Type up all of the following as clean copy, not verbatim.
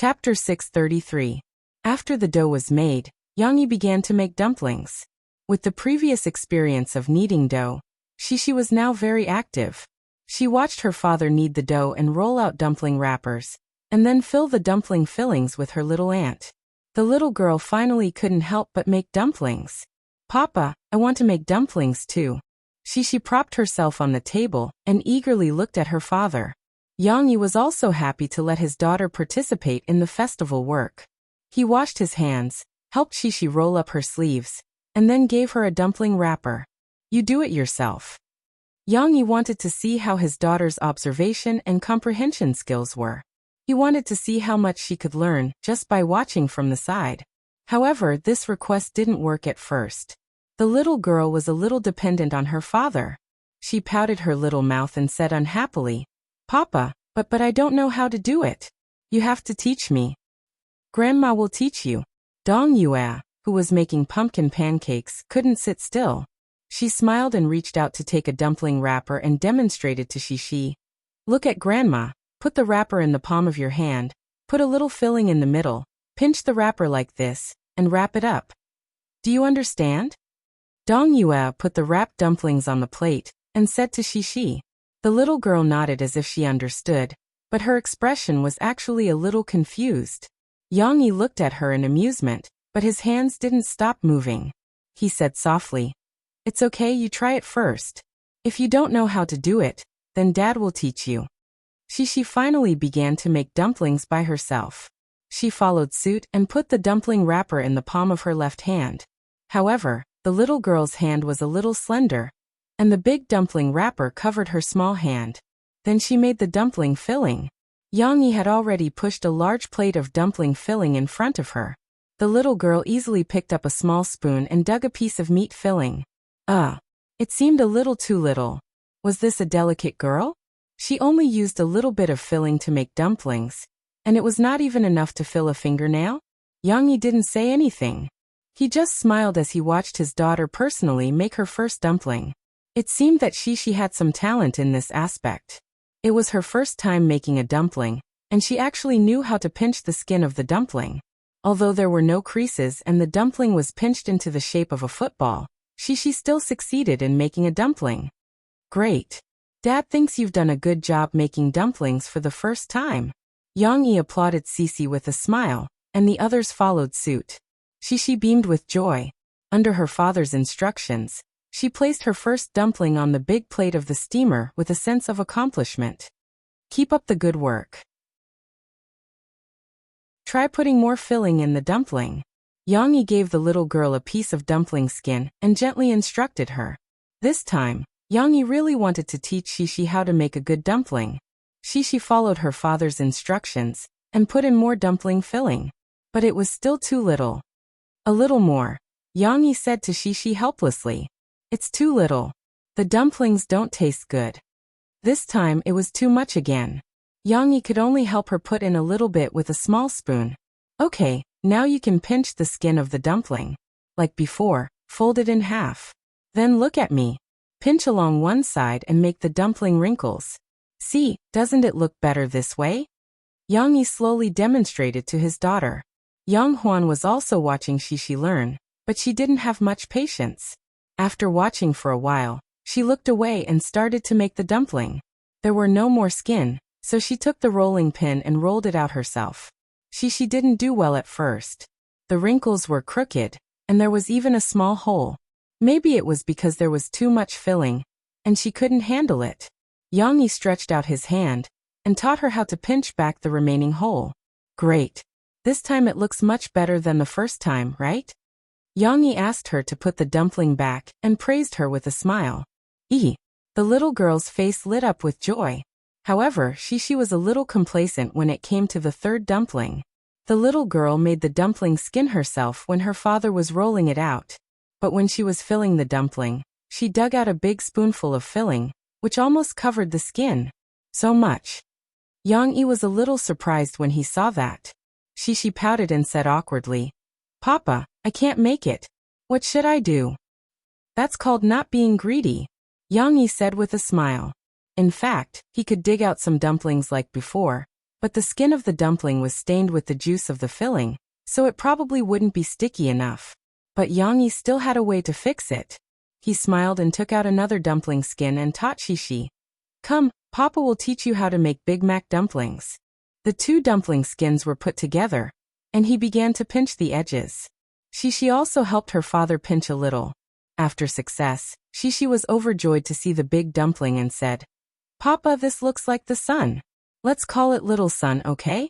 Chapter 633. After the dough was made, Yang began to make dumplings. With the previous experience of kneading dough, Shishi was now very active. She watched her father knead the dough and roll out dumpling wrappers, and then fill the dumpling fillings with her little aunt. The little girl finally couldn't help but make dumplings. "Papa, I want to make dumplings too." Shishi propped herself on the table and eagerly looked at her father. Yang was also happy to let his daughter participate in the festival work. He washed his hands, helped Shishi roll up her sleeves, and then gave her a dumpling wrapper. "You do it yourself." Yang wanted to see how his daughter's observation and comprehension skills were. He wanted to see how much she could learn just by watching from the side. However, this request didn't work at first. The little girl was a little dependent on her father. She pouted her little mouth and said unhappily, "Papa, but I don't know how to do it. You have to teach me." "Grandma will teach you." Dong Yue, who was making pumpkin pancakes, couldn't sit still. She smiled and reached out to take a dumpling wrapper and demonstrated to Shishi. "Look at Grandma. Put the wrapper in the palm of your hand, put a little filling in the middle, pinch the wrapper like this, and wrap it up. Do you understand?" Dong Yue put the wrapped dumplings on the plate and said to Shishi. The little girl nodded as if she understood, but her expression was actually a little confused. Yang looked at her in amusement, but his hands didn't stop moving. He said softly, "It's okay, you try it first. If you don't know how to do it, then Dad will teach you." Shishi finally began to make dumplings by herself. She followed suit and put the dumpling wrapper in the palm of her left hand. However, the little girl's hand was a little slender, and the big dumpling wrapper covered her small hand. Then she made the dumpling filling. Yang had already pushed a large plate of dumpling filling in front of her. The little girl easily picked up a small spoon and dug a piece of meat filling. It seemed a little too little. Was this a delicate girl? She only used a little bit of filling to make dumplings, and it was not even enough to fill a fingernail? Yang didn't say anything. He just smiled as he watched his daughter personally make her first dumpling. It seemed that Shishi had some talent in this aspect. It was her first time making a dumpling, and she actually knew how to pinch the skin of the dumpling. Although there were no creases and the dumpling was pinched into the shape of a football, Shishi still succeeded in making a dumpling. "Great. Dad thinks you've done a good job making dumplings for the first time." Yang applauded Shishi with a smile, and the others followed suit. Shishi beamed with joy. Under her father's instructions, she placed her first dumpling on the big plate of the steamer with a sense of accomplishment. "Keep up the good work. Try putting more filling in the dumpling." Yang gave the little girl a piece of dumpling skin and gently instructed her. This time, Yang really wanted to teach Shishi how to make a good dumpling. Shishi followed her father's instructions and put in more dumpling filling. But it was still too little. "A little more," Yang said to Shishi helplessly. "It's too little. The dumplings don't taste good." This time it was too much again. Yang could only help her put in a little bit with a small spoon. "Okay, now you can pinch the skin of the dumpling. Like before, fold it in half. Then look at me. Pinch along one side and make the dumpling wrinkles. See, doesn't it look better this way?" Yang slowly demonstrated to his daughter. Yang Huan was also watching Shishi learn, but she didn't have much patience. After watching for a while, she looked away and started to make the dumpling. There were no more skin, so she took the rolling pin and rolled it out herself. Shishi didn't do well at first. The wrinkles were crooked, and there was even a small hole. Maybe it was because there was too much filling, and she couldn't handle it. Yang stretched out his hand and taught her how to pinch back the remaining hole. "Great. This time it looks much better than the first time, right?" Yang asked her to put the dumpling back and praised her with a smile. The little girl's face lit up with joy. However, Shishi was a little complacent when it came to the third dumpling. The little girl made the dumpling skin herself when her father was rolling it out. But when she was filling the dumpling, she dug out a big spoonful of filling, which almost covered the skin. So much. Yang was a little surprised when he saw that. Shishi pouted and said awkwardly, "Papa, I can't make it. What should I do?" "That's called not being greedy," Yang said with a smile. In fact, he could dig out some dumplings like before, but the skin of the dumpling was stained with the juice of the filling, so it probably wouldn't be sticky enough. But Yang Yi still had a way to fix it. He smiled and took out another dumpling skin and taught Shishi. Come, Papa will teach you how to make Big Mac dumplings. The two dumpling skins were put together, and he began to pinch the edges. Shishi also helped her father pinch a little. After success, Shishi was overjoyed to see the big dumpling and said, Papa, this looks like the sun. Let's call it Little Sun, okay?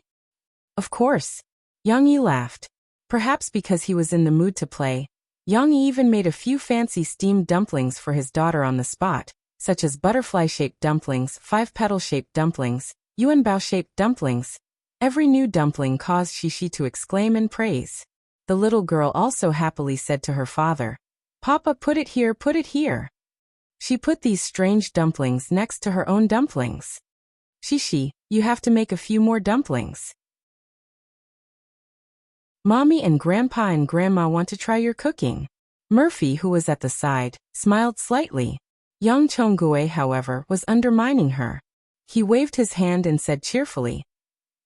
Of course. Yang Yi laughed. Perhaps because he was in the mood to play, Yang Yi even made a few fancy steamed dumplings for his daughter on the spot, such as butterfly-shaped dumplings, five-petal-shaped dumplings, yuanbao-shaped dumplings. Every new dumpling caused Shishi to exclaim and praise. The little girl also happily said to her father, Papa, put it here, put it here. She put these strange dumplings next to her own dumplings. Shishi, you have to make a few more dumplings. Mommy and Grandpa and Grandma want to try your cooking. Murphy, who was at the side, smiled slightly. Young Chonggue, however, was undermining her. He waved his hand and said cheerfully,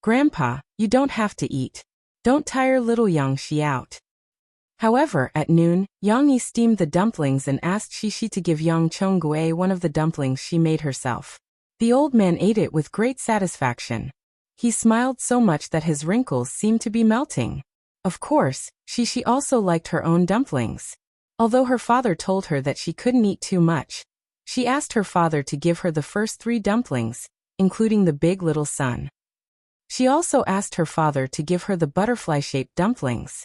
Grandpa, you don't have to eat. Don't tire little Yang Shi out. However, at noon, Yang Yi steamed the dumplings and asked Shishi to give Yang Chonggue one of the dumplings she made herself. The old man ate it with great satisfaction. He smiled so much that his wrinkles seemed to be melting. Of course, Shishi also liked her own dumplings. Although her father told her that she couldn't eat too much, she asked her father to give her the first 3 dumplings, including the big little sun. She also asked her father to give her the butterfly-shaped dumplings.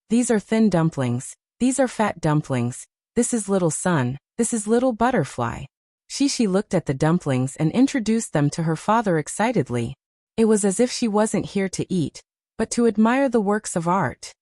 These are thin dumplings, these are fat dumplings, this is little sun, this is little butterfly. Shishi looked at the dumplings and introduced them to her father excitedly. It was as if she wasn't here to eat, but to admire the works of art.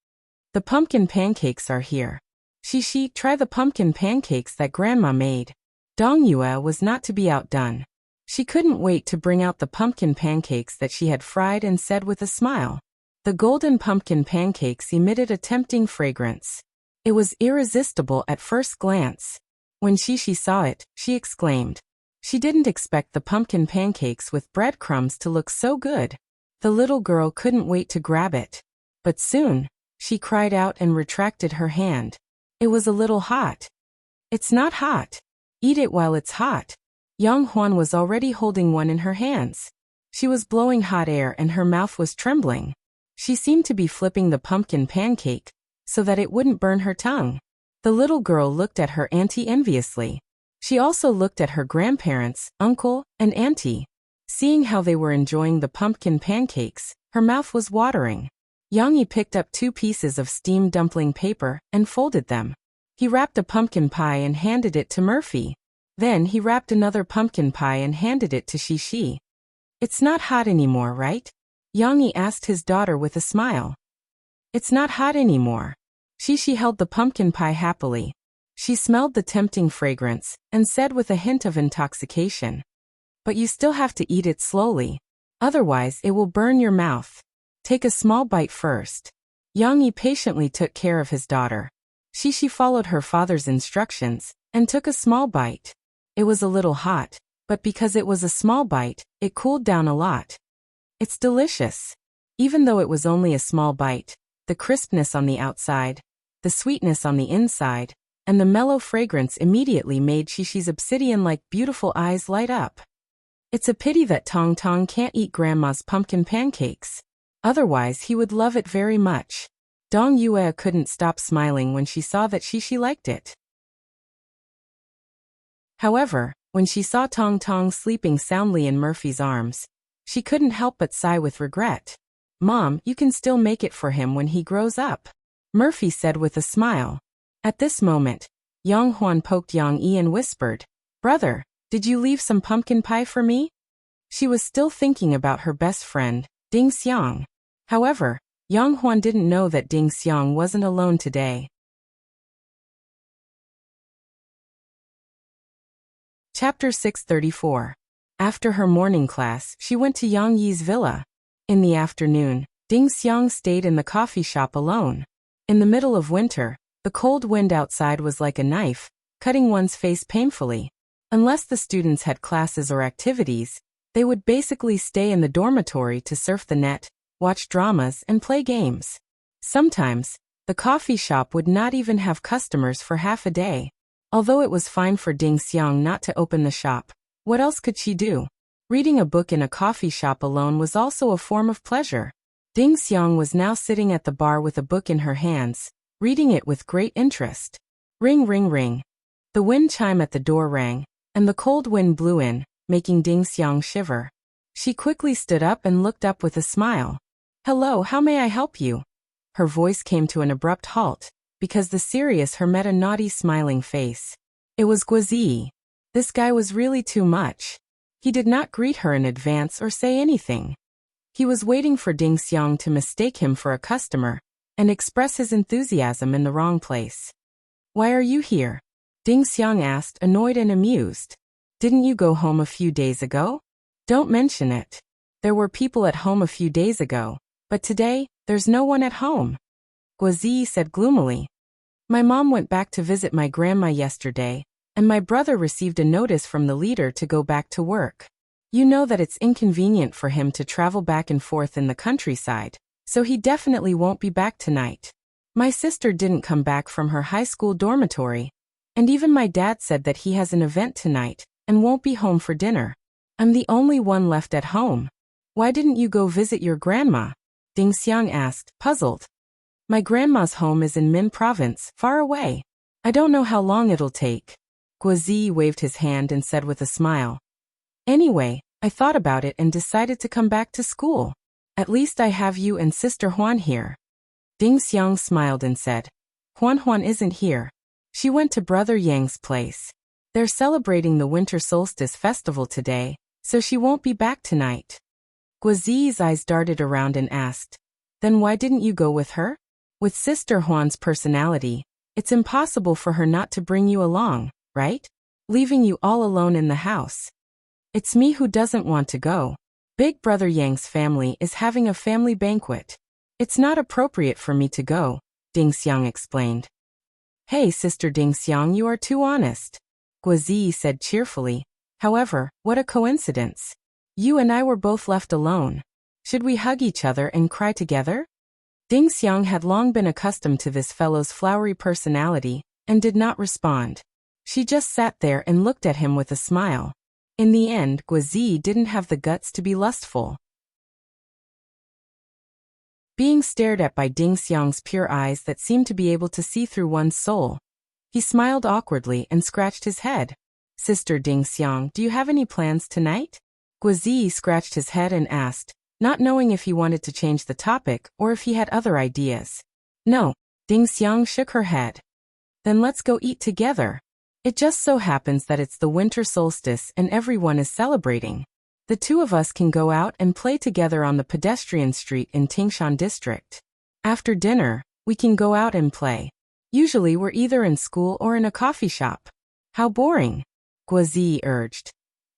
The pumpkin pancakes are here. Shishi, try the pumpkin pancakes that Grandma made. Dong Yue was not to be outdone. She couldn't wait to bring out the pumpkin pancakes that she had fried and said with a smile. The golden pumpkin pancakes emitted a tempting fragrance. It was irresistible at first glance. When Shishi saw it, she exclaimed. She didn't expect the pumpkin pancakes with breadcrumbs to look so good. The little girl couldn't wait to grab it. But soon, she cried out and retracted her hand. It was a little hot. It's not hot. Eat it while it's hot. Yang Huan was already holding one in her hands. She was blowing hot air and her mouth was trembling. She seemed to be flipping the pumpkin pancake, so that it wouldn't burn her tongue. The little girl looked at her auntie enviously. She also looked at her grandparents, uncle, and auntie. Seeing how they were enjoying the pumpkin pancakes, her mouth was watering. Yang Yi picked up 2 pieces of steamed dumpling paper and folded them. He wrapped a pumpkin pie and handed it to Murphy. Then he wrapped another pumpkin pie and handed it to Shishi. It's not hot anymore, right? Yang Yi asked his daughter with a smile. It's not hot anymore. Shishi held the pumpkin pie happily. She smelled the tempting fragrance and said with a hint of intoxication, But you still have to eat it slowly. Otherwise it will burn your mouth. Take a small bite first. Yang Yi patiently took care of his daughter. Shishi followed her father's instructions and took a small bite. It was a little hot, but because it was a small bite, it cooled down a lot. It's delicious. Even though it was only a small bite, the crispness on the outside, the sweetness on the inside, and the mellow fragrance immediately made Shishi's obsidian-like beautiful eyes light up. It's a pity that Tong Tong can't eat Grandma's pumpkin pancakes. Otherwise he would love it very much. Dong Yue couldn't stop smiling when she saw that Shishi liked it. However, when she saw Tong Tong sleeping soundly in Murphy's arms, she couldn't help but sigh with regret. Mom, you can still make it for him when he grows up, Murphy said with a smile. At this moment, Yang Huan poked Yang Yi and whispered, Brother, did you leave some pumpkin pie for me? She was still thinking about her best friend, Ding Xiang. However, Yang Huan didn't know that Ding Xiang wasn't alone today. Chapter 634. After her morning class, she went to Yang Yi's villa. In the afternoon, Ding Xiang stayed in the coffee shop alone. In the middle of winter, the cold wind outside was like a knife, cutting one's face painfully. Unless the students had classes or activities, They would basically stay in the dormitory to surf the net, watch dramas, and play games. Sometimes, the coffee shop would not even have customers for half a day. Although it was fine for Ding Xiang not to open the shop, what else could she do? Reading a book in a coffee shop alone was also a form of pleasure. Ding Xiang was now sitting at the bar with a book in her hands, reading it with great interest. Ring, ring, ring. The wind chime at the door rang, and the cold wind blew in, making Ding Xiang shiver. She quickly stood up and looked up with a smile. "Hello, how may I help you?" Her voice came to an abrupt halt, because the serious her met a naughty smiling face. It was Guozi. This guy was really too much. He did not greet her in advance or say anything. He was waiting for Ding Xiang to mistake him for a customer and express his enthusiasm in the wrong place. "Why are you here?" Ding Xiang asked, annoyed and amused. "Didn't you go home a few days ago?" "Don't mention it. There were people at home a few days ago, but today, there's no one at home," Guozi said gloomily. "My mom went back to visit my grandma yesterday, and my brother received a notice from the leader to go back to work. You know that it's inconvenient for him to travel back and forth in the countryside, so he definitely won't be back tonight. My sister didn't come back from her high school dormitory, and even my dad said that he has an event tonight and won't be home for dinner. I'm the only one left at home. Why didn't you go visit your grandma?" Ding Xiang asked, puzzled. "My grandma's home is in Min province, far away. I don't know how long it'll take." Guozi waved his hand and said with a smile. "Anyway, I thought about it and decided to come back to school. At least I have you and Sister Huan here." Ding Xiang smiled and said, "Huan isn't here. She went to Brother Yang's place. They're celebrating the Winter Solstice festival today, so she won't be back tonight." Guozi's eyes darted around and asked, "Then why didn't you go with her? With Sister Huan's personality, it's impossible for her not to bring you along, right? Leaving you all alone in the house." "It's me who doesn't want to go. Big Brother Yang's family is having a family banquet. It's not appropriate for me to go," Ding Xiang explained. "Hey, Sister Ding Xiang, you are too honest," Guozi said cheerfully. "However, what a coincidence. You and I were both left alone. Should we hug each other and cry together?" Ding Xiang had long been accustomed to this fellow's flowery personality and did not respond. She just sat there and looked at him with a smile. In the end, Guozi didn't have the guts to be lustful. Being stared at by Ding Xiang's pure eyes that seemed to be able to see through one's soul, he smiled awkwardly and scratched his head. "Sister Ding Xiang, do you have any plans tonight?" Guozi scratched his head and asked, not knowing if he wanted to change the topic or if he had other ideas. "No," Ding Xiang shook her head. "Then let's go eat together. It just so happens that it's the winter solstice and everyone is celebrating. The two of us can go out and play together on the pedestrian street in Tingshan district. After dinner, we can go out and play. Usually we're either in school or in a coffee shop." "How boring," Guozi urged.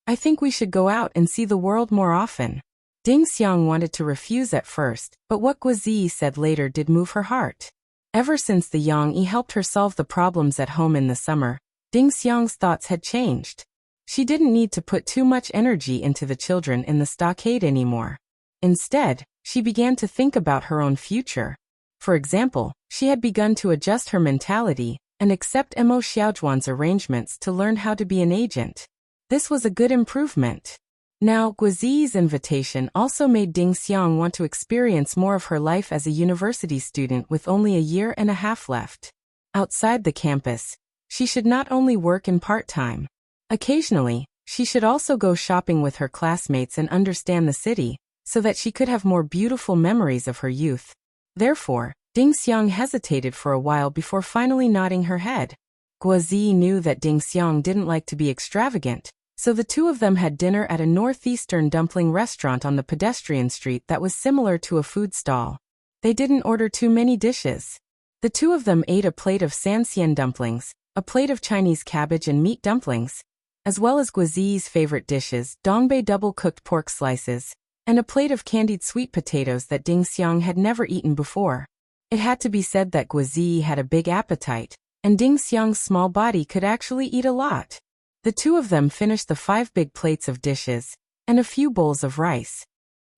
"I think we should go out and see the world more often." Ding Xiang wanted to refuse at first, but what Guozi said later did move her heart. Ever since the Yang Yi helped her solve the problems at home in the summer, Ding Xiang's thoughts had changed. She didn't need to put too much energy into the children in the stockade anymore. Instead, she began to think about her own future. For example, she had begun to adjust her mentality and accept Mo Xiaozhuan's arrangements to learn how to be an agent. This was a good improvement. Now, Guozi's invitation also made Ding Xiang want to experience more of her life as a university student with only a year and a half left. Outside the campus, she should not only work in part-time. Occasionally, she should also go shopping with her classmates and understand the city, so that she could have more beautiful memories of her youth. Therefore, Ding Xiang hesitated for a while before finally nodding her head. Guozi knew that Ding Xiang didn't like to be extravagant, so the two of them had dinner at a northeastern dumpling restaurant on the pedestrian street that was similar to a food stall. They didn't order too many dishes. The two of them ate a plate of sanxian dumplings, a plate of Chinese cabbage and meat dumplings, as well as Guozi's favorite dishes, dongbei double-cooked pork slices, and a plate of candied sweet potatoes that Ding Xiang had never eaten before. It had to be said that Guozi had a big appetite, and Ding Xiang's small body could actually eat a lot. The two of them finished the 5 big plates of dishes, and a few bowls of rice.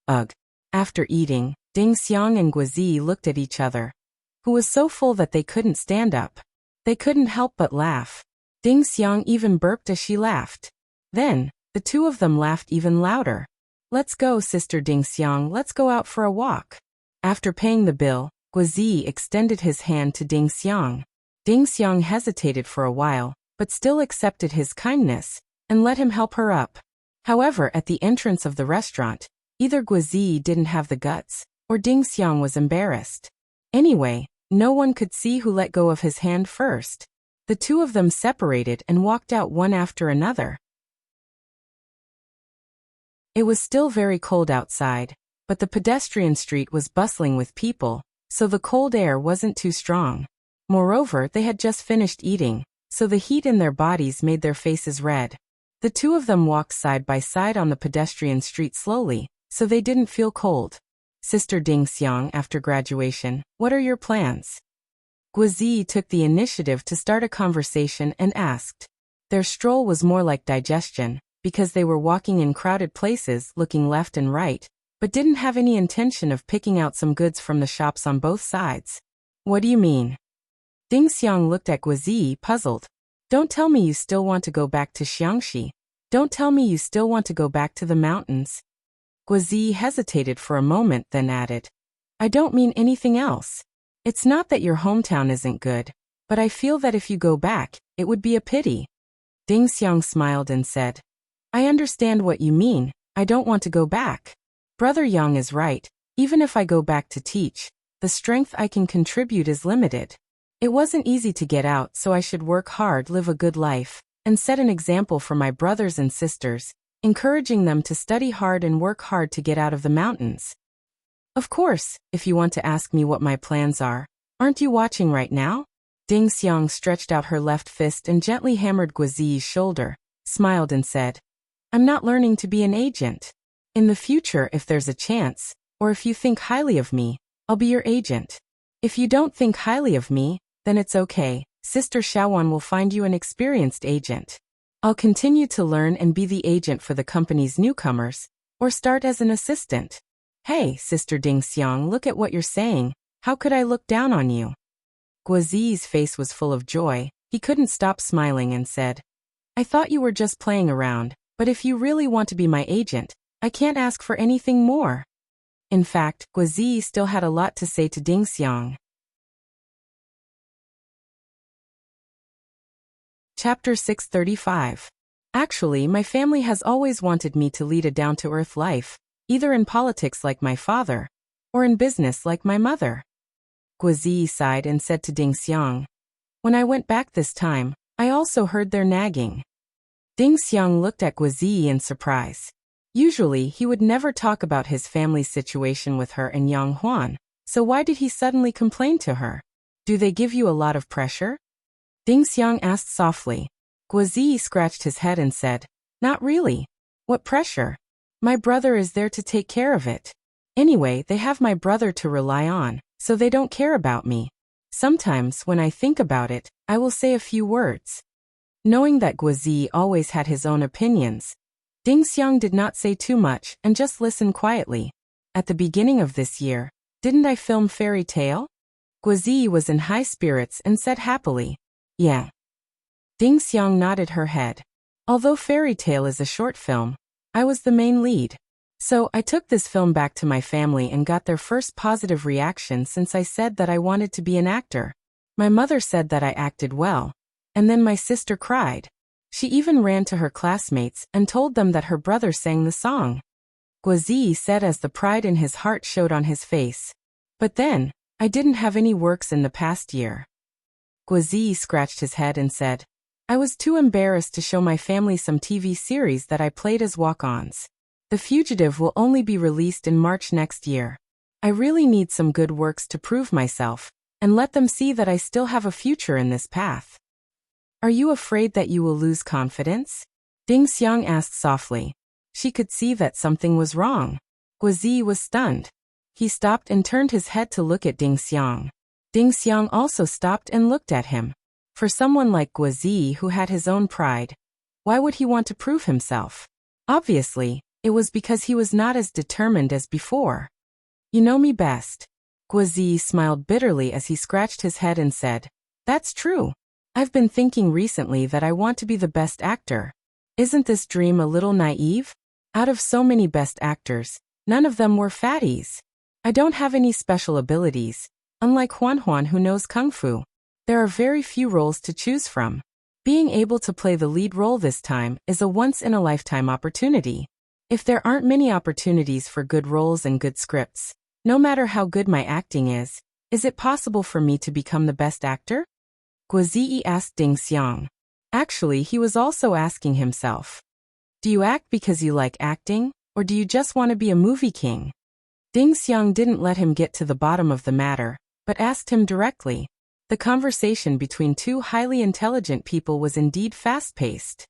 Ugh. After eating, Ding Xiang and Guozi looked at each other, who was so full that they couldn't stand up. They couldn't help but laugh. Ding Xiang even burped as she laughed. Then, the two of them laughed even louder. Let's go, Sister Ding Xiang, let's go out for a walk. After paying the bill, Guozi extended his hand to Ding Xiang. Ding Xiang hesitated for a while, but still accepted his kindness, and let him help her up. However, at the entrance of the restaurant, either Guozi didn't have the guts, or Ding Xiang was embarrassed. Anyway, no one could see who let go of his hand first. The two of them separated and walked out one after another. It was still very cold outside, but the pedestrian street was bustling with people, so the cold air wasn't too strong. Moreover, they had just finished eating, so the heat in their bodies made their faces red. The two of them walked side by side on the pedestrian street slowly, so they didn't feel cold. Sister Ding Xiang, after graduation, what are your plans? Guozi took the initiative to start a conversation and asked. Their stroll was more like digestion, because they were walking in crowded places looking left and right, but didn't have any intention of picking out some goods from the shops on both sides. What do you mean? Ding Xiang looked at Guozi, puzzled. Don't tell me you still want to go back to Xiangxi. Don't tell me you still want to go back to the mountains. Guozi hesitated for a moment, then added, I don't mean anything else. It's not that your hometown isn't good, but I feel that if you go back, it would be a pity. Ding Xiang smiled and said, I understand what you mean, I don't want to go back. Brother Yang is right, even if I go back to teach, the strength I can contribute is limited. It wasn't easy to get out, so I should work hard, live a good life, and set an example for my brothers and sisters, encouraging them to study hard and work hard to get out of the mountains. Of course, if you want to ask me what my plans are, aren't you watching right now? Ding Xiang stretched out her left fist and gently hammered Guozi's shoulder, smiled and said, I'm not learning to be an agent. In the future, if there's a chance, or if you think highly of me, I'll be your agent. If you don't think highly of me, then it's okay, Sister Shaowan will find you an experienced agent. I'll continue to learn and be the agent for the company's newcomers, or start as an assistant. Hey, Sister Ding Xiang, look at what you're saying, how could I look down on you? Guozi's face was full of joy, he couldn't stop smiling and said, I thought you were just playing around, but if you really want to be my agent, I can't ask for anything more. In fact, Guozi still had a lot to say to Ding Xiang. Chapter 635. Actually, my family has always wanted me to lead a down-to-earth life, either in politics like my father, or in business like my mother. Guozi sighed and said to Ding Xiang, When I went back this time, I also heard their nagging. Ding Xiang looked at Guozi in surprise. Usually, he would never talk about his family's situation with her and Yang Huan, so why did he suddenly complain to her? Do they give you a lot of pressure? Ding Xiang asked softly. Guozi scratched his head and said, Not really. What pressure? My brother is there to take care of it. Anyway, they have my brother to rely on, so they don't care about me. Sometimes, when I think about it, I will say a few words. Knowing that Guozi always had his own opinions, Ding Xiang did not say too much and just listened quietly. At the beginning of this year, didn't I film Fairy Tale? Guozi was in high spirits and said happily, Yeah. Ding Xiang nodded her head. Although Fairy Tale is a short film, I was the main lead. So I took this film back to my family and got their first positive reaction since I said that I wanted to be an actor. My mother said that I acted well, and then my sister cried. She even ran to her classmates and told them that her brother sang the song. Guozi said as the pride in his heart showed on his face. But then, I didn't have any works in the past year. Guozi scratched his head and said, I was too embarrassed to show my family some TV series that I played as walk-ons. The Fugitive will only be released in March next year. I really need some good works to prove myself, and let them see that I still have a future in this path. Are you afraid that you will lose confidence? Ding Xiang asked softly. She could see that something was wrong. Guozi was stunned. He stopped and turned his head to look at Ding Xiang. Ding Xiang also stopped and looked at him. For someone like Guozi who had his own pride, why would he want to prove himself? Obviously, It was because he was not as determined as before. You know me best. Guozi smiled bitterly as he scratched his head and said, That's true. I've been thinking recently that I want to be the best actor. Isn't this dream a little naive? Out of so many best actors, none of them were fatties. I don't have any special abilities, unlike Huan who knows Kung Fu. There are very few roles to choose from. Being able to play the lead role this time is a once-in-a-lifetime opportunity. If there aren't many opportunities for good roles and good scripts, no matter how good my acting is it possible for me to become the best actor? Guozi asked Ding Xiang. Actually, he was also asking himself. Do you act because you like acting, or do you just want to be a movie king? Ding Xiang didn't let him get to the bottom of the matter, but asked him directly. The conversation between two highly intelligent people was indeed fast-paced.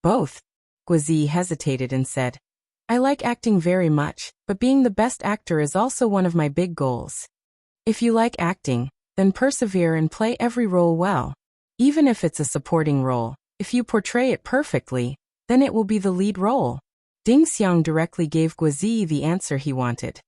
Both. Guozi hesitated and said, I like acting very much, but being the best actor is also one of my big goals. If you like acting, then persevere and play every role well. Even if it's a supporting role, if you portray it perfectly, then it will be the lead role. Ding Xiang directly gave Guozi the answer he wanted.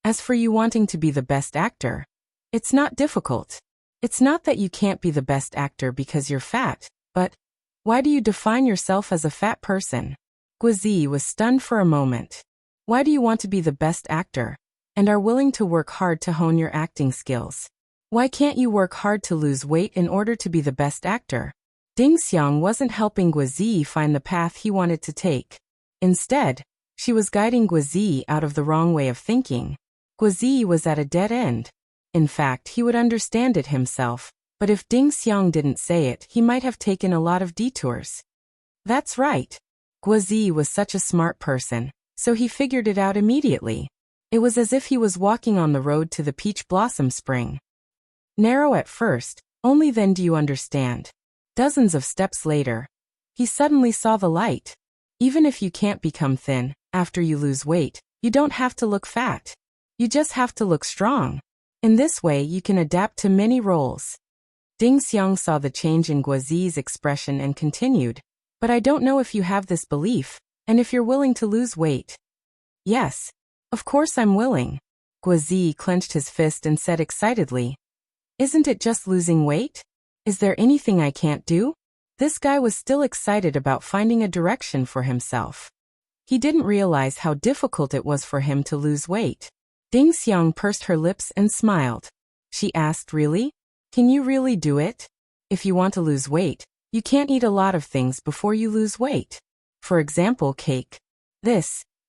As for you wanting to be the best actor, it's not difficult. It's not that you can't be the best actor because you're fat, but why do you define yourself as a fat person? Guozi was stunned for a moment. Why do you want to be the best actor, and are willing to work hard to hone your acting skills? Why can't you work hard to lose weight in order to be the best actor? Ding Xiang wasn't helping Guozi find the path he wanted to take. Instead, she was guiding Guozi out of the wrong way of thinking. Guozi was at a dead end. In fact, he would understand it himself, but if Ding Xiang didn't say it, he might have taken a lot of detours. That's right. Guozi was such a smart person, so he figured it out immediately. It was as if he was walking on the road to the peach blossom spring. Narrow at first, only then do you understand. Dozens of steps later, he suddenly saw the light. Even if you can't become thin, after you lose weight, you don't have to look fat. You just have to look strong. In this way you can adapt to many roles. Ding Xiang saw the change in Guozi's expression and continued, but I don't know if you have this belief, and if you're willing to lose weight. Yes. Of course I'm willing. Guozi clenched his fist and said excitedly. Isn't it just losing weight? Is there anything I can't do? This guy was still excited about finding a direction for himself. He didn't realize how difficult it was for him to lose weight. Ding Xiang pursed her lips and smiled. She asked, Really? Can you really do it? If you want to lose weight, you can't eat a lot of things before you lose weight. For example, cake.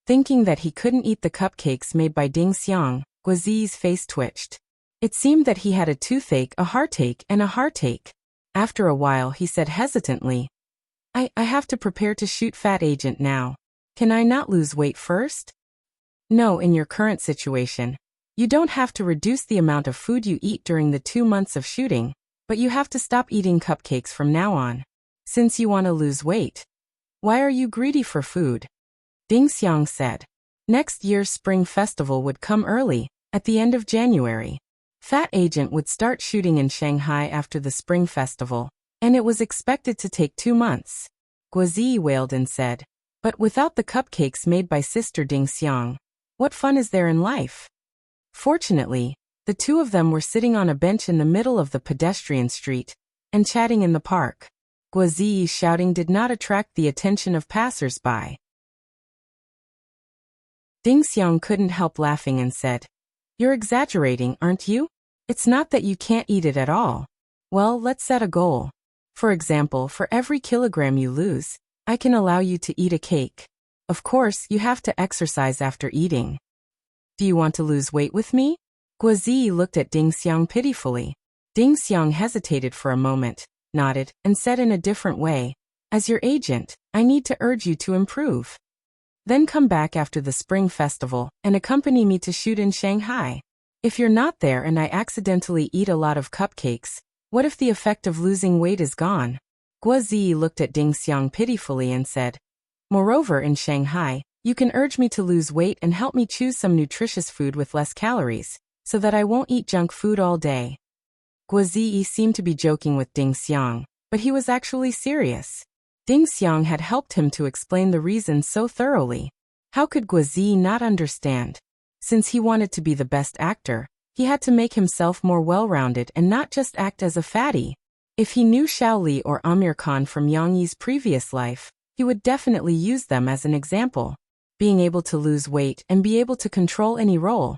Thinking that he couldn't eat the cupcakes made by Ding Xiang, Guozi's face twitched. It seemed that he had a toothache, a heartache, and a heartache. After a while he said hesitantly, I have to prepare to shoot Fat Agent now. Can I not lose weight first? No, in your current situation. You don't have to reduce the amount of food you eat during the 2 months of shooting, but you have to stop eating cupcakes from now on. Since you want to lose weight. Why are you greedy for food? Ding Xiang said. Next year's Spring Festival would come early, at the end of January. Fat Agent would start shooting in Shanghai after the Spring Festival, and it was expected to take 2 months. Guozi wailed and said, But without the cupcakes made by Sister Ding Xiang, what fun is there in life? Fortunately, the two of them were sitting on a bench in the middle of the pedestrian street, and chatting in the park. Guozi's shouting did not attract the attention of passers-by. Ding Xiang couldn't help laughing and said, You're exaggerating, aren't you? It's not that you can't eat it at all. Well, let's set a goal. For example, for every kilogram you lose, I can allow you to eat a cake. Of course, you have to exercise after eating. Do you want to lose weight with me? Guozi looked at Ding Xiang pitifully. Ding Xiang hesitated for a moment, nodded, and said in a different way, As your agent, I need to urge you to improve. Then come back after the Spring Festival and accompany me to shoot in Shanghai. If you're not there and I accidentally eat a lot of cupcakes, what if the effect of losing weight is gone? Guozi looked at Ding Xiang pitifully and said, Moreover, in Shanghai, you can urge me to lose weight and help me choose some nutritious food with less calories, so that I won't eat junk food all day. Guozi seemed to be joking with Ding Xiang, but he was actually serious. Ding Xiang had helped him to explain the reason so thoroughly. How could Guozi not understand? Since he wanted to be the best actor, he had to make himself more well-rounded and not just act as a fatty. If he knew Xiao Li or Amir Khan from Yang Yi's previous life, he would definitely use them as an example. Being able to lose weight and be able to control any role.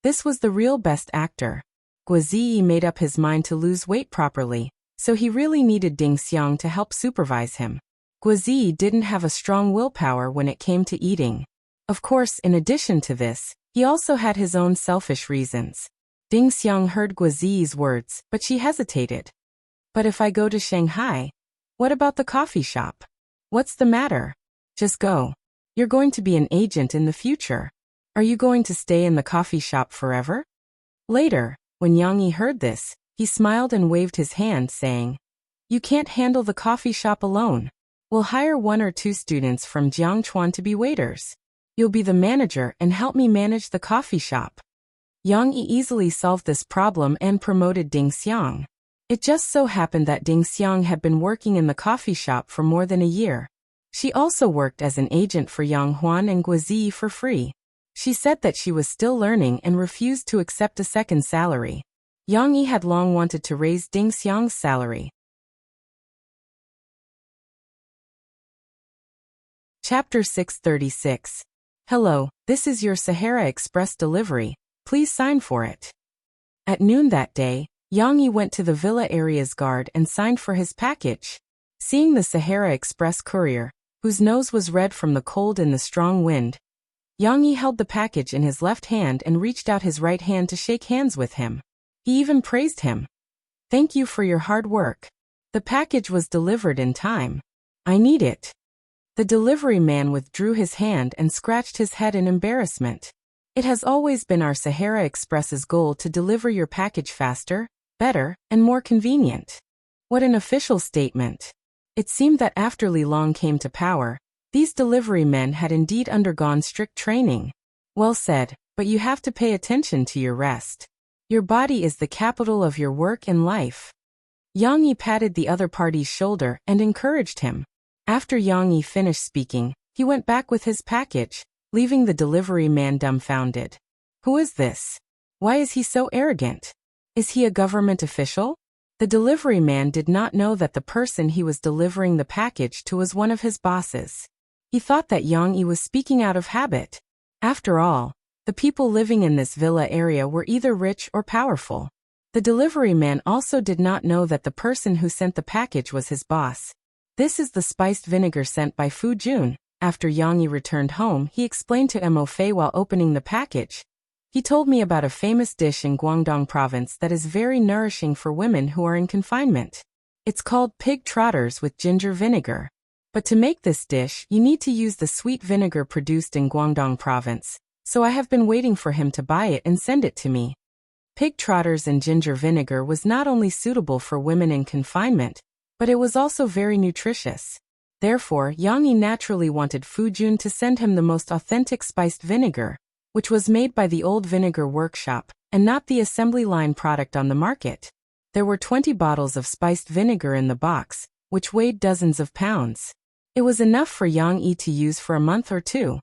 This was the real best actor. Guozi made up his mind to lose weight properly, so he really needed Ding Xiang to help supervise him. Guozi didn't have a strong willpower when it came to eating. Of course, in addition to this, he also had his own selfish reasons. Ding Xiang heard Guozi's words, but she hesitated. But if I go to Shanghai, what about the coffee shop? What's the matter? Just go. You're going to be an agent in the future. Are you going to stay in the coffee shop forever? Later, when Yang Yi heard this, he smiled and waved his hand, saying, You can't handle the coffee shop alone. We'll hire 1 or 2 students from Jiangchuan to be waiters. You'll be the manager and help me manage the coffee shop. Yang Yi easily solved this problem and promoted Ding Xiang. It just so happened that Ding Xiang had been working in the coffee shop for more than a year. She also worked as an agent for Yang Huan and Guozi for free. She said that she was still learning and refused to accept a second salary. Yang Yi had long wanted to raise Ding Xiang's salary. Chapter 636. Hello, this is your Sahara Express delivery. Please sign for it. At noon that day, Yang Yi went to the villa area's guard and signed for his package. Seeing the Sahara Express courier, whose nose was red from the cold and the strong wind, Yang Yi held the package in his left hand and reached out his right hand to shake hands with him. He even praised him. Thank you for your hard work. The package was delivered in time. I need it. The delivery man withdrew his hand and scratched his head in embarrassment. It has always been our Sahara Express's goal to deliver your package faster, better, and more convenient. What an official statement. It seemed that after Li Long came to power, these delivery men had indeed undergone strict training. Well said, but you have to pay attention to your rest. Your body is the capital of your work and life. Yang Yi patted the other party's shoulder and encouraged him. After Yang Yi finished speaking, he went back with his package, leaving the delivery man dumbfounded. Who is this? Why is he so arrogant? Is he a government official? The delivery man did not know that the person he was delivering the package to was one of his bosses. He thought that Yang Yi was speaking out of habit. After all, the people living in this villa area were either rich or powerful. The delivery man also did not know that the person who sent the package was his boss. This is the spiced vinegar sent by Fu Jun. After Yang Yi returned home, he explained to Mo Fei while opening the package. He told me about a famous dish in Guangdong province that is very nourishing for women who are in confinement. It's called pig trotters with ginger vinegar. But to make this dish, you need to use the sweet vinegar produced in Guangdong province, so I have been waiting for him to buy it and send it to me. Pig trotters and ginger vinegar was not only suitable for women in confinement, but it was also very nutritious. Therefore, Yang Yi naturally wanted Fu Jun to send him the most authentic spiced vinegar, which was made by the old vinegar workshop, and not the assembly line product on the market. There were 20 bottles of spiced vinegar in the box, which weighed dozens of pounds. It was enough for Yang Yi to use for a month or 2.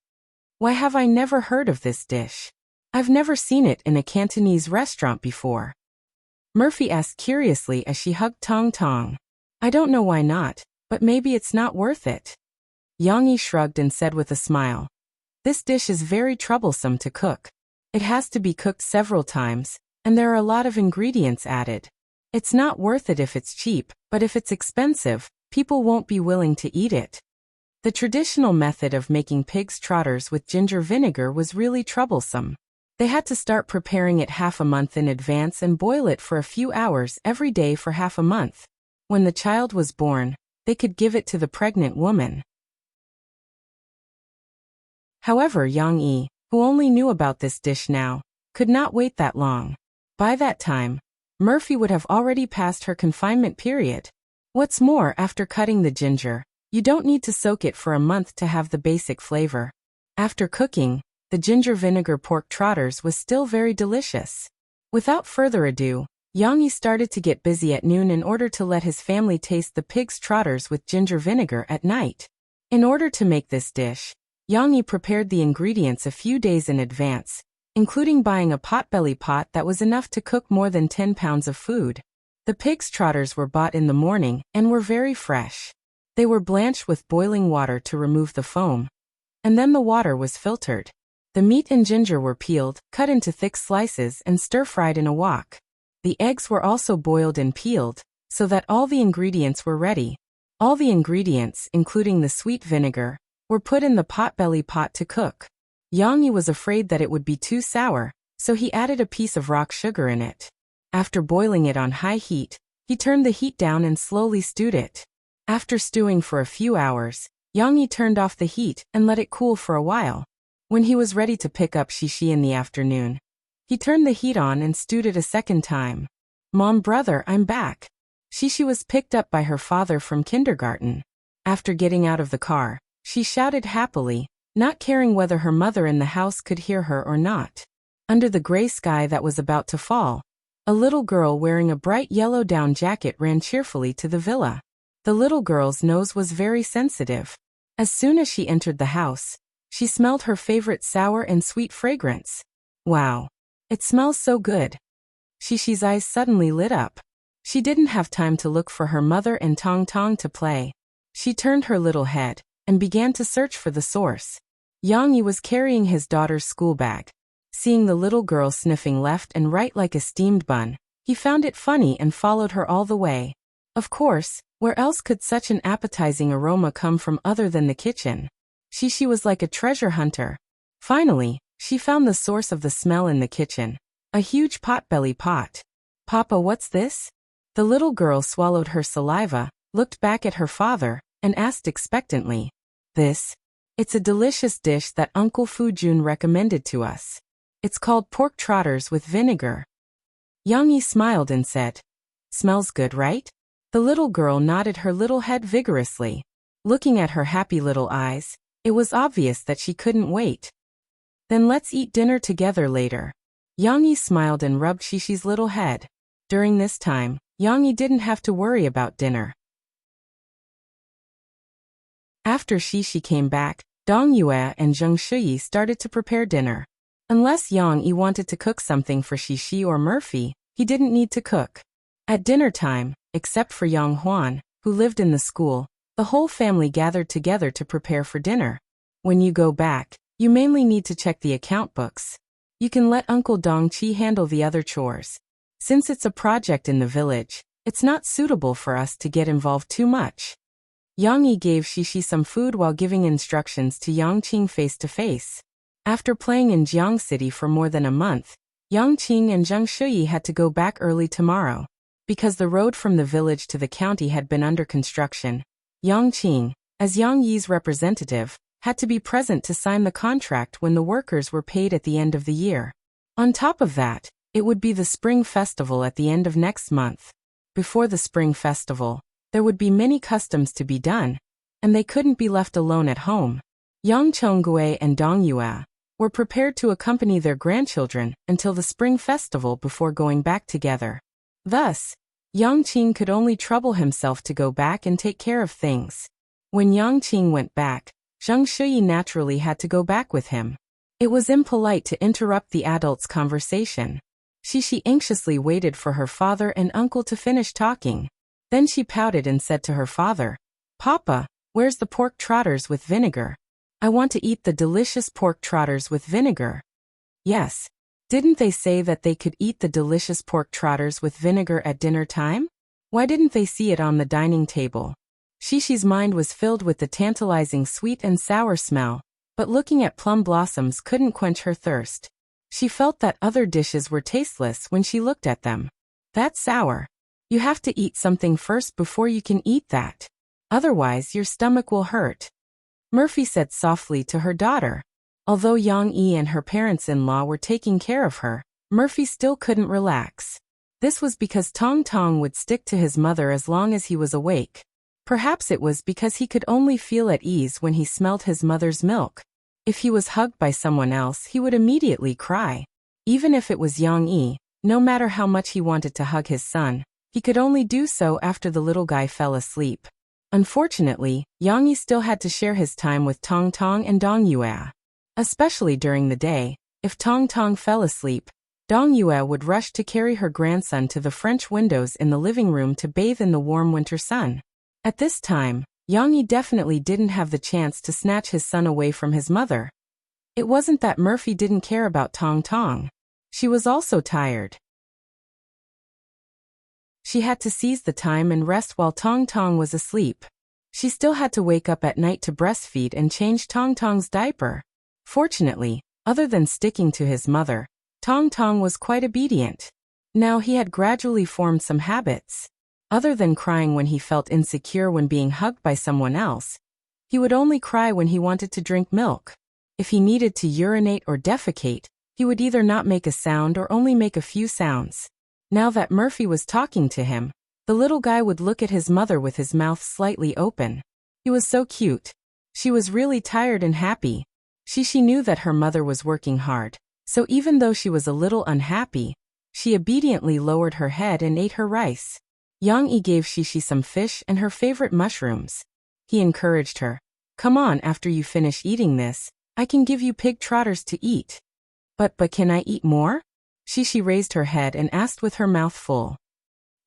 Why have I never heard of this dish? I've never seen it in a Cantonese restaurant before. Murphy asked curiously as she hugged Tong Tong. I don't know why not, but maybe it's not worth it. Yang Yi shrugged and said with a smile. This dish is very troublesome to cook. It has to be cooked several times, and there are a lot of ingredients added. It's not worth it if it's cheap, but if it's expensive, people won't be willing to eat it. The traditional method of making pig's trotters with ginger vinegar was really troublesome. They had to start preparing it half a month in advance and boil it for a few hours every day for half a month. When the child was born, they could give it to the pregnant woman. However, Yang Yi, who only knew about this dish now, could not wait that long. By that time, Murphy would have already passed her confinement period. What's more, after cutting the ginger, you don't need to soak it for a month to have the basic flavor. After cooking, the ginger vinegar pork trotters was still very delicious. Without further ado, Yang Yi started to get busy at noon in order to let his family taste the pig's trotters with ginger vinegar at night. In order to make this dish, Yang Yi prepared the ingredients a few days in advance, including buying a potbelly pot that was enough to cook more than 10 pounds of food. The pig's trotters were bought in the morning and were very fresh. They were blanched with boiling water to remove the foam, and then the water was filtered. The meat and ginger were peeled, cut into thick slices and stir-fried in a wok. The eggs were also boiled and peeled, so that all the ingredients were ready. All the ingredients, including the sweet vinegar, were put in the potbelly pot to cook. Yang Yi was afraid that it would be too sour, so he added a piece of rock sugar in it. After boiling it on high heat, he turned the heat down and slowly stewed it. After stewing for a few hours, Yang Yi turned off the heat and let it cool for a while. When he was ready to pick up shishi in the afternoon, he turned the heat on and stewed it a second time. "Mom, brother, I'm back." Shishi was picked up by her father from kindergarten. After getting out of the car, she shouted happily, not caring whether her mother in the house could hear her or not. Under the gray sky that was about to fall, a little girl wearing a bright yellow down jacket ran cheerfully to the villa. The little girl's nose was very sensitive. As soon as she entered the house, she smelled her favorite sour and sweet fragrance. "Wow! It smells so good." Shishi's eyes suddenly lit up. She didn't have time to look for her mother and Tong Tong to play. She turned her little head and began to search for the source. Yang Yi was carrying his daughter's school bag. Seeing the little girl sniffing left and right like a steamed bun, he found it funny and followed her all the way. Of course, where else could such an appetizing aroma come from other than the kitchen? Shishi was like a treasure hunter. Finally, she found the source of the smell in the kitchen. A huge potbelly pot. "Papa, what's this?" The little girl swallowed her saliva, looked back at her father, and asked expectantly. "This? It's a delicious dish that Uncle Fujun recommended to us. It's called pork trotters with vinegar." Yang Yi smiled and said, "Smells good, right?" The little girl nodded her little head vigorously. Looking at her happy little eyes, it was obvious that she couldn't wait. "Then let's eat dinner together later." Yang Yi smiled and rubbed Shishi's little head. During this time, Yang Yi didn't have to worry about dinner. After Shishi came back, Dong Yue and Zheng Shuyi started to prepare dinner. Unless Yang Yi wanted to cook something for Shishi or Murphy, he didn't need to cook. At dinner time, except for Yang Huan, who lived in the school, the whole family gathered together to prepare for dinner. When you go back, you mainly need to check the account books. You can let Uncle Dong Chi handle the other chores. Since it's a project in the village, it's not suitable for us to get involved too much. Yang Yi gave Shishi some food while giving instructions to Yang Qing face-to-face. After playing in Jiang City for more than a month, Yang Qing and Zheng Shuyi had to go back early tomorrow. Because the road from the village to the county had been under construction, Yang Qing, as Yang Yi's representative, had to be present to sign the contract when the workers were paid at the end of the year. On top of that, it would be the Spring Festival at the end of next month. Before the Spring Festival, there would be many customs to be done, and they couldn't be left alone at home. Yang Chonggui and Dong Yue were prepared to accompany their grandchildren until the Spring Festival before going back together. Thus, Yang Qing could only trouble himself to go back and take care of things. When Yang Qing went back, Zheng Shuyi naturally had to go back with him. It was impolite to interrupt the adults' conversation. Shishi anxiously waited for her father and uncle to finish talking. Then she pouted and said to her father, "Papa, where's the pork trotters with vinegar? I want to eat the delicious pork trotters with vinegar." "Yes. Didn't they say that they could eat the delicious pork trotters with vinegar at dinner time? Why didn't they see it on the dining table?" Shishi's mind was filled with the tantalizing sweet and sour smell, but looking at plum blossoms couldn't quench her thirst. She felt that other dishes were tasteless when she looked at them. "That's sour. You have to eat something first before you can eat that. Otherwise your stomach will hurt," Murphy said softly to her daughter. Although Yang Yi and her parents-in-law were taking care of her, Murphy still couldn't relax. This was because Tong Tong would stick to his mother as long as he was awake. Perhaps it was because he could only feel at ease when he smelled his mother's milk. If he was hugged by someone else, he would immediately cry. Even if it was Yang Yi, No matter how much he wanted to hug his son, he could only do so after the little guy fell asleep. Unfortunately, Yang Yi still had to share his time with Tong Tong and Dong Yue. Especially during the day, if Tong Tong fell asleep, Dong Yue would rush to carry her grandson to the French windows in the living room to bathe in the warm winter sun. At this time, Yang Yi definitely didn't have the chance to snatch his son away from his mother. It wasn't that Murphy didn't care about Tong Tong. She was also tired. She had to seize the time and rest while Tong Tong was asleep. She still had to wake up at night to breastfeed and change Tong Tong's diaper. Fortunately, other than sticking to his mother, Tong Tong was quite obedient. Now he had gradually formed some habits. Other than crying when he felt insecure when being hugged by someone else, he would only cry when he wanted to drink milk. If he needed to urinate or defecate, he would either not make a sound or only make a few sounds. Now that Murphy was talking to him, the little guy would look at his mother with his mouth slightly open. He was so cute. She was really tired and happy. She knew that her mother was working hard, so even though she was a little unhappy, she obediently lowered her head and ate her rice. Yang Yi gave Shishi some fish and her favorite mushrooms. He encouraged her. Come on, after you finish eating this, I can give you pig trotters to eat. But can I eat more? Shishi raised her head and asked with her mouth full.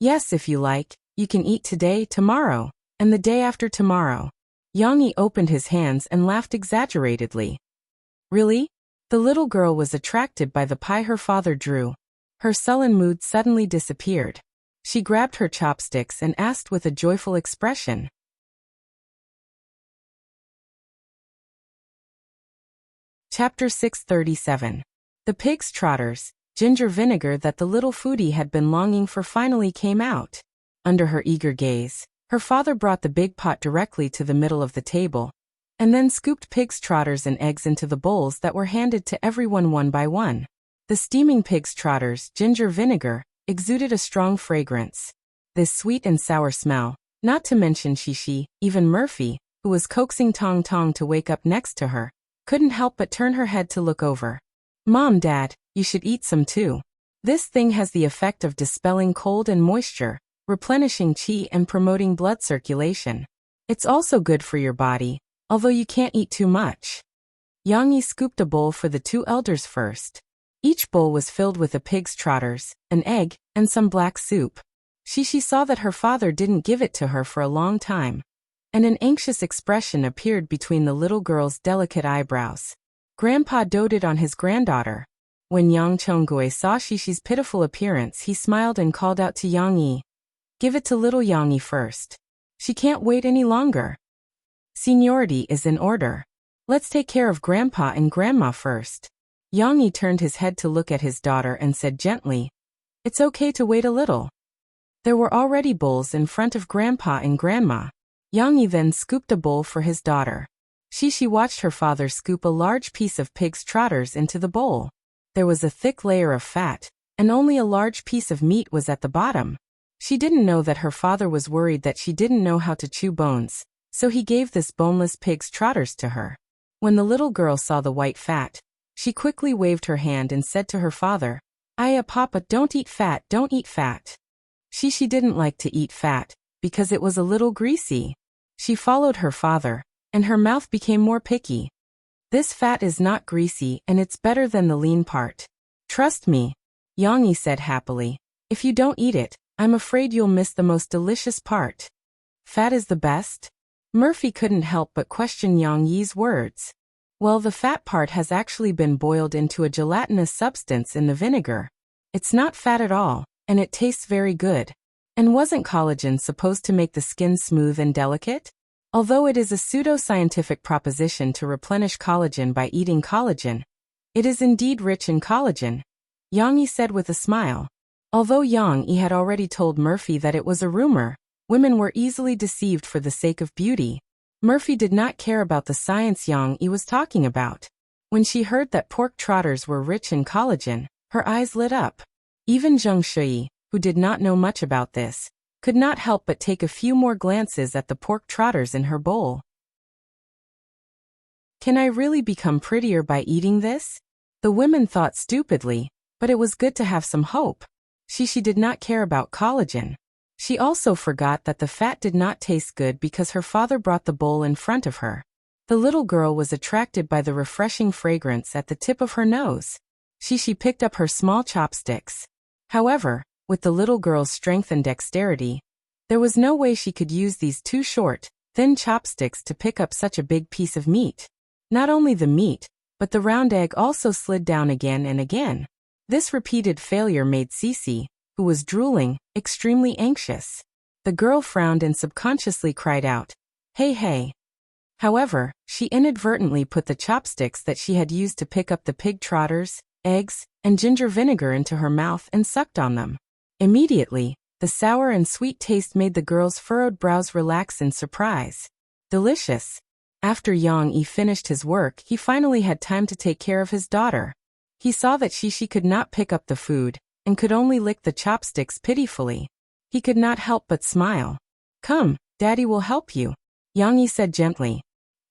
Yes, if you like, you can eat today, tomorrow, and the day after tomorrow. Yang Yi opened his hands and laughed exaggeratedly. Really? The little girl was attracted by the pie her father drew. Her sullen mood suddenly disappeared. She grabbed her chopsticks and asked with a joyful expression. Chapter 637. The pig's trotters, ginger vinegar that the little foodie had been longing for finally came out. Under her eager gaze, her father brought the big pot directly to the middle of the table, and then scooped pig's trotters and eggs into the bowls that were handed to everyone one by one. The steaming pig's trotters, ginger vinegar, exuded a strong fragrance. This sweet and sour smell, not to mention Shishi, even Murphy, who was coaxing Tong Tong to wake up next to her, couldn't help but turn her head to look over. Mom, Dad, you should eat some too. This thing has the effect of dispelling cold and moisture, replenishing qi and promoting blood circulation. It's also good for your body, although you can't eat too much. Yang Yi scooped a bowl for the two elders first. Each bowl was filled with a pig's trotters, an egg, and some black soup. She saw that her father didn't give it to her for a long time, and an anxious expression appeared between the little girl's delicate eyebrows. Grandpa doted on his granddaughter. When Yang Chonggui saw Shishi's pitiful appearance, he smiled and called out to Yang Yi. Give it to little Yang Yi first. She can't wait any longer. Seniority is in order. Let's take care of Grandpa and Grandma first. Yang Yi turned his head to look at his daughter and said gently, It's okay to wait a little. There were already bowls in front of Grandpa and Grandma. Yang Yi then scooped a bowl for his daughter. She watched her father scoop a large piece of pig's trotters into the bowl. There was a thick layer of fat, and only a large piece of meat was at the bottom. She didn't know that her father was worried that she didn't know how to chew bones, so he gave this boneless pig's trotters to her. When the little girl saw the white fat, she quickly waved her hand and said to her father, Papa, don't eat fat, don't eat fat. She didn't like to eat fat, because it was a little greasy. She followed her father, and her mouth became more picky. This fat is not greasy and it's better than the lean part. Trust me, Yang Yi said happily. If you don't eat it, I'm afraid you'll miss the most delicious part. Fat is the best? Murphy couldn't help but question Yang Yi's words. Well, the fat part has actually been boiled into a gelatinous substance in the vinegar. It's not fat at all, and it tastes very good. And wasn't collagen supposed to make the skin smooth and delicate? Although it is a pseudo-scientific proposition to replenish collagen by eating collagen, it is indeed rich in collagen, Yang Yi said with a smile. Although Yang Yi had already told Murphy that it was a rumor, women were easily deceived for the sake of beauty. Murphy did not care about the science Yang Yi was talking about. When she heard that pork trotters were rich in collagen, her eyes lit up. Even Zheng Shui, who did not know much about this, could not help but take a few more glances at the pork trotters in her bowl. Can I really become prettier by eating this? The women thought stupidly, But it was good to have some hope. She did not care about collagen. She also forgot that the fat did not taste good because her father brought the bowl in front of her. The little girl was attracted by the refreshing fragrance at the tip of her nose. She picked up her small chopsticks. However, with the little girl's strength and dexterity, there was no way she could use these two short, thin chopsticks to pick up such a big piece of meat. Not only the meat, but the round egg also slid down again and again. This repeated failure made Cece, who was drooling, extremely anxious. The girl frowned and subconsciously cried out, "Hey, hey." However, she inadvertently put the chopsticks that she had used to pick up the pig trotters, eggs, and ginger vinegar into her mouth and sucked on them. Immediately, the sour and sweet taste made the girl's furrowed brows relax in surprise. Delicious. After Yang Yi finished his work, he finally had time to take care of his daughter. He saw that she could not pick up the food, and could only lick the chopsticks pitifully. He could not help but smile. "Come, Daddy will help you," Yang Yi said gently.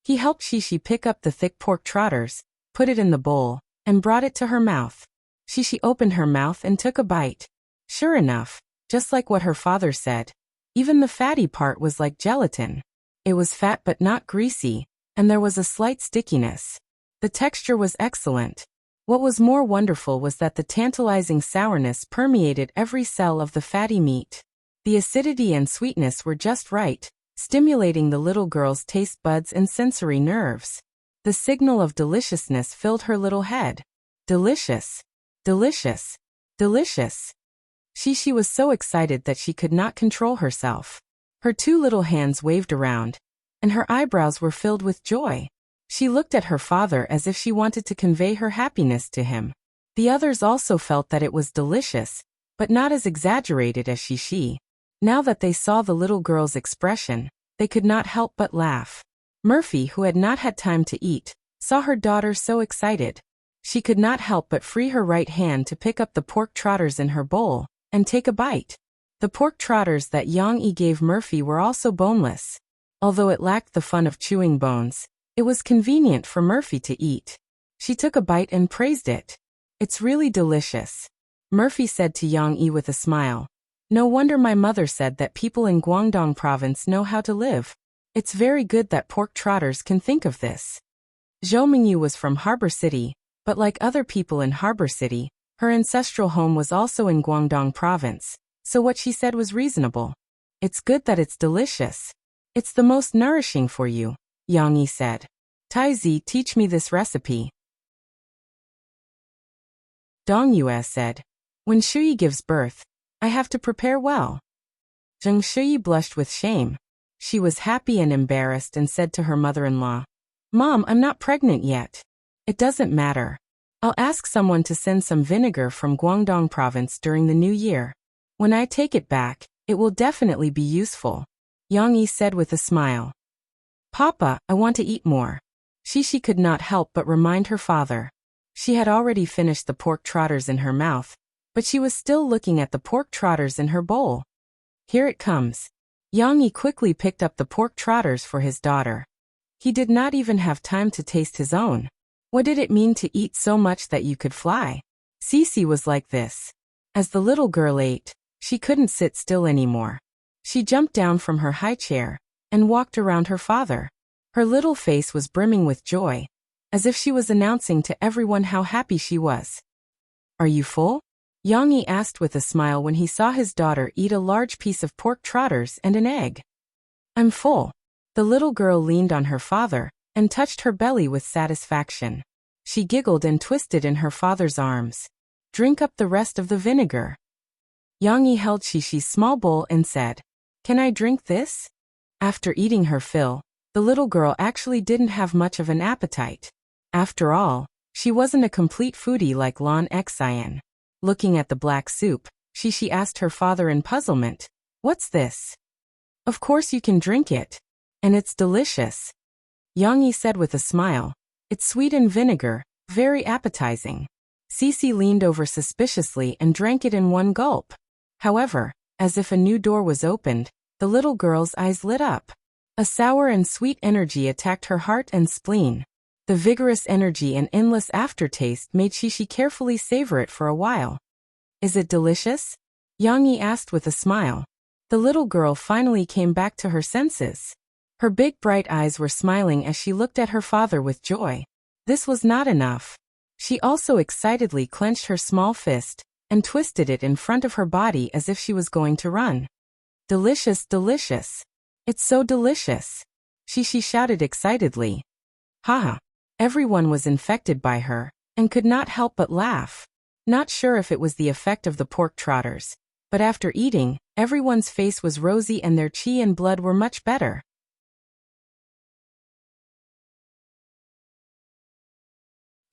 He helped Shishi pick up the thick pork trotters, put it in the bowl, and brought it to her mouth. Shishi opened her mouth and took a bite. Sure enough, just like what her father said, even the fatty part was like gelatin. It was fat but not greasy, and there was a slight stickiness. The texture was excellent. What was more wonderful was that the tantalizing sourness permeated every cell of the fatty meat. The acidity and sweetness were just right, stimulating the little girl's taste buds and sensory nerves. The signal of deliciousness filled her little head. Delicious. Delicious. Delicious. She was so excited that she could not control herself. Her two little hands waved around, and her eyebrows were filled with joy. She looked at her father as if she wanted to convey her happiness to him. The others also felt that it was delicious, but not as exaggerated as she. Now that they saw the little girl's expression, they could not help but laugh. Murphy, who had not had time to eat, saw her daughter so excited. She could not help but free her right hand to pick up the pork trotters in her bowl, and take a bite. The pork trotters that Yang Yi gave Murphy were also boneless. Although it lacked the fun of chewing bones, it was convenient for Murphy to eat. She took a bite and praised it. "It's really delicious," Murphy said to Yang Yi with a smile. "No wonder my mother said that people in Guangdong province know how to live. It's very good that pork trotters can think of this." Zhou Mingyu was from Harbor City, but like other people in Harbor City, her ancestral home was also in Guangdong province, so what she said was reasonable. "It's good that it's delicious. It's the most nourishing for you," Yang Yi said. "Taizi, teach me this recipe." Dong Yue said, "When Shuyi gives birth, I have to prepare well." Zheng Shuyi blushed with shame. She was happy and embarrassed and said to her mother-in-law, "Mom, I'm not pregnant yet." "It doesn't matter. I'll ask someone to send some vinegar from Guangdong province during the new year. When I take it back, it will definitely be useful," Yang Yi said with a smile. "Papa, I want to eat more." She could not help but remind her father. She had already finished the pork trotters in her mouth, but she was still looking at the pork trotters in her bowl. "Here it comes." Yang Yi quickly picked up the pork trotters for his daughter. He did not even have time to taste his own. What did it mean to eat so much that you could fly? Cece was like this. As the little girl ate, she couldn't sit still anymore. She jumped down from her high chair and walked around her father. Her little face was brimming with joy, as if she was announcing to everyone how happy she was. "Are you full?" Yang Yi asked with a smile when he saw his daughter eat a large piece of pork trotters and an egg. "I'm full." The little girl leaned on her father and touched her belly with satisfaction. She giggled and twisted in her father's arms. "Drink up the rest of the vinegar." Yang Yi held Shishi's small bowl and said, "Can I drink this?" After eating her fill, the little girl actually didn't have much of an appetite. After all, she wasn't a complete foodie like Lan Xian. Looking at the black soup, Shishi asked her father in puzzlement, "What's this?" "Of course you can drink it. And it's delicious," Yang Yi said with a smile. "It's sweet and vinegar, very appetizing." Cece leaned over suspiciously and drank it in one gulp. However, as if a new door was opened, the little girl's eyes lit up. A sour and sweet energy attacked her heart and spleen. The vigorous energy and endless aftertaste made Shishi carefully savor it for a while. Is it delicious? Yang Yi asked with a smile. The little girl finally came back to her senses. Her big bright eyes were smiling as she looked at her father with joy. This was not enough. She also excitedly clenched her small fist and twisted it in front of her body as if she was going to run. Delicious, delicious. It's so delicious. She shouted excitedly. Haha. Everyone was infected by her and could not help but laugh. Not sure if it was the effect of the pork trotters, but after eating, everyone's face was rosy and their chi and blood were much better.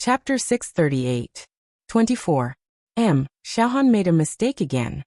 Chapter 638. 24. Xiaohan made a mistake again.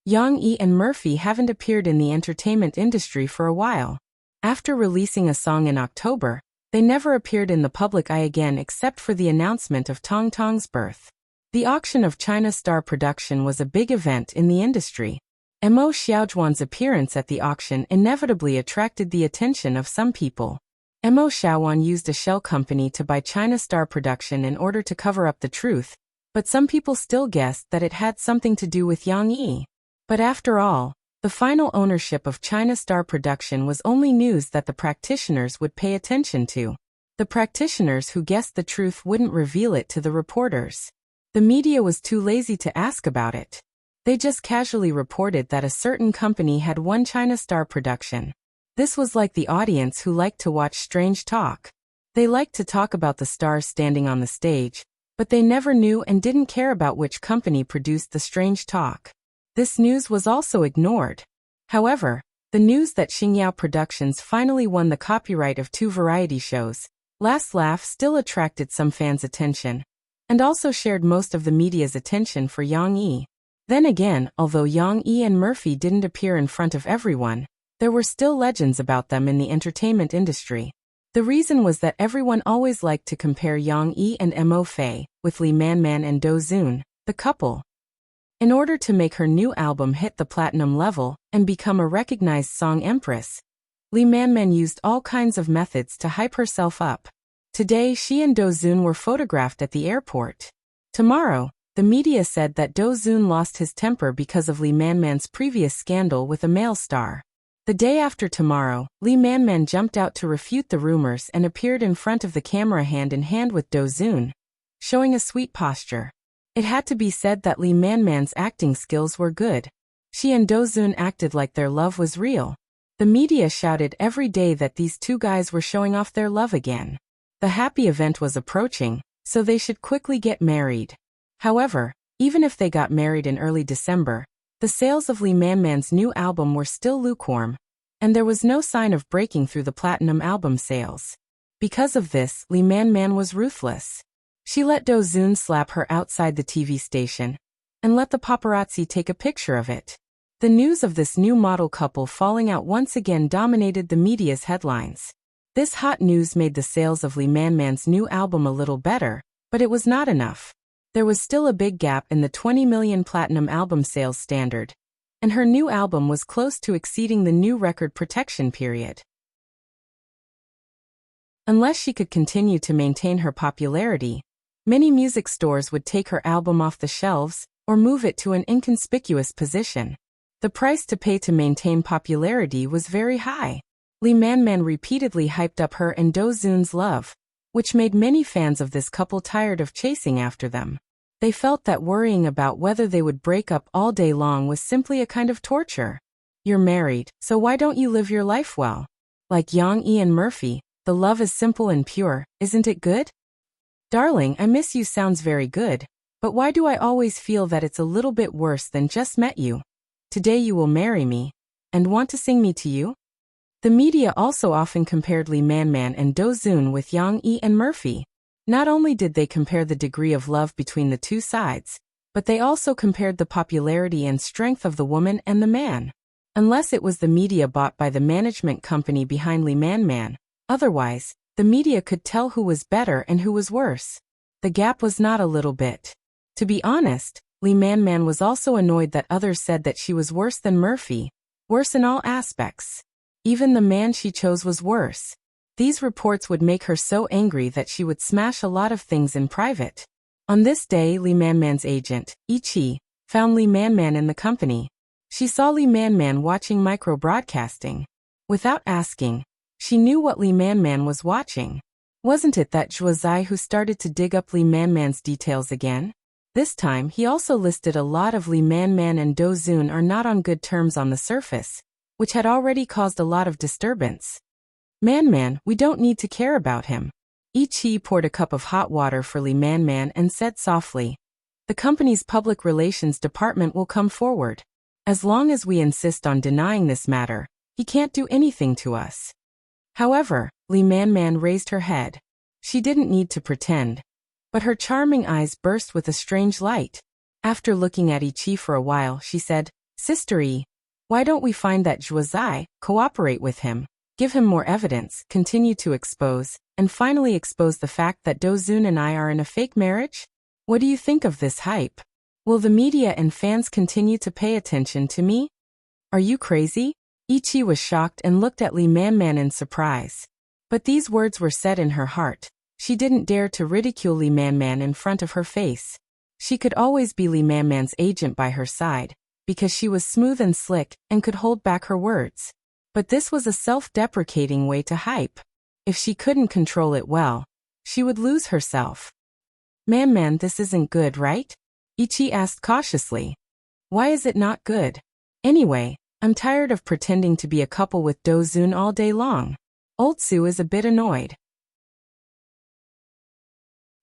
Yang Yi and Murphy haven't appeared in the entertainment industry for a while. After releasing a song in October, they never appeared in the public eye again except for the announcement of Tong Tong's birth. The auction of China Star Production was a big event in the industry. Mo Xiaozhuan's appearance at the auction inevitably attracted the attention of some people. Mo Xiaozhuan used a shell company to buy China Star Production in order to cover up the truth, but some people still guessed that it had something to do with Yang Yi. But after all, the final ownership of China Star Production was only news that the practitioners would pay attention to. The practitioners who guessed the truth wouldn't reveal it to the reporters. The media was too lazy to ask about it. They just casually reported that a certain company had won China Star Production. This was like the audience who liked to watch strange talk. They liked to talk about the stars standing on the stage, but they never knew and didn't care about which company produced the strange talk. This news was also ignored. However, the news that Xingyao Productions finally won the copyright of 2 variety shows, Last Laugh, still attracted some fans' attention, and also shared most of the media's attention for Yang Yi. Then again, although Yang Yi and Murphy didn't appear in front of everyone, there were still legends about them in the entertainment industry. The reason was that everyone always liked to compare Yang Yi and Mo Fei with Li Manman and Do Zun, the couple. In order to make her new album hit the platinum level and become a recognized song empress, Li Manman used all kinds of methods to hype herself up. Today she and Do Zun were photographed at the airport. Tomorrow, the media said that Do Zun lost his temper because of Li Manman's previous scandal with a male star. The day after tomorrow, Li Manman jumped out to refute the rumors and appeared in front of the camera hand in hand with Do Zun, showing a sweet posture. It had to be said that Li Manman's acting skills were good. She and Do Zun acted like their love was real. The media shouted every day that these two guys were showing off their love again. The happy event was approaching, so they should quickly get married. However, even if they got married in early December, the sales of Li Manman's new album were still lukewarm, and there was no sign of breaking through the platinum album sales. Because of this, Li Manman was ruthless. She let Do Zun slap her outside the TV station, and let the paparazzi take a picture of it. The news of this new model couple falling out once again dominated the media's headlines. This hot news made the sales of Li Manman's new album a little better, but it was not enough. There was still a big gap in the 20 million platinum album sales standard, and her new album was close to exceeding the new record protection period. Unless she could continue to maintain her popularity, many music stores would take her album off the shelves or move it to an inconspicuous position. The price to pay to maintain popularity was very high. Li Manman repeatedly hyped up her and Do Zun's love, which made many fans of this couple tired of chasing after them. They felt that worrying about whether they would break up all day long was simply a kind of torture. You're married, so why don't you live your life well? Like Yang Yi and Murphy, the love is simple and pure, isn't it good? Darling, I miss you sounds very good, but why do I always feel that it's a little bit worse than just met you? Today you will marry me, and want to sing me to you? The media also often compared Li Manman and Do Zun with Yang Yi and Murphy. Not only did they compare the degree of love between the two sides, but they also compared the popularity and strength of the woman and the man. Unless it was the media bought by the management company behind Li Manman, otherwise, the media could tell who was better and who was worse. The gap was not a little bit. To be honest, Li Manman was also annoyed that others said that she was worse than Murphy, worse in all aspects. Even the man she chose was worse. These reports would make her so angry that she would smash a lot of things in private. On this day, Li Manman's agent, Ichi, found Li Manman in the company. She saw Li Manman watching micro-broadcasting. Without asking, she knew what Li Manman was watching. Wasn't it that Zhuozai who started to dig up Li Manman's details again? This time he also listed a lot of Li Manman and Do Zun are not on good terms on the surface, which had already caused a lot of disturbance. "Manman, we don't need to care about him." Ichi poured a cup of hot water for Li Manman and said softly, "The company's public relations department will come forward. As long as we insist on denying this matter, he can't do anything to us." However, Li Manman raised her head. She didn't need to pretend. But her charming eyes burst with a strange light. After looking at Ichi for a while, she said, "Sister E, why don't we find that Zhuozai, cooperate with him, give him more evidence, continue to expose, and finally expose the fact that Do Zun and I are in a fake marriage? What do you think of this hype? Will the media and fans continue to pay attention to me? Are you crazy?" Ichi was shocked and looked at Li Manman in surprise. But these words were said in her heart. She didn't dare to ridicule Li Manman in front of her face. She could always be Li Manman's agent by her side, because she was smooth and slick and could hold back her words. But this was a self-deprecating way to hype. If she couldn't control it well, she would lose herself. "Manman, this isn't good, right?" Ichi asked cautiously. "Why is it not good? Anyway, I'm tired of pretending to be a couple with Do Zun all day long." Old Su is a bit annoyed.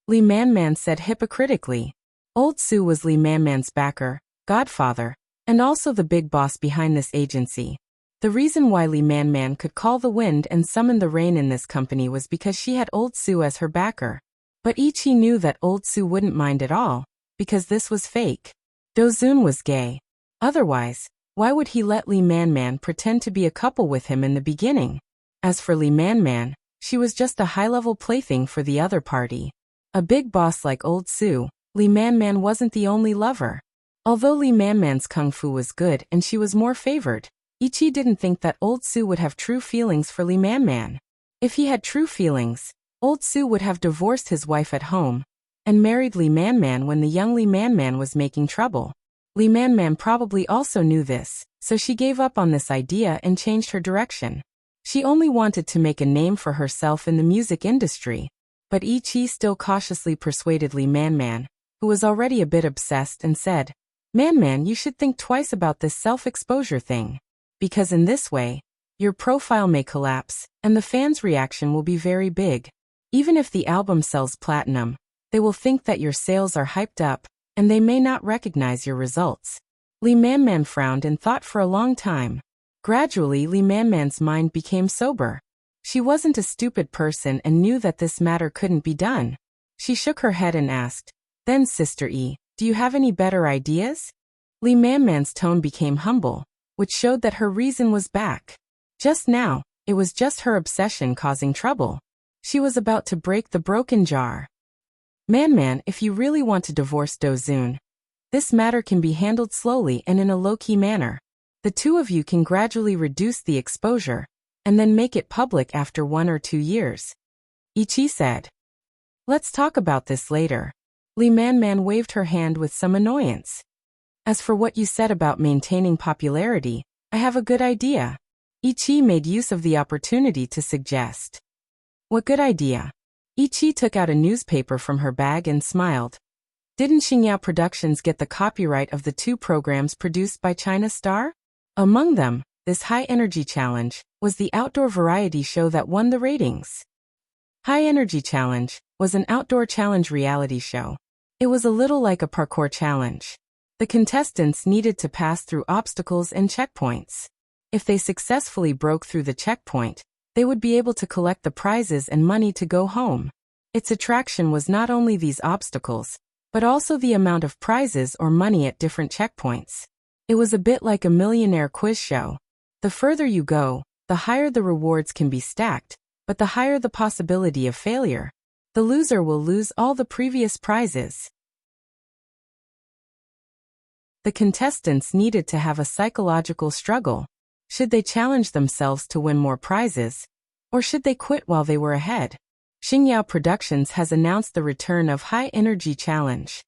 Li Manman said hypocritically. Old Su was Li Manman's backer, godfather, and also the big boss behind this agency. The reason why Li Manman could call the wind and summon the rain in this company was because she had Old Su as her backer. But Ichi knew that Old Su wouldn't mind at all, because this was fake. Do Zun was gay. Otherwise, why would he let Li Manman pretend to be a couple with him in the beginning? As for Li Manman, she was just a high-level plaything for the other party. A big boss like Old Su, Li Manman wasn't the only lover. Although Li Manman's kung fu was good and she was more favored, Ichi didn't think that Old Su would have true feelings for Li Manman. If he had true feelings, Old Su would have divorced his wife at home and married Li Manman when the young Li Manman was making trouble. Li Manman probably also knew this, so she gave up on this idea and changed her direction. She only wanted to make a name for herself in the music industry. But Ichi still cautiously persuaded Li Manman, who was already a bit obsessed, and said, "Manman, you should think twice about this self-exposure thing. Because in this way, your profile may collapse, and the fans' reaction will be very big. Even if the album sells platinum, they will think that your sales are hyped up, and they may not recognize your results." Li Manman frowned and thought for a long time. Gradually, Li Manman's mind became sober. She wasn't a stupid person and knew that this matter couldn't be done. She shook her head and asked, "Then Sister E, do you have any better ideas?" Li Manman's tone became humble, which showed that her reason was back. Just now, it was just her obsession causing trouble. She was about to break the broken jar. "Manman, if you really want to divorce Do Zun, this matter can be handled slowly and in a low-key manner. The two of you can gradually reduce the exposure, and then make it public after 1 or 2 years." Ichi said. "Let's talk about this later." Li Manman waved her hand with some annoyance. "As for what you said about maintaining popularity, I have a good idea." Ichi made use of the opportunity to suggest. "What good idea?" Ichi took out a newspaper from her bag and smiled. "Didn't Xingyao Productions get the copyright of the 2 programs produced by China Star? Among them, this High Energy Challenge was the outdoor variety show that won the ratings." High Energy Challenge was an outdoor challenge reality show. It was a little like a parkour challenge. The contestants needed to pass through obstacles and checkpoints. If they successfully broke through the checkpoint, they would be able to collect the prizes and money to go home. Its attraction was not only these obstacles, but also the amount of prizes or money at different checkpoints. It was a bit like a millionaire quiz show. The further you go, the higher the rewards can be stacked, but the higher the possibility of failure. The loser will lose all the previous prizes. The contestants needed to have a psychological struggle. Should they challenge themselves to win more prizes, Or should they quit while they were ahead? Xingyao Productions has announced the return of High Energy Challenge.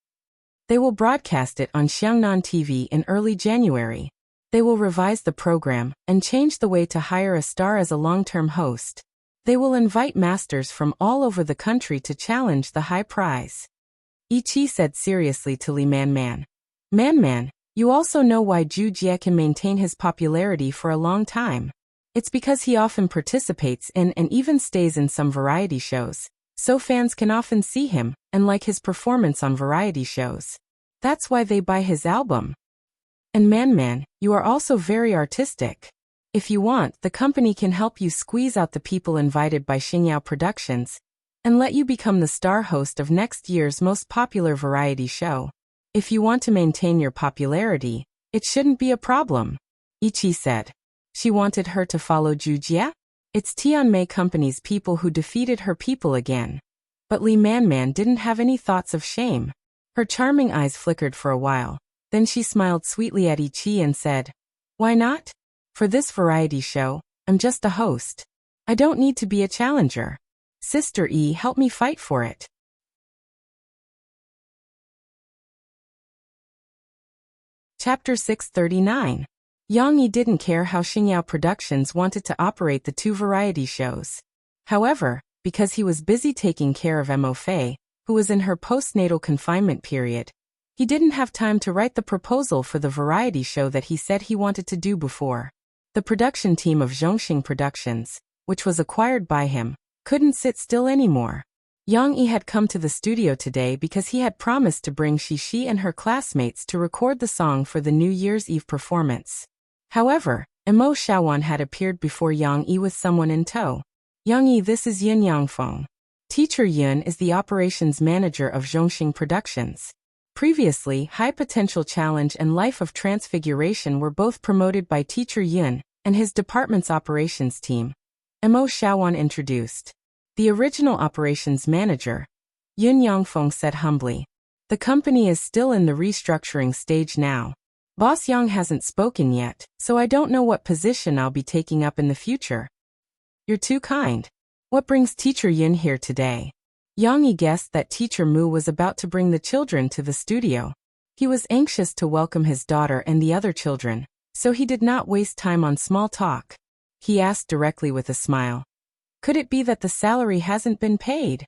They will broadcast it on Xiangnan TV in early January. They will revise the program and change the way to hire a star as a long-term host. They will invite masters from all over the country to challenge the high prize. Yi said seriously to Li Man. Man, you also know why Zhu Jie can maintain his popularity for a long time. It's because he often participates in and even stays in some variety shows, so fans can often see him and like his performance on variety shows. That's why they buy his album. And Man, you are also very artistic. If you want, the company can help you squeeze out the people invited by Xingyao Productions and let you become the star host of next year's most popular variety show. If you want to maintain your popularity, it shouldn't be a problem, Yi said. She wanted her to follow Zhu Jie? It's Tianmei Company's people who defeated her people again. But Li Man didn't have any thoughts of shame. Her charming eyes flickered for a while. Then she smiled sweetly at Yi and said, "Why not? For this variety show, I'm just a host. I don't need to be a challenger. Sister E, help me fight for it." Chapter 639. Yang Yi didn't care how Xingyao Productions wanted to operate the two variety shows. However, because he was busy taking care of Mo Fei, who was in her postnatal confinement period, he didn't have time to write the proposal for the variety show that he said he wanted to do before. The production team of Zhongxing Productions, which was acquired by him, couldn't sit still anymore. Yang Yi had come to the studio today because he had promised to bring Xi and her classmates to record the song for the New Year's Eve performance. However, Mo Xiaowan had appeared before Yang Yi with someone in tow. "Yang Yi, this is Yun Yangfeng. Teacher Yun is the operations manager of Zhongxing Productions. Previously, High Potential Challenge and Life of Transfiguration were both promoted by Teacher Yun and his department's operations team," Mo Xiaowan introduced. The original operations manager, Yun Yangfeng, said humbly. "The company is still in the restructuring stage now. Boss Yang hasn't spoken yet, so I don't know what position I'll be taking up in the future." "You're too kind. What brings Teacher Yun here today?" Yang Yi guessed that Teacher Mu was about to bring the children to the studio. He was anxious to welcome his daughter and the other children, so he did not waste time on small talk. He asked directly with a smile. "Could it be that the salary hasn't been paid?"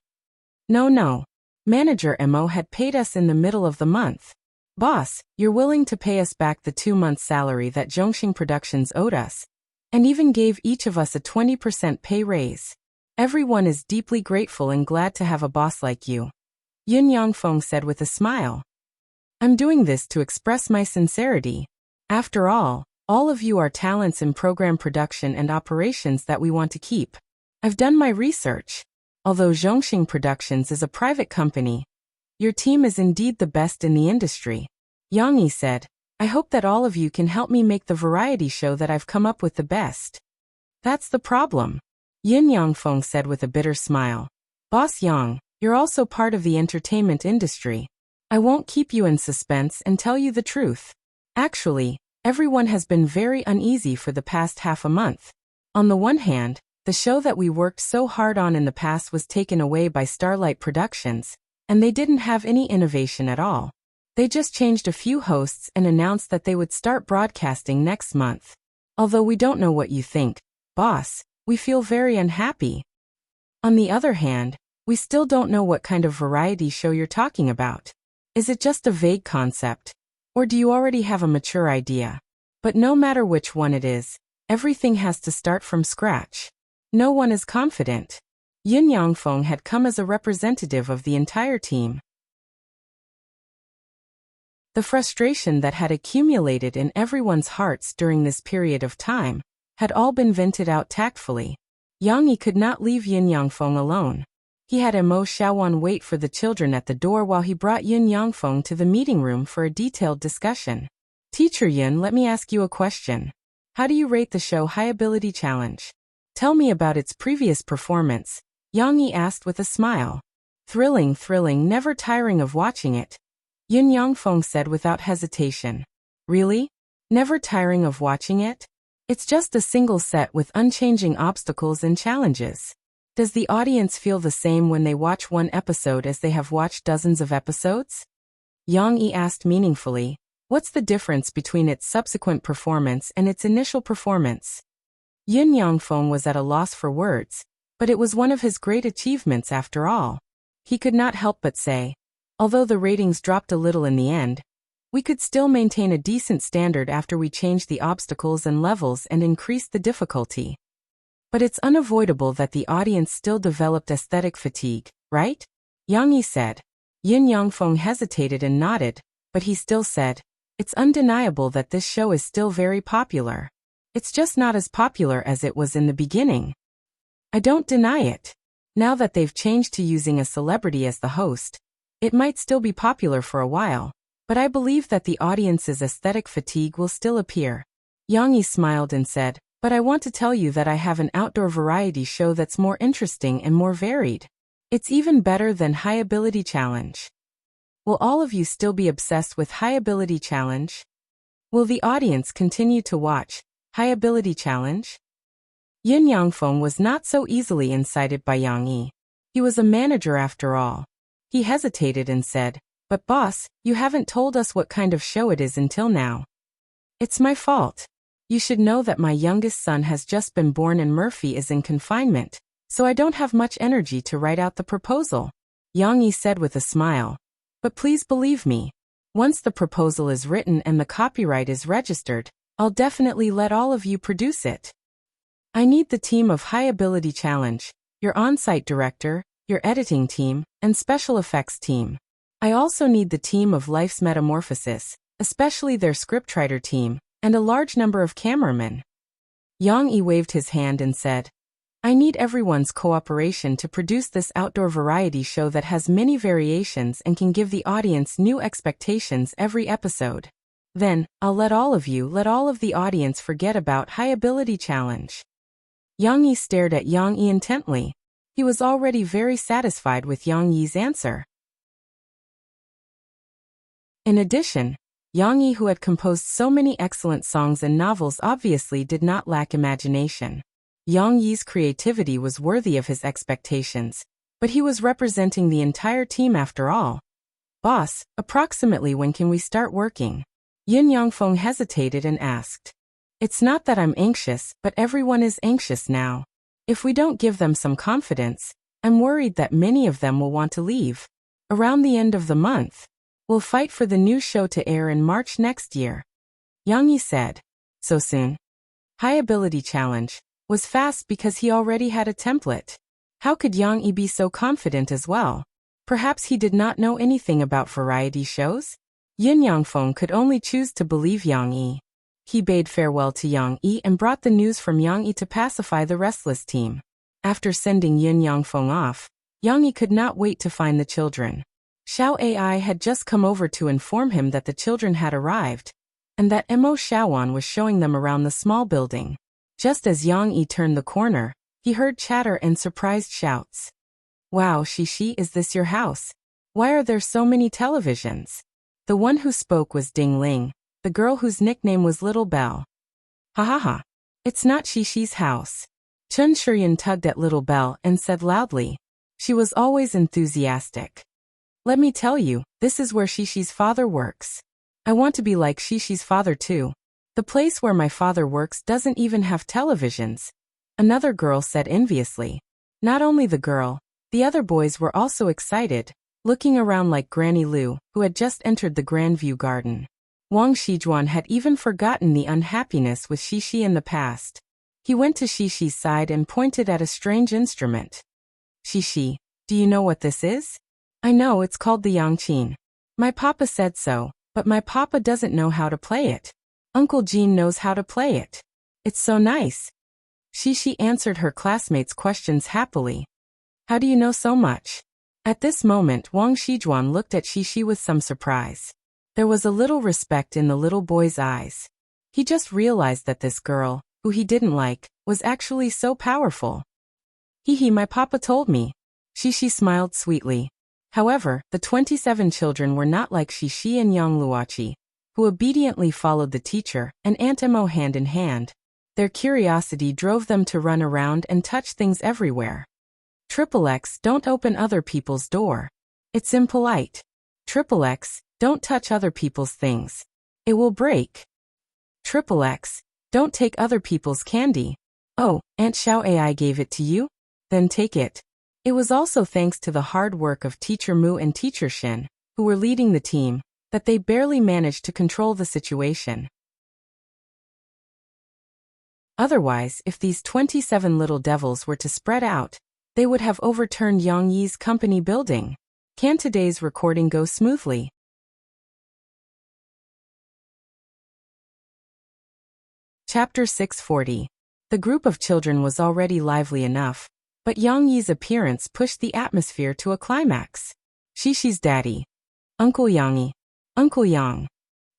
No. Manager Mo had paid us in the middle of the month. Boss, you're willing to pay us back the 2 months' salary that Zhongxing Productions owed us, and even gave each of us a 20% pay raise. Everyone is deeply grateful and glad to have a boss like you," Yun Yangfeng said with a smile. "I'm doing this to express my sincerity. After all of you are talents in program production and operations that we want to keep. I've done my research. Although Zhongxing Productions is a private company, your team is indeed the best in the industry," Yang Yi said. "I hope that all of you can help me make the variety show that I've come up with the best." "That's the problem," Yun Yangfeng said with a bitter smile. "Boss Yang, you're also part of the entertainment industry. I won't keep you in suspense and tell you the truth. Actually, everyone has been very uneasy for the past half a month. On the one hand, the show that we worked so hard on in the past was taken away by Starlight Productions, and they didn't have any innovation at all. They just changed a few hosts and announced that they would start broadcasting next month. Although we don't know what you think, boss, we feel very unhappy. On the other hand, we still don't know what kind of variety show you're talking about. Is it just a vague concept? Or do you already have a mature idea? But no matter which one it is, everything has to start from scratch. No one is confident." Yun Yangfeng had come as a representative of the entire team. The frustration that had accumulated in everyone's hearts during this period of time had all been vented out tactfully. Yang Yi could not leave Yun Yangfeng alone. He had Mo Xiaowan wait for the children at the door while he brought Yun Yangfeng to the meeting room for a detailed discussion. "Teacher Yun, let me ask you a question. How do you rate the show High Ability Challenge? Tell me about its previous performance," Yang Yi asked with a smile. Thrilling, never tiring of watching it," Yun Yangfeng said without hesitation. "Really? Never tiring of watching it? It's just a single set with unchanging obstacles and challenges. Does the audience feel the same when they watch one episode as they have watched dozens of episodes? Yang Yi asked meaningfully, what's the difference between its subsequent performance and its initial performance? Yin Yangfeng was at a loss for words, but it was one of his great achievements after all. He could not help but say, although the ratings dropped a little in the end, we could still maintain a decent standard after we changed the obstacles and levels and increased the difficulty. But it's unavoidable that the audience still developed aesthetic fatigue, right? Yang Yi said. Yin Yangfeng hesitated and nodded, but he still said, it's undeniable that this show is still very popular. It's just not as popular as it was in the beginning. I don't deny it. Now that they've changed to using a celebrity as the host, it might still be popular for a while, but I believe that the audience's aesthetic fatigue will still appear. Yang Yi smiled and said, but I want to tell you that I have an outdoor variety show that's more interesting and more varied. It's even better than High Ability Challenge. Will all of you still be obsessed with High Ability Challenge? Will the audience continue to watch High Ability Challenge? Yin Yangfeng was not so easily incited by Yang Yi. He was a manager after all. He hesitated and said, but boss, you haven't told us what kind of show it is until now. It's my fault. You should know that my youngest son has just been born and Murphy is in confinement, so I don't have much energy to write out the proposal. Yang Yi said with a smile. But please believe me. Once the proposal is written and the copyright is registered, I'll definitely let all of you produce it. I need the team of High Ability Challenge, your on-site director, your editing team, and special effects team. I also need the team of Life's Metamorphosis, especially their scriptwriter team, and a large number of cameramen. Yang Yi waved his hand and said, I need everyone's cooperation to produce this outdoor variety show that has many variations and can give the audience new expectations every episode. Then, I'll let all of the audience forget about High Ability Challenge. Yang Yi stared at Yang Yi intently. He was already very satisfied with Yang Yi's answer. In addition, Yang Yi, who had composed so many excellent songs and novels, obviously did not lack imagination. Yang Yi's creativity was worthy of his expectations, but he was representing the entire team after all. Boss, approximately when can we start working? Yin Yangfeng hesitated and asked. It's not that I'm anxious, but everyone is anxious now. If we don't give them some confidence, I'm worried that many of them will want to leave. Around the end of the month, we'll fight for the new show to air in March next year. Yang Yi said. So soon? High Ability Challenge was fast because he already had a template. How could Yang Yi be so confident as well? Perhaps he did not know anything about variety shows? Yin Yangfeng could only choose to believe Yang Yi. He bade farewell to Yang Yi and brought the news from Yang Yi to pacify the restless team. After sending Yin Yangfeng off, Yang Yi could not wait to find the children. Xiao Ai had just come over to inform him that the children had arrived, and that Mo Xiaowan was showing them around the small building. Just as Yang Yi turned the corner, he heard chatter and surprised shouts. Wow, Shishi, is this your house? Why are there so many televisions? The one who spoke was Ding Ling, the girl whose nickname was Little Belle. Ha ha ha. It's not Shishi's house. Chun Shuryan tugged at Little Belle and said loudly. She was always enthusiastic. Let me tell you, this is where Shishi's father works. I want to be like Shishi's father too. The place where my father works doesn't even have televisions. Another girl said enviously. Not only the girl, the other boys were also excited, looking around like Granny Lu, who had just entered the Grandview Garden. Wang Shijuan had even forgotten the unhappiness with Shishi in the past. He went to Shishi's side and pointed at a strange instrument. Shishi, do you know what this is? I know, it's called the yangqin. My papa said so, but my papa doesn't know how to play it. Uncle Jean knows how to play it. It's so nice. Shishi answered her classmates' questions happily. How do you know so much? At this moment, Wang Shijuan looked at Shishi with some surprise. There was a little respect in the little boy's eyes. He just realized that this girl, who he didn't like, was actually so powerful. Hee, my papa told me. Shishi smiled sweetly. However, the 27 children were not like Shishi and Yang Luoqi, who obediently followed the teacher and Aunt Mo hand in hand. Their curiosity drove them to run around and touch things everywhere. XXX, don't open other people's door. It's impolite. XXX, don't touch other people's things. It will break. XXX, don't take other people's candy. Oh, Aunt Xiao AI gave it to you? Then take it. It was also thanks to the hard work of Teacher Mu and Teacher Shin, who were leading the team, that they barely managed to control the situation. Otherwise, if these 27 little devils were to spread out, they would have overturned Yang Yi's company building. Can today's recording go smoothly? Chapter 640. The group of children was already lively enough, but Yang Yi's appearance pushed the atmosphere to a climax. Xishi's daddy. Uncle Yang. Uncle Yang.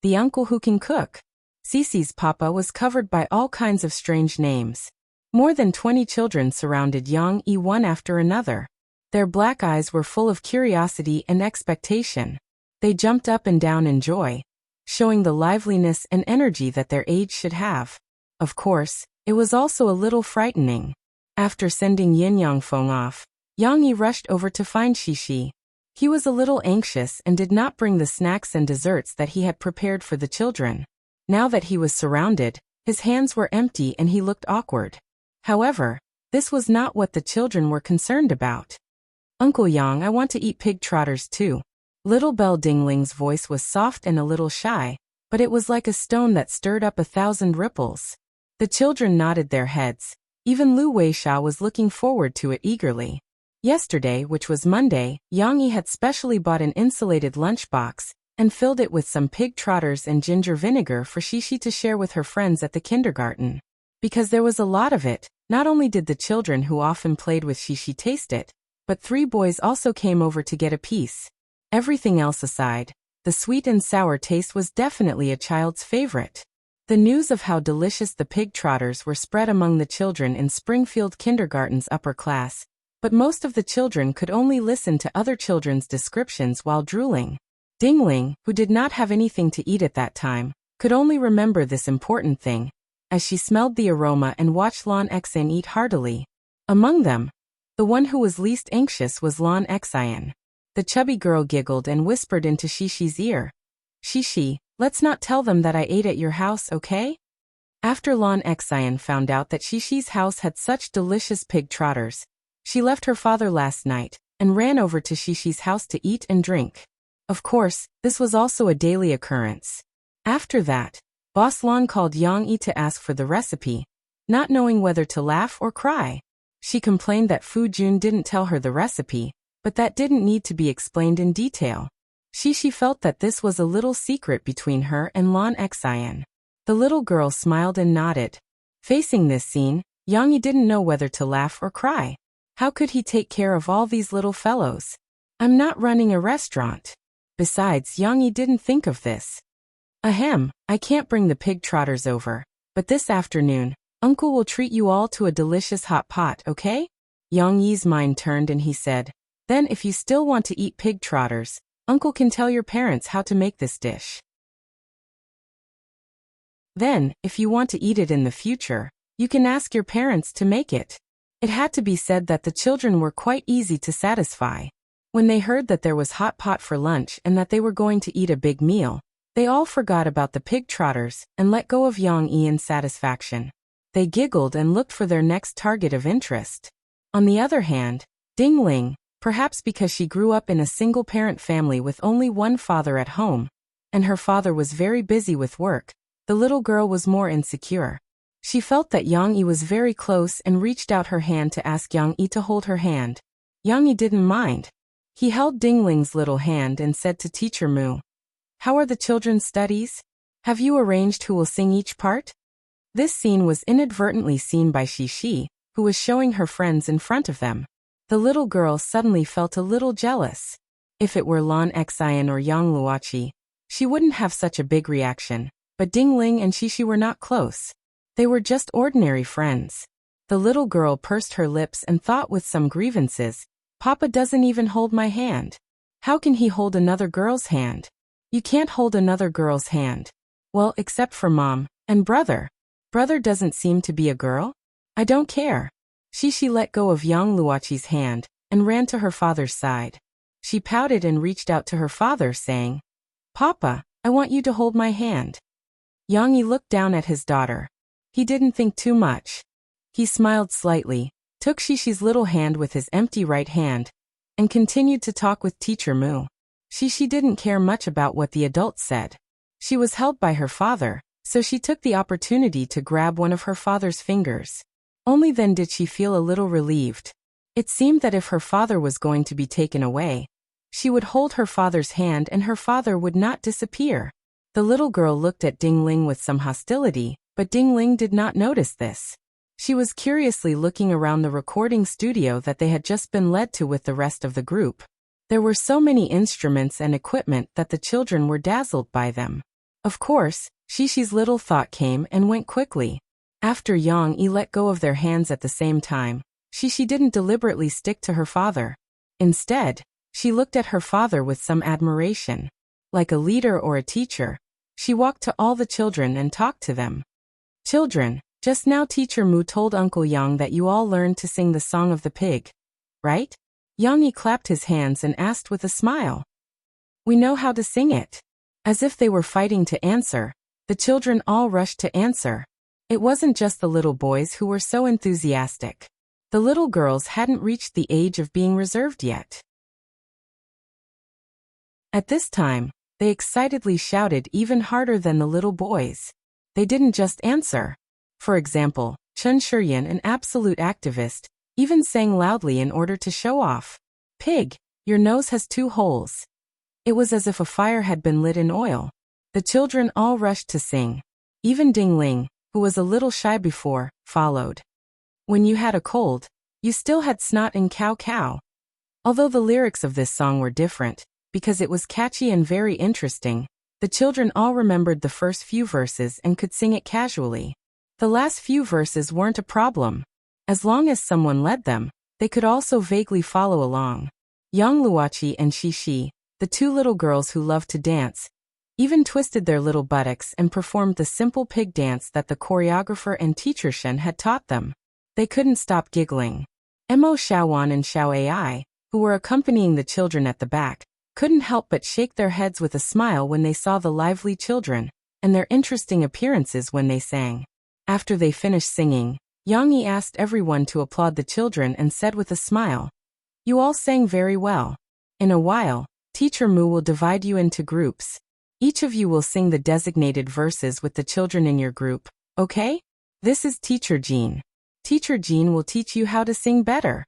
The uncle who can cook. Cece's papa was covered by all kinds of strange names. More than 20 children surrounded Yang Yi one after another. Their black eyes were full of curiosity and expectation. They jumped up and down in joy, showing the liveliness and energy that their age should have. Of course, it was also a little frightening. After sending Yin Yangfeng off, Yang Yi rushed over to find Xishi. He was a little anxious and did not bring the snacks and desserts that he had prepared for the children. Now that he was surrounded, his hands were empty and he looked awkward. However, this was not what the children were concerned about. Uncle Yang, I want to eat pig trotters too. Little Belle Dingling's voice was soft and a little shy, but it was like a stone that stirred up 1,000 ripples. The children nodded their heads. Even Lu Weisha was looking forward to it eagerly. Yesterday, which was Monday, Yang Yi had specially bought an insulated lunchbox and filled it with some pig trotters and ginger vinegar for Xishi to share with her friends at the kindergarten. Because there was a lot of it, not only did the children who often played with Xishi taste it, but 3 boys also came over to get a piece. Everything else aside, the sweet and sour taste was definitely a child's favorite. The news of how delicious the pig trotters were spread among the children in Springfield Kindergarten's upper class, but most of the children could only listen to other children's descriptions while drooling. Dingling, who did not have anything to eat at that time, could only remember this important thing, as she smelled the aroma and watched Lan Xan eat heartily. Among them, the one who was least anxious was Lan Xian. The chubby girl giggled and whispered into Xishi's ear. Xishi, let's not tell them that I ate at your house, okay? After Lan Xian found out that Xishi's house had such delicious pig trotters, she left her father last night and ran over to Xishi's house to eat and drink. Of course, this was also a daily occurrence. After that, Boss Lan called Yang Yi to ask for the recipe, not knowing whether to laugh or cry. She complained that Fu Jun didn't tell her the recipe, but that didn't need to be explained in detail. Xishi felt that this was a little secret between her and Lan Xian. The little girl smiled and nodded. Facing this scene, Yang Yi didn't know whether to laugh or cry. How could he take care of all these little fellows? I'm not running a restaurant. Besides, Yang Yi didn't think of this. Ahem, I can't bring the pig trotters over, but this afternoon, Uncle will treat you all to a delicious hot pot, okay? Yang Yi's mind turned and he said, then if you still want to eat pig trotters, Uncle can tell your parents how to make this dish. Then, if you want to eat it in the future, you can ask your parents to make it. It had to be said that the children were quite easy to satisfy. When they heard that there was hot pot for lunch and that they were going to eat a big meal, they all forgot about the pig trotters and let go of Yang Yi in satisfaction. They giggled and looked for their next target of interest. On the other hand, Ding Ling, perhaps because she grew up in a single-parent family with only one father at home, and her father was very busy with work, the little girl was more insecure. She felt that Yang Yi was very close and reached out her hand to ask Yang Yi to hold her hand. Yang Yi didn't mind. He held Ding Ling's little hand and said to Teacher Mu, "How are the children's studies? Have you arranged who will sing each part?" This scene was inadvertently seen by Xishi, who was showing her friends in front of them. The little girl suddenly felt a little jealous. If it were Lan Xian or Yang Luoqi, she wouldn't have such a big reaction, but Ding Ling and Xishi were not close. They were just ordinary friends. The little girl pursed her lips and thought with some grievances, Papa doesn't even hold my hand. How can he hold another girl's hand? You can't hold another girl's hand. Well, except for Mom and Brother. Brother doesn't seem to be a girl? I don't care. She let go of Yang Luoqi's hand and ran to her father's side. She pouted and reached out to her father, saying, Papa, I want you to hold my hand. Yang Yi looked down at his daughter. He didn't think too much. He smiled slightly, took Xishi's little hand with his empty right hand, and continued to talk with Teacher Mu. Xishi didn't care much about what the adults said. She was held by her father, so she took the opportunity to grab one of her father's fingers. Only then did she feel a little relieved. It seemed that if her father was going to be taken away, she would hold her father's hand and her father would not disappear. The little girl looked at Ding Ling with some hostility, but Ding Ling did not notice this. She was curiously looking around the recording studio that they had just been led to with the rest of the group. There were so many instruments and equipment that the children were dazzled by them. Of course, Xishi's little thought came and went quickly. After Yang Yi let go of their hands at the same time, Xishi didn't deliberately stick to her father. Instead, she looked at her father with some admiration. Like a leader or a teacher, she walked to all the children and talked to them. Children, just now Teacher Mu told Uncle Yang that you all learned to sing the Song of the Pig, right? Yang Yi clapped his hands and asked with a smile. We know how to sing it. As if they were fighting to answer, the children all rushed to answer. It wasn't just the little boys who were so enthusiastic. The little girls hadn't reached the age of being reserved yet. At this time, they excitedly shouted even harder than the little boys. They didn't just answer. For example, Chen Shuryan, an absolute activist, even sang loudly in order to show off. Pig, your nose has 2 holes. It was as if a fire had been lit in oil. The children all rushed to sing. Even Ding Ling, who was a little shy before, followed. When you had a cold, you still had snot and cow cow. Although the lyrics of this song were different, because it was catchy and very interesting, the children all remembered the first few verses and could sing it casually. The last few verses weren't a problem. As long as someone led them, they could also vaguely follow along. Yang Luoqi and Xishi, the 2 little girls who loved to dance, even twisted their little buttocks and performed the simple pig dance that the choreographer and teacher Shen had taught them. They couldn't stop giggling. Mo Xiaowan and Xiao Ai, who were accompanying the children at the back, couldn't help but shake their heads with a smile when they saw the lively children, and their interesting appearances when they sang. After they finished singing, Yang Yi asked everyone to applaud the children and said with a smile, You all sang very well. In a while, Teacher Mu will divide you into groups. Each of you will sing the designated verses with the children in your group, okay? This is Teacher Jean. Teacher Jean will teach you how to sing better.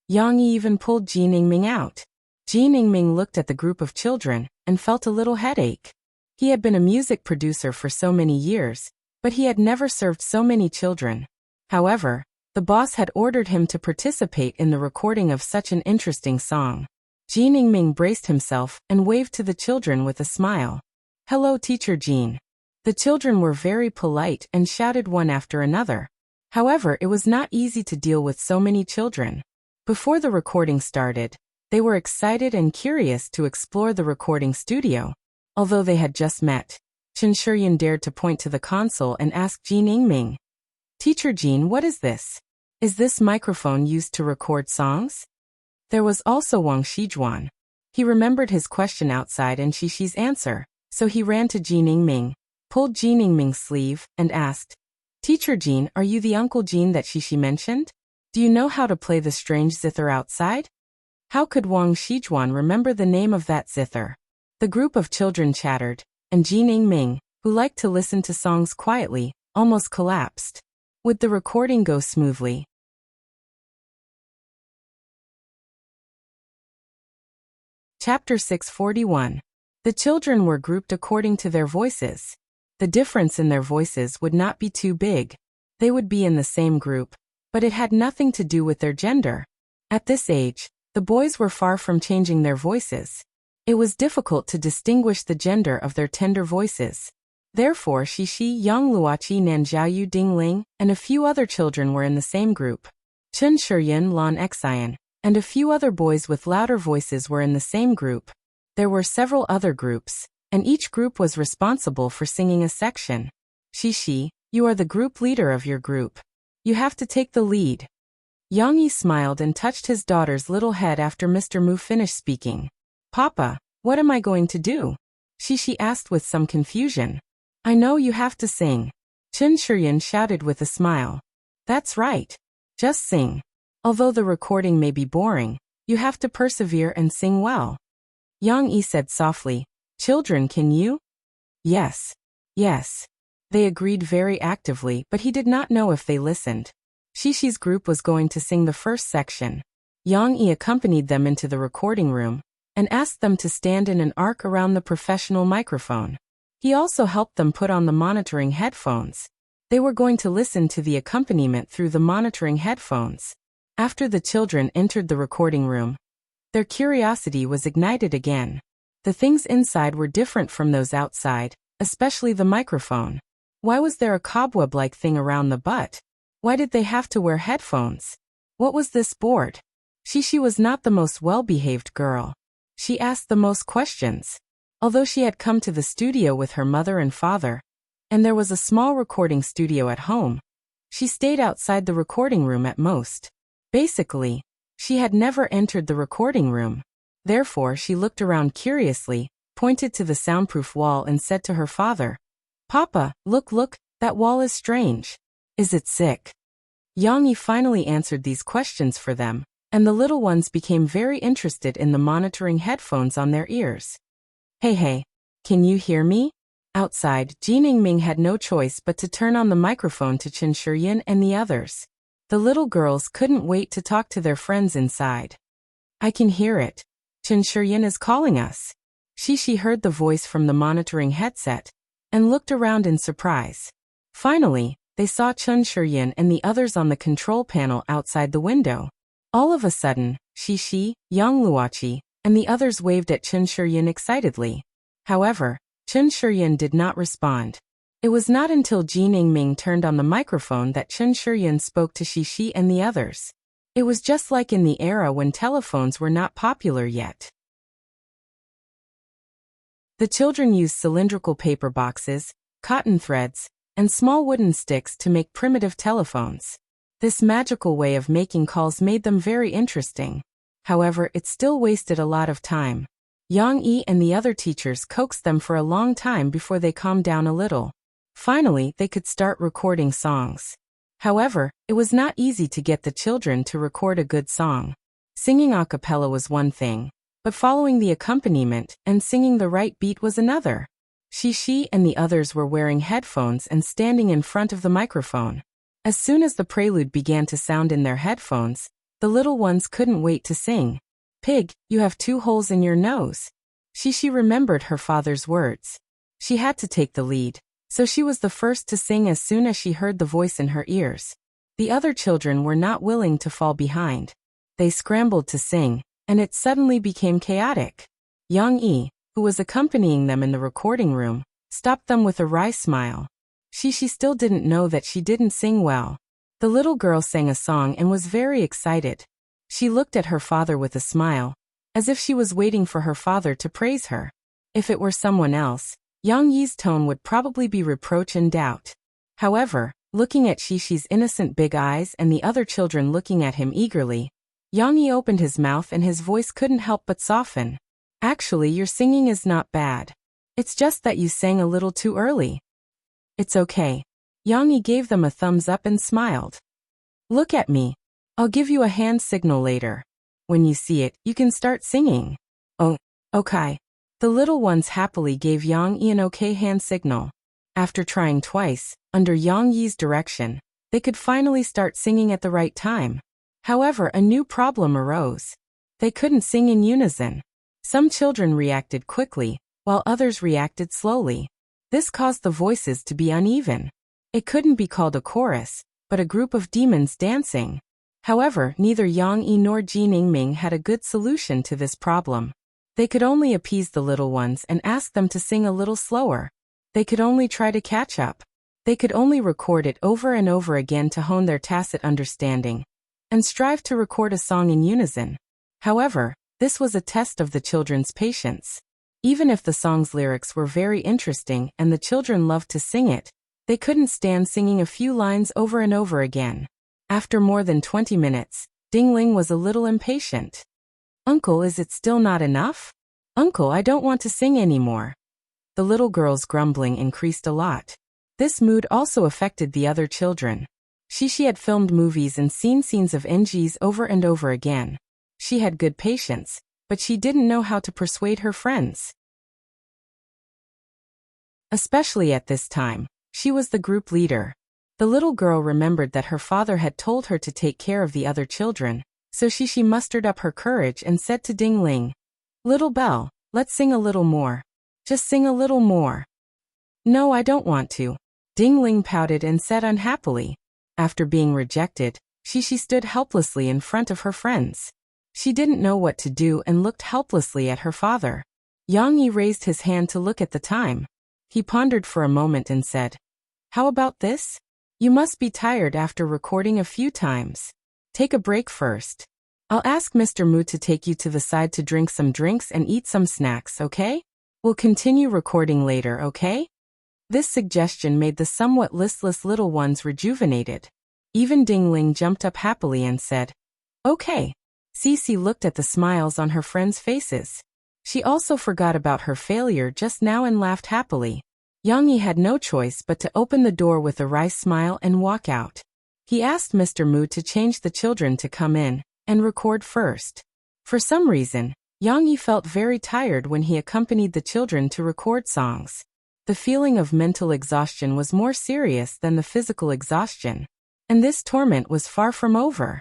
Yang Yi even pulled Jean Yingming out. Jean Yingming looked at the group of children and felt a little headache. He had been a music producer for so many years, but he had never served so many children. However, the boss had ordered him to participate in the recording of such an interesting song. Jean Yingming braced himself and waved to the children with a smile. Hello, Teacher Jean. The children were very polite and shouted one after another. However, it was not easy to deal with so many children. Before the recording started, they were excited and curious to explore the recording studio. Although they had just met, Chen Shuryan dared to point to the console and ask Jean Yingming, Teacher Jean, what is this? Is this microphone used to record songs? There was also Wang Shijuan. He remembered his question outside and Xishi's answer, so he ran to Jean Yingming, pulled Jean Yingming's sleeve, and asked, Teacher Jean, are you the Uncle Jean that Xishi mentioned? Do you know how to play the strange zither outside? How could Wang Shijuan remember the name of that zither? The group of children chattered, and Jean Yingming, who liked to listen to songs quietly, almost collapsed. Would the recording go smoothly? Chapter 641. The children were grouped according to their voices. The difference in their voices would not be too big. They would be in the same group, but it had nothing to do with their gender. At this age, the boys were far from changing their voices. It was difficult to distinguish the gender of their tender voices. Therefore, Xishi, Yang Luoqi, Nanjiaoyu, Ding Ling, and a few other children were in the same group. Chen Shuryan, Lan Xian, and a few other boys with louder voices were in the same group. There were several other groups, and each group was responsible for singing a section. Xishi, You are the group leader of your group. You have to take the lead. Yang Yi smiled and touched his daughter's little head after Mr. Mu finished speaking. Papa, what am I going to do? She asked with some confusion. I know you have to sing. Chen Shiyan shouted with a smile. That's right. Just sing. Although the recording may be boring, you have to persevere and sing well. Yang Yi said softly, Children, can you? Yes. Yes. They agreed very actively, but he did not know if they listened. Shishi's group was going to sing the first section. Yang Yi accompanied them into the recording room and asked them to stand in an arc around the professional microphone. He also helped them put on the monitoring headphones. They were going to listen to the accompaniment through the monitoring headphones. After the children entered the recording room, their curiosity was ignited again. The things inside were different from those outside, especially the microphone. Why was there a cobweb-like thing around the butt? Why did they have to wear headphones? What was this board? Shishi was not the most well-behaved girl. She asked the most questions. Although she had come to the studio with her mother and father, and there was a small recording studio at home, she stayed outside the recording room at most. Basically, she had never entered the recording room. Therefore, she looked around curiously, pointed to the soundproof wall and said to her father, Papa, look, that wall is strange. Is it sick? Yang Yi finally answered these questions for them, and the little ones became very interested in the monitoring headphones on their ears. Hey, can you hear me? Outside, Jin Yingming had no choice but to turn on the microphone to Chen Shiyan and the others. The little girls couldn't wait to talk to their friends inside. I can hear it. Chen Shiyan is calling us. Shishi heard the voice from the monitoring headset and looked around in surprise. Finally, they saw Chen Shiyan and the others on the control panel outside the window. All of a sudden, Shishi, Yang Luoqi, and the others waved at Chen Shiyan excitedly. However, Chen Shiyan did not respond. It was not until Jin Yingming turned on the microphone that Chen Shiyan spoke to Shishi and the others. It was just like in the era when telephones were not popular yet. The children used cylindrical paper boxes, cotton threads, and small wooden sticks to make primitive telephones. This magical way of making calls made them very interesting. However, it still wasted a lot of time. Yang Yi and the other teachers coaxed them for a long time before they calmed down a little. Finally, they could start recording songs. However, it was not easy to get the children to record a good song. Singing a cappella was one thing, but following the accompaniment and singing the right beat was another. Shishi and the others were wearing headphones and standing in front of the microphone. As soon as the prelude began to sound in their headphones, the little ones couldn't wait to sing. Pig, you have 2 holes in your nose. Shishi remembered her father's words. She had to take the lead, so she was the first to sing as soon as she heard the voice in her ears. The other children were not willing to fall behind. They scrambled to sing, and it suddenly became chaotic. Yang Yi, who was accompanying them in the recording room, stopped them with a wry smile. She still didn't know that she didn't sing well. The little girl sang a song and was very excited. She looked at her father with a smile, as if she was waiting for her father to praise her. If it were someone else, Yang Yi's tone would probably be reproach and doubt. However, looking at Shishi's innocent big eyes and the other children looking at him eagerly, Yang Yi opened his mouth and his voice couldn't help but soften. Actually, your singing is not bad. It's just that you sang a little too early. It's okay. Yang Yi gave them a thumbs up and smiled. Look at me. I'll give you a hand signal later. When you see it, you can start singing. Oh, okay. The little ones happily gave Yang Yi an okay hand signal. After trying twice, under Yang Yi's direction, they could finally start singing at the right time. However, a new problem arose. They couldn't sing in unison. Some children reacted quickly, while others reacted slowly. This caused the voices to be uneven. It couldn't be called a chorus, but a group of demons dancing. However, neither Yang Yi nor Jin Yingming had a good solution to this problem. They could only appease the little ones and ask them to sing a little slower. They could only try to catch up. They could only record it over and over again to hone their tacit understanding and strive to record a song in unison. However, this was a test of the children's patience. Even if the song's lyrics were very interesting and the children loved to sing it, They couldn't stand singing a few lines over and over again. After more than 20 minutes, Dingling was a little impatient. "Uncle, is it still not enough? Uncle, I don't want to sing anymore." The little girl's grumbling increased a lot. This mood also affected the other children. She had filmed movies and seen scenes of NGs over and over again. She had good patience, but she didn't know how to persuade her friends. Especially at this time, she was the group leader. The little girl remembered that her father had told her to take care of the other children, so she mustered up her courage and said to Dingling, "Little Belle, let's sing a little more. Just sing a little more." "No, I don't want to." Dingling pouted and said unhappily. After being rejected, she stood helplessly in front of her friends. She didn't know what to do and looked helplessly at her father. Yang Yi raised his hand to look at the time. He pondered for a moment and said, "How about this? You must be tired after recording a few times. Take a break first. I'll ask Mr. Mu to take you to the side to drink some drinks and eat some snacks, okay? We'll continue recording later, okay?" This suggestion made the somewhat listless little ones rejuvenated. Even Dingling jumped up happily and said, "Okay." Cece looked at the smiles on her friends' faces. She also forgot about her failure just now and laughed happily. Yang Yi had no choice but to open the door with a wry smile and walk out. He asked Mr. Mu to change the children to come in and record first. For some reason, Yang Yi felt very tired when he accompanied the children to record songs. The feeling of mental exhaustion was more serious than the physical exhaustion, and this torment was far from over.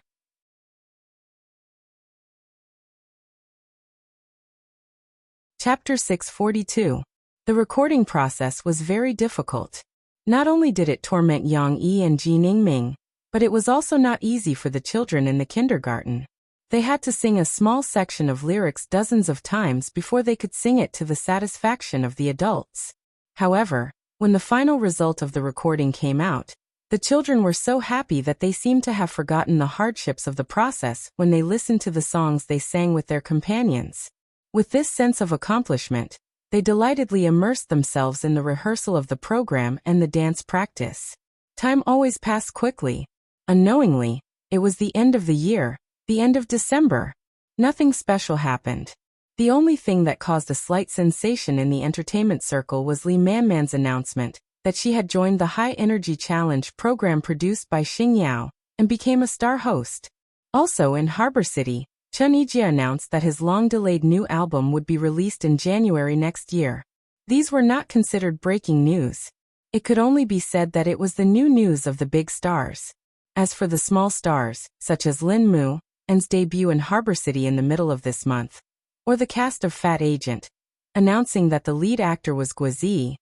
Chapter 642. The recording process was very difficult. Not only did it torment Yang Yi and Ji Ningming, but it was also not easy for the children in the kindergarten. They had to sing a small section of lyrics dozens of times before they could sing it to the satisfaction of the adults. However, when the final result of the recording came out, the children were so happy that they seemed to have forgotten the hardships of the process when they listened to the songs they sang with their companions. With this sense of accomplishment, they delightedly immersed themselves in the rehearsal of the program and the dance practice. Time always passed quickly. Unknowingly, it was the end of the year, the end of December. Nothing special happened. The only thing that caused a slight sensation in the entertainment circle was Li Manman's announcement that she had joined the High Energy Challenge program produced by Xing Yao and became a star host. Also in Harbor City, Chun Yijia announced that his long-delayed new album would be released in January next year. These were not considered breaking news. It could only be said that it was the new news of the big stars. As for the small stars, such as Lin Mu, and's debut in Harbor City in the middle of this month, or the cast of Fat Agent, announcing that the lead actor was Guizi,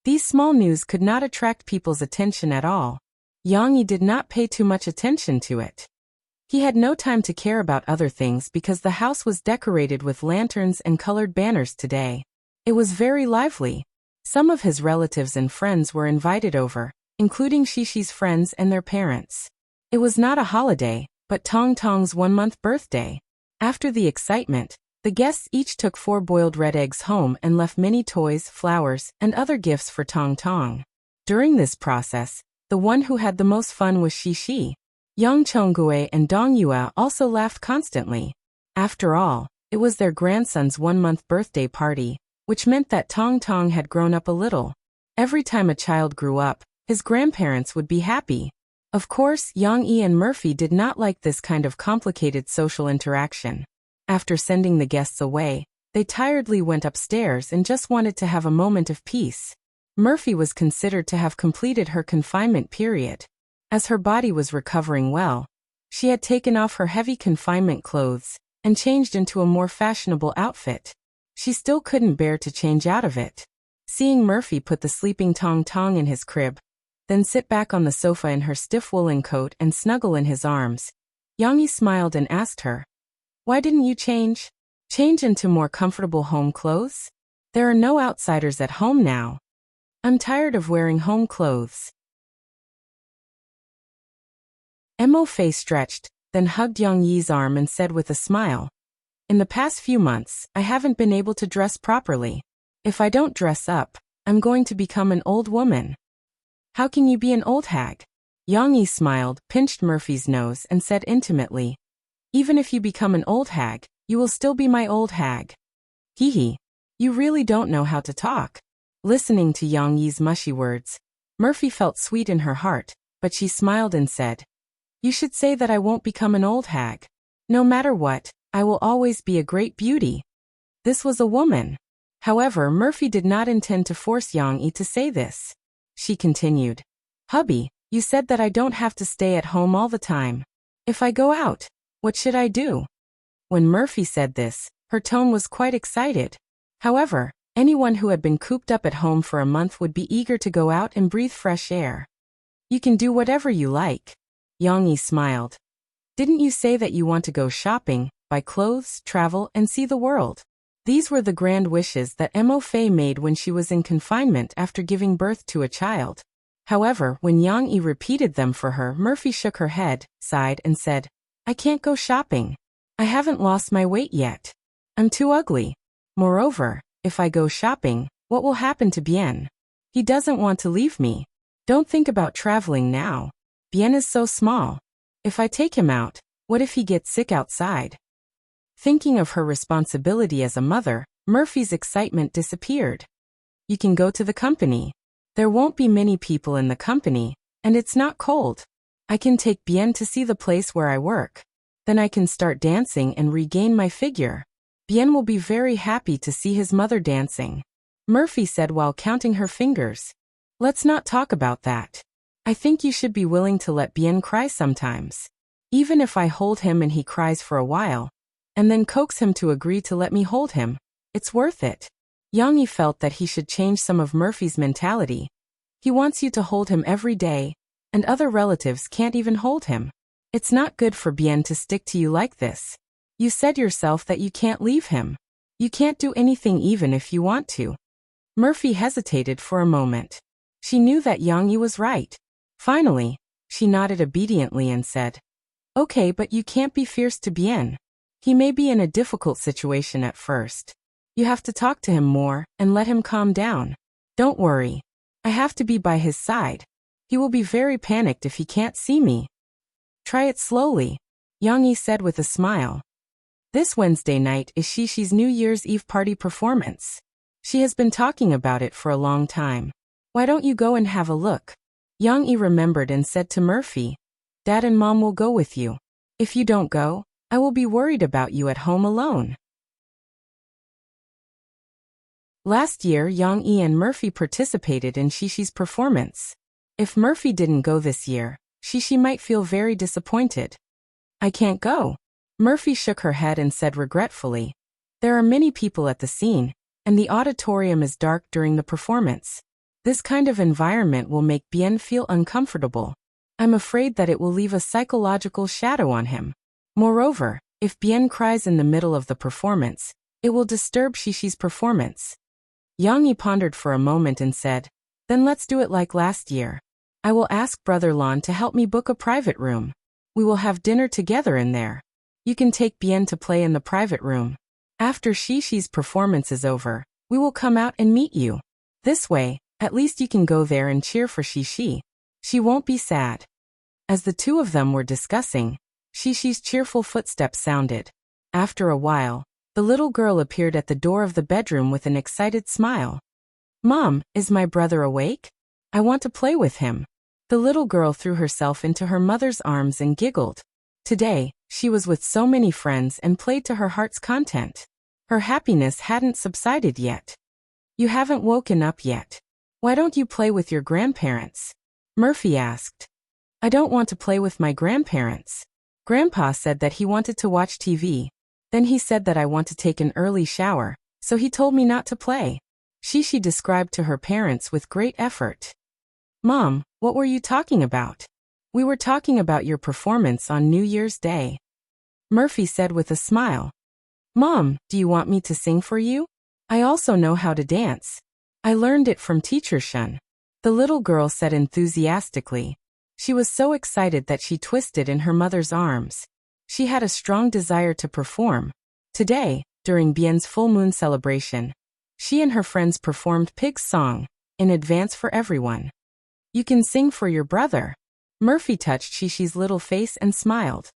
these small news could not attract people's attention at all. Yang Yi did not pay too much attention to it. He had no time to care about other things because the house was decorated with lanterns and colored banners today. It was very lively. Some of his relatives and friends were invited over, including Shishi's friends and their parents. It was not a holiday, but Tong Tong's 1-month birthday. After the excitement, the guests each took 4 boiled red eggs home and left many toys, flowers, and other gifts for Tong Tong. During this process, the one who had the most fun was Shishi. Yang Chonggue and Dong Yue also laughed constantly. After all, it was their grandson's 1-month birthday party, which meant that Tong Tong had grown up a little. Every time a child grew up, his grandparents would be happy. Of course, Yang Yi and Murphy did not like this kind of complicated social interaction. After sending the guests away, they tiredly went upstairs and just wanted to have a moment of peace. Murphy was considered to have completed her confinement period. As her body was recovering well, she had taken off her heavy confinement clothes and changed into a more fashionable outfit. She still couldn't bear to change out of it. Seeing Murphy put the sleeping Tong Tong in his crib, then sit back on the sofa in her stiff woolen coat and snuggle in his arms, Yang Yi smiled and asked her, "Why didn't you change? Change into more comfortable home clothes? There are no outsiders at home now. I'm tired of wearing home clothes." Mo Fei stretched, then hugged Yang Yi's arm and said with a smile, "In the past few months, I haven't been able to dress properly. If I don't dress up, I'm going to become an old woman." How can you be an old hag? Yang Yi smiled, pinched Murphy's nose, and said intimately, even if you become an old hag, you will still be my old hag. Hee hee. You really don't know how to talk. Listening to Yang Yi's mushy words, Murphy felt sweet in her heart, but she smiled and said, you should say that I won't become an old hag. No matter what, I will always be a great beauty. This was a woman. However, Murphy did not intend to force Yang Yi to say this. She continued, hubby, you said that I don't have to stay at home all the time. If I go out, what should I do? When Murphy said this, her tone was quite excited. However, anyone who had been cooped up at home for a month would be eager to go out and breathe fresh air. You can do whatever you like. Yang Yi smiled. Didn't you say that you want to go shopping, buy clothes, travel, and see the world? These were the grand wishes that Mo Fei made when she was in confinement after giving birth to a child. However, when Yang Yi repeated them for her, Murphy shook her head, sighed, and said, I can't go shopping. I haven't lost my weight yet. I'm too ugly. Moreover, if I go shopping, what will happen to Bien? He doesn't want to leave me. Don't think about traveling now. Bien is so small. If I take him out, what if he gets sick outside? Thinking of her responsibility as a mother, Murphy's excitement disappeared. You can go to the company. There won't be many people in the company, and it's not cold. I can take Bien to see the place where I work. Then I can start dancing and regain my figure. Bien will be very happy to see his mother dancing. Murphy said while counting her fingers. Let's not talk about that. I think you should be willing to let Bien cry sometimes. Even if I hold him and he cries for a while, and then coax him to agree to let me hold him, it's worth it. Yang Yi felt that he should change some of Murphy's mentality. He wants you to hold him every day, and other relatives can't even hold him. It's not good for Bien to stick to you like this. You said yourself that you can't leave him. You can't do anything even if you want to. Murphy hesitated for a moment. She knew that Yang Yi was right. Finally, she nodded obediently and said, okay, but you can't be fierce to Bien. He may be in a difficult situation at first. You have to talk to him more and let him calm down. Don't worry. I have to be by his side. He will be very panicked if he can't see me. Try it slowly, Yang Yi said with a smile. This Wednesday night is Shishi's New Year's Eve party performance. She has been talking about it for a long time. Why don't you go and have a look? Yang Yi remembered and said to Murphy, Dad and Mom will go with you. If you don't go, I will be worried about you at home alone. Last year, Yang Yi and Murphy participated in Shishi's performance. If Murphy didn't go this year, Shishi might feel very disappointed. I can't go. Murphy shook her head and said regretfully, there are many people at the scene, and the auditorium is dark during the performance. This kind of environment will make Bien feel uncomfortable. I'm afraid that it will leave a psychological shadow on him. Moreover, if Bien cries in the middle of the performance, it will disturb Shishi's performance. Yang Yi pondered for a moment and said, then let's do it like last year. I will ask Brother Lan to help me book a private room. We will have dinner together in there. You can take Bien to play in the private room. After Shishi's performance is over, we will come out and meet you. This way, at least you can go there and cheer for Shishi. She won't be sad. As the two of them were discussing, Shishi's cheerful footsteps sounded. After a while, the little girl appeared at the door of the bedroom with an excited smile. Mom, is my brother awake? I want to play with him. The little girl threw herself into her mother's arms and giggled. Today, she was with so many friends and played to her heart's content. Her happiness hadn't subsided yet. You haven't woken up yet. Why don't you play with your grandparents? Murphy asked. I don't want to play with my grandparents. Grandpa said that he wanted to watch TV. Then he said that I want to take an early shower, so he told me not to play. Shishi described to her parents with great effort. Mom, what were you talking about? We were talking about your performance on New Year's Day. Murphy said with a smile. Mom, do you want me to sing for you? I also know how to dance. I learned it from Teacher Shun. The little girl said enthusiastically. She was so excited that she twisted in her mother's arms. She had a strong desire to perform. Today, during Bien's full moon celebration, she and her friends performed Pig's Song, in advance for everyone. You can sing for your brother. Murphy touched Shishi's little face and smiled.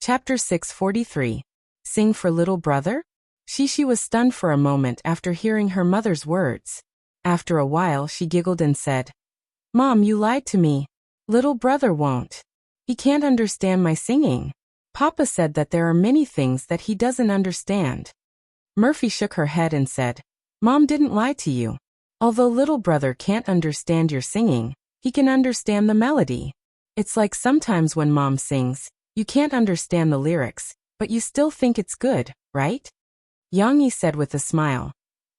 Chapter 643. Sing for little brother? Shishi was stunned for a moment after hearing her mother's words. After a while she giggled and said, "Mom, you lied to me. Little brother won't. He can't understand my singing. Papa said that there are many things that he doesn't understand." Murphy shook her head and said, "Mom didn't lie to you. Although little brother can't understand your singing, he can understand the melody. It's like sometimes when Mom sings, you can't understand the lyrics, but you still think it's good, right?" Yang Yi said with a smile.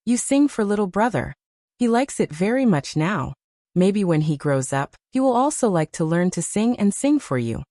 "You sing for little brother. He likes it very much now. Maybe when he grows up, he will also like to learn to sing and sing for you."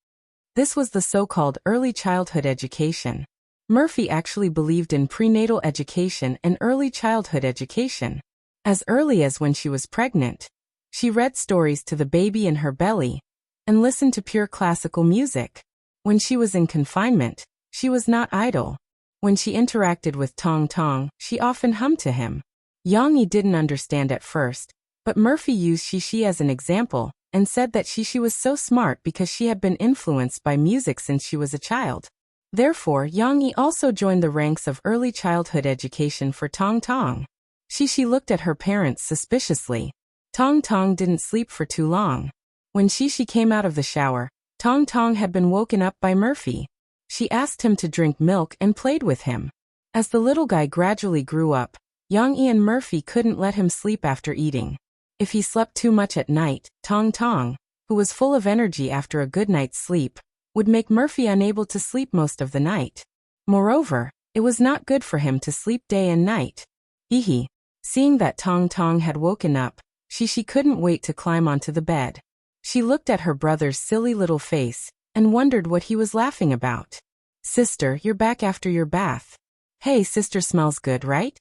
This was the so-called early childhood education. Murphy actually believed in prenatal education and early childhood education. As early as when she was pregnant, she read stories to the baby in her belly and listened to pure classical music. When she was in confinement, she was not idle. When she interacted with Tong Tong, she often hummed to him. Yang Yi didn't understand at first, but Murphy used Shishi as an example and said that Shishi was so smart because she had been influenced by music since she was a child. Therefore, Yang Yi also joined the ranks of early childhood education for Tong Tong. Shishi looked at her parents suspiciously. Tong Tong didn't sleep for too long. When Shishi came out of the shower, Tong Tong had been woken up by Murphy. She asked him to drink milk and played with him. As the little guy gradually grew up, Yang Yi and Murphy couldn't let him sleep after eating. If he slept too much at night, Tong Tong, who was full of energy after a good night's sleep, would make Murphy unable to sleep most of the night. Moreover, it was not good for him to sleep day and night. Hee. Seeing that Tong Tong had woken up, Shishi couldn't wait to climb onto the bed. She looked at her brother's silly little face and wondered what he was laughing about. "Sister, you're back after your bath. Hey, sister smells good, right?"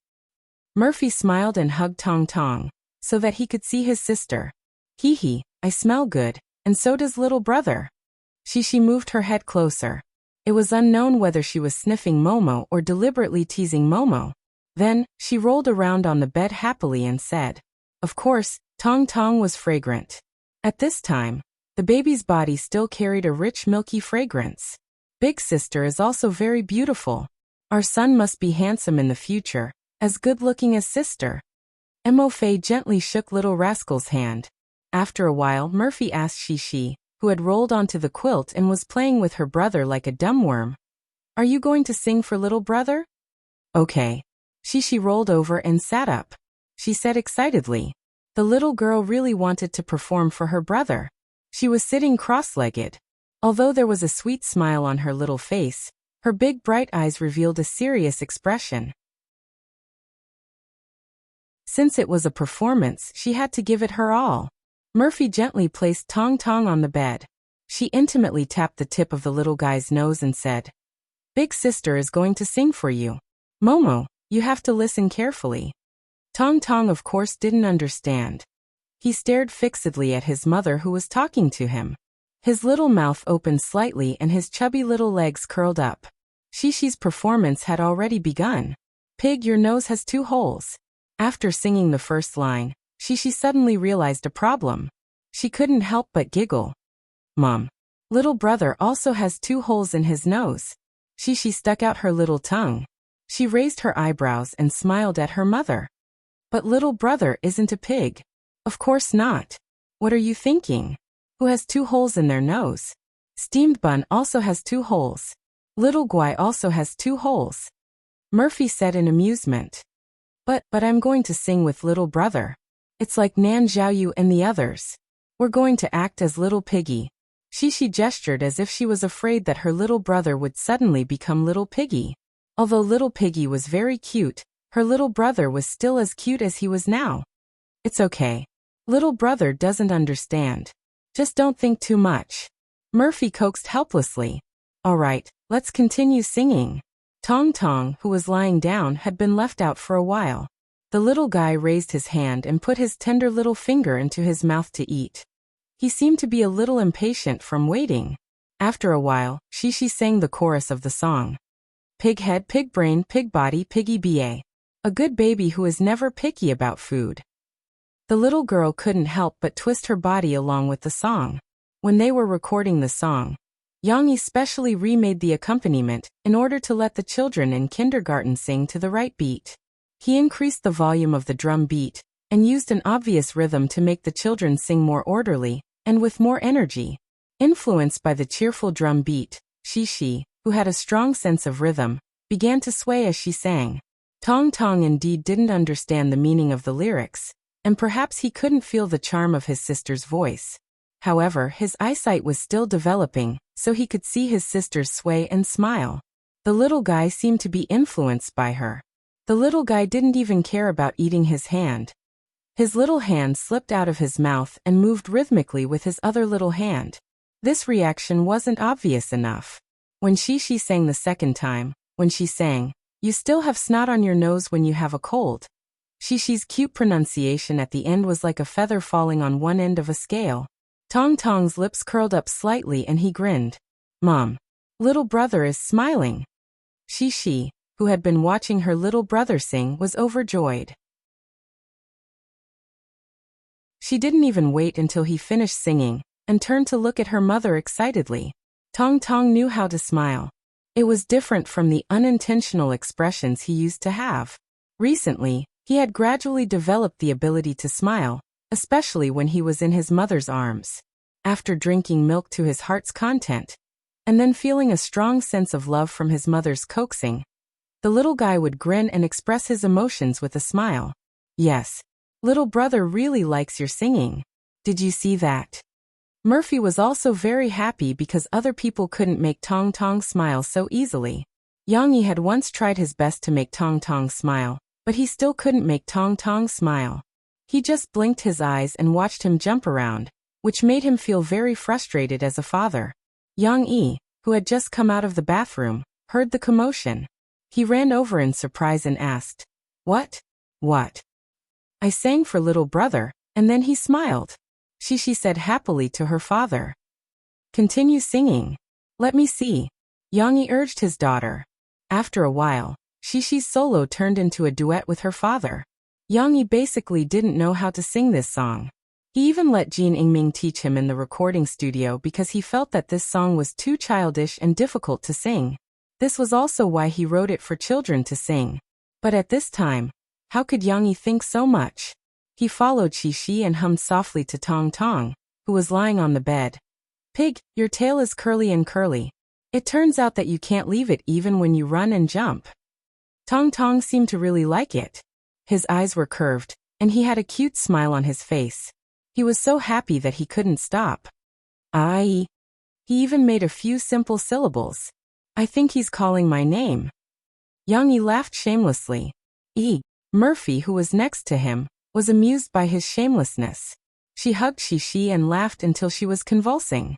Murphy smiled and hugged Tong Tong so that he could see his sister. "Hee, I smell good, and so does little brother." Shishi moved her head closer. It was unknown whether she was sniffing Momo or deliberately teasing Momo. Then, she rolled around on the bed happily and said, "Of course, Tong Tong was fragrant." At this time, the baby's body still carried a rich milky fragrance. "Big sister is also very beautiful. Our son must be handsome in the future, as good-looking as sister." Mo Fei gently shook little rascal's hand. After a while, Murphy asked Shishi, who had rolled onto the quilt and was playing with her brother like a dumb worm, "Are you going to sing for little brother?" "Okay." Shishi rolled over and sat up. She said excitedly. The little girl really wanted to perform for her brother. She was sitting cross-legged. Although there was a sweet smile on her little face, her big bright eyes revealed a serious expression. Since it was a performance, she had to give it her all. Murphy gently placed Tong Tong on the bed. She intimately tapped the tip of the little guy's nose and said, "Big sister is going to sing for you. Momo, you have to listen carefully." Tong Tong of course didn't understand. He stared fixedly at his mother who was talking to him. His little mouth opened slightly and his chubby little legs curled up. Shishi's performance had already begun. "Pig, your nose has 2 holes." After singing the first line, Shishi suddenly realized a problem. She couldn't help but giggle. "Mom, little brother also has 2 holes in his nose." Shishi stuck out her little tongue. She raised her eyebrows and smiled at her mother. "But little brother isn't a pig." "Of course not. What are you thinking? Who has 2 holes in their nose? Steamed bun also has 2 holes. Little Guai also has 2 holes." Murphy said in amusement. But I'm going to sing with little brother. It's like Nan Xiaoyu and the others. We're going to act as little piggy." Shishi gestured as if she was afraid that her little brother would suddenly become little piggy. Although little piggy was very cute, her little brother was still as cute as he was now. "It's okay. Little brother doesn't understand. Just don't think too much." Murphy coaxed helplessly. "All right, let's continue singing." Tong Tong, who was lying down, had been left out for a while. The little guy raised his hand and put his tender little finger into his mouth to eat. He seemed to be a little impatient from waiting. After a while, Shishi sang the chorus of the song. "Pig head, pig brain, pig body, piggy ba. A good baby who is never picky about food. The little girl couldn't help but twist her body along with the song. When they were recording the song, Yang Yi specially remade the accompaniment in order to let the children in kindergarten sing to the right beat. He increased the volume of the drum beat and used an obvious rhythm to make the children sing more orderly and with more energy. Influenced by the cheerful drum beat, Shi, who had a strong sense of rhythm, began to sway as she sang. Tong Tong indeed didn't understand the meaning of the lyrics, and perhaps he couldn't feel the charm of his sister's voice. However, his eyesight was still developing, so he could see his sisters sway and smile. The little guy seemed to be influenced by her. The little guy didn't even care about eating his hand. His little hand slipped out of his mouth and moved rhythmically with his other little hand. This reaction wasn't obvious enough. When Shi sang the second time, when she sang, "You still have snot on your nose when you have a cold," Shi's cute pronunciation at the end was like a feather falling on one end of a scale. Tong Tong's lips curled up slightly and he grinned. "Mom, little brother is smiling." Shi, who had been watching her little brother sing, was overjoyed. She didn't even wait until he finished singing and turned to look at her mother excitedly. Tong Tong knew how to smile. It was different from the unintentional expressions he used to have. Recently, he had gradually developed the ability to smile, especially when he was in his mother's arms. After drinking milk to his heart's content, and then feeling a strong sense of love from his mother's coaxing, the little guy would grin and express his emotions with a smile. "Yes, little brother really likes your singing. Did you see that?" Murphy was also very happy because other people couldn't make Tong Tong smile so easily. Yang Yi had once tried his best to make Tong Tong smile, but he still couldn't make Tong Tong smile. He just blinked his eyes and watched him jump around, which made him feel very frustrated as a father. Yang Yi, who had just come out of the bathroom, heard the commotion. He ran over in surprise and asked, What? I sang for little brother, and then he smiled. Shi said happily to her father. "Continue singing. Let me see." Yang Yi urged his daughter. After a while, Shi's solo turned into a duet with her father. Yang Yi basically didn't know how to sing this song. He even let Jin Ingming teach him in the recording studio because he felt that this song was too childish and difficult to sing. This was also why he wrote it for children to sing. But at this time, how could Yang Yi think so much? He followed Shi and hummed softly to Tong Tong, who was lying on the bed. "Pig, your tail is curly and curly. It turns out that you can't leave it even when you run and jump." Tong Tong seemed to really like it. His eyes were curved, and he had a cute smile on his face. He was so happy that he couldn't stop. He even made a few simple syllables. "I think he's calling my name." Yang Yi laughed shamelessly. Murphy, who was next to him, was amused by his shamelessness. She hugged Shi and laughed until she was convulsing.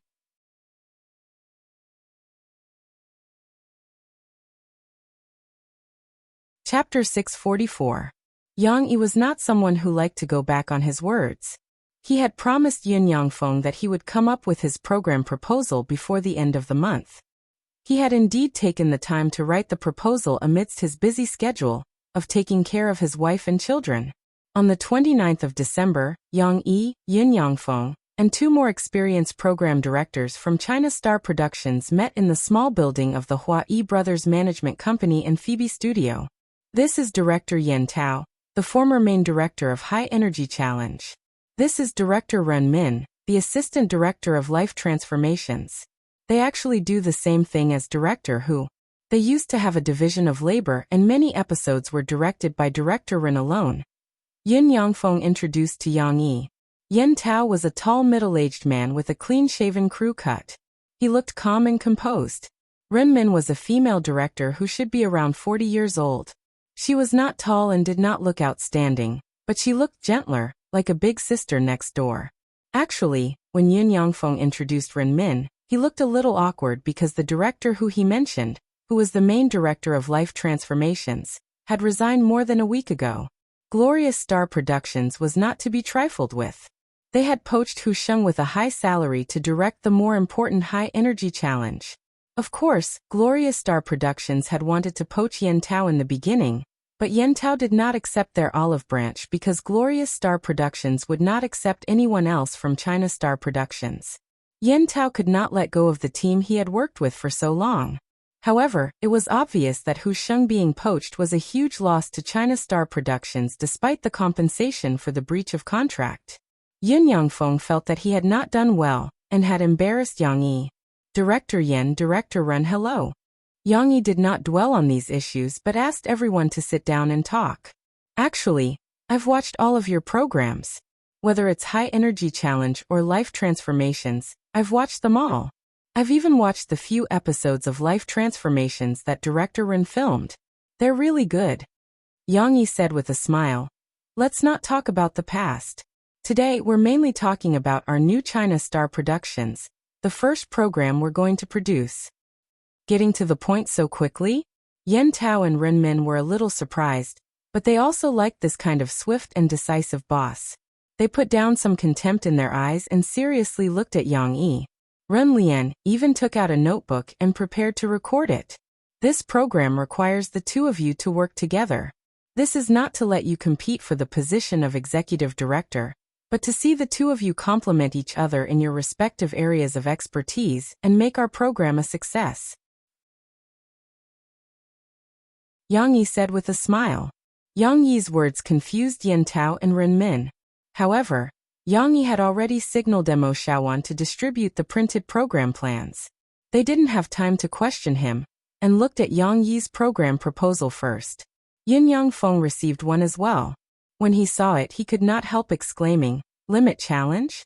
Chapter 644. Yang Yi was not someone who liked to go back on his words. He had promised Yin Yangfeng that he would come up with his program proposal before the end of the month. He had indeed taken the time to write the proposal amidst his busy schedule of taking care of his wife and children. On the 29th of December, Yang Yi, Yin Yangfeng, and two more experienced program directors from China Star Productions met in the small building of the Hua Yi Brothers Management Company in Phoebe Studio. This is Director Yen Tao, the former main director of High Energy Challenge. This is Director Ren Min, the assistant director of Life Transformations. They actually do the same thing as Director Hu. They used to have a division of labor and many episodes were directed by Director Ren alone. Yin Yangfeng introduced to Yang Yi. Yen Tao was a tall middle-aged man with a clean-shaven crew cut. He looked calm and composed. Ren Min was a female director who should be around 40 years old. She was not tall and did not look outstanding, but she looked gentler, like a big sister next door. Actually, when Yin Yangfeng introduced Ren Min, he looked a little awkward because the director who he mentioned, who was the main director of Life Transformations, had resigned more than a week ago. Glorious Star Productions was not to be trifled with. They had poached Hu Sheng with a high salary to direct the more important High Energy Challenge. Of course, Glorious Star Productions had wanted to poach Yen Tao in the beginning, But Yen Tao did not accept their olive branch because Glorious Star Productions would not accept anyone else from China Star Productions. Yen Tao could not let go of the team he had worked with for so long. However, it was obvious that Hu Sheng being poached was a huge loss to China Star Productions despite the compensation for the breach of contract. Yun Yangfeng felt that he had not done well, and had embarrassed Yang Yi. Director Yen, Director Ren, hello. Yang Yi did not dwell on these issues but asked everyone to sit down and talk. Actually, I've watched all of your programs. Whether it's High Energy Challenge or Life Transformations, I've watched them all. I've even watched the few episodes of Life Transformations that Director Ren filmed. They're really good. Yang Yi said with a smile. Let's not talk about the past. Today we're mainly talking about our new China Star Productions, the first program we're going to produce. Getting to the point so quickly? Yen Tao and Ren Min were a little surprised, but they also liked this kind of swift and decisive boss. They put down some contempt in their eyes and seriously looked at Yang Yi. Ren Lian even took out a notebook and prepared to record it. This program requires the two of you to work together. This is not to let you compete for the position of executive director, but to see the two of you complement each other in your respective areas of expertise and make our program a success. Yang Yi said with a smile. Yang Yi's words confused Yen Tao and Ren Min. However, Yang Yi had already signaled Mo Xiaowan to distribute the printed program plans. They didn't have time to question him, and looked at Yang Yi's program proposal first. Yin Yangfeng received one as well. When he saw it, he could not help exclaiming, "Limit challenge?"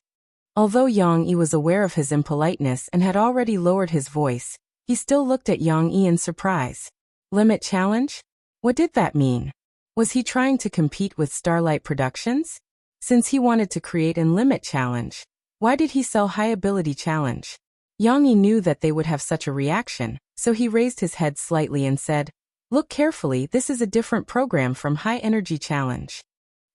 Although Yang Yi was aware of his impoliteness and had already lowered his voice, he still looked at Yang Yi in surprise. Limit challenge? What did that mean? Was he trying to compete with Starlight Productions? Since he wanted to create an limit challenge, why did he sell High Ability Challenge? Yang Yi knew that they would have such a reaction, so he raised his head slightly and said, "Look carefully, this is a different program from High Energy Challenge."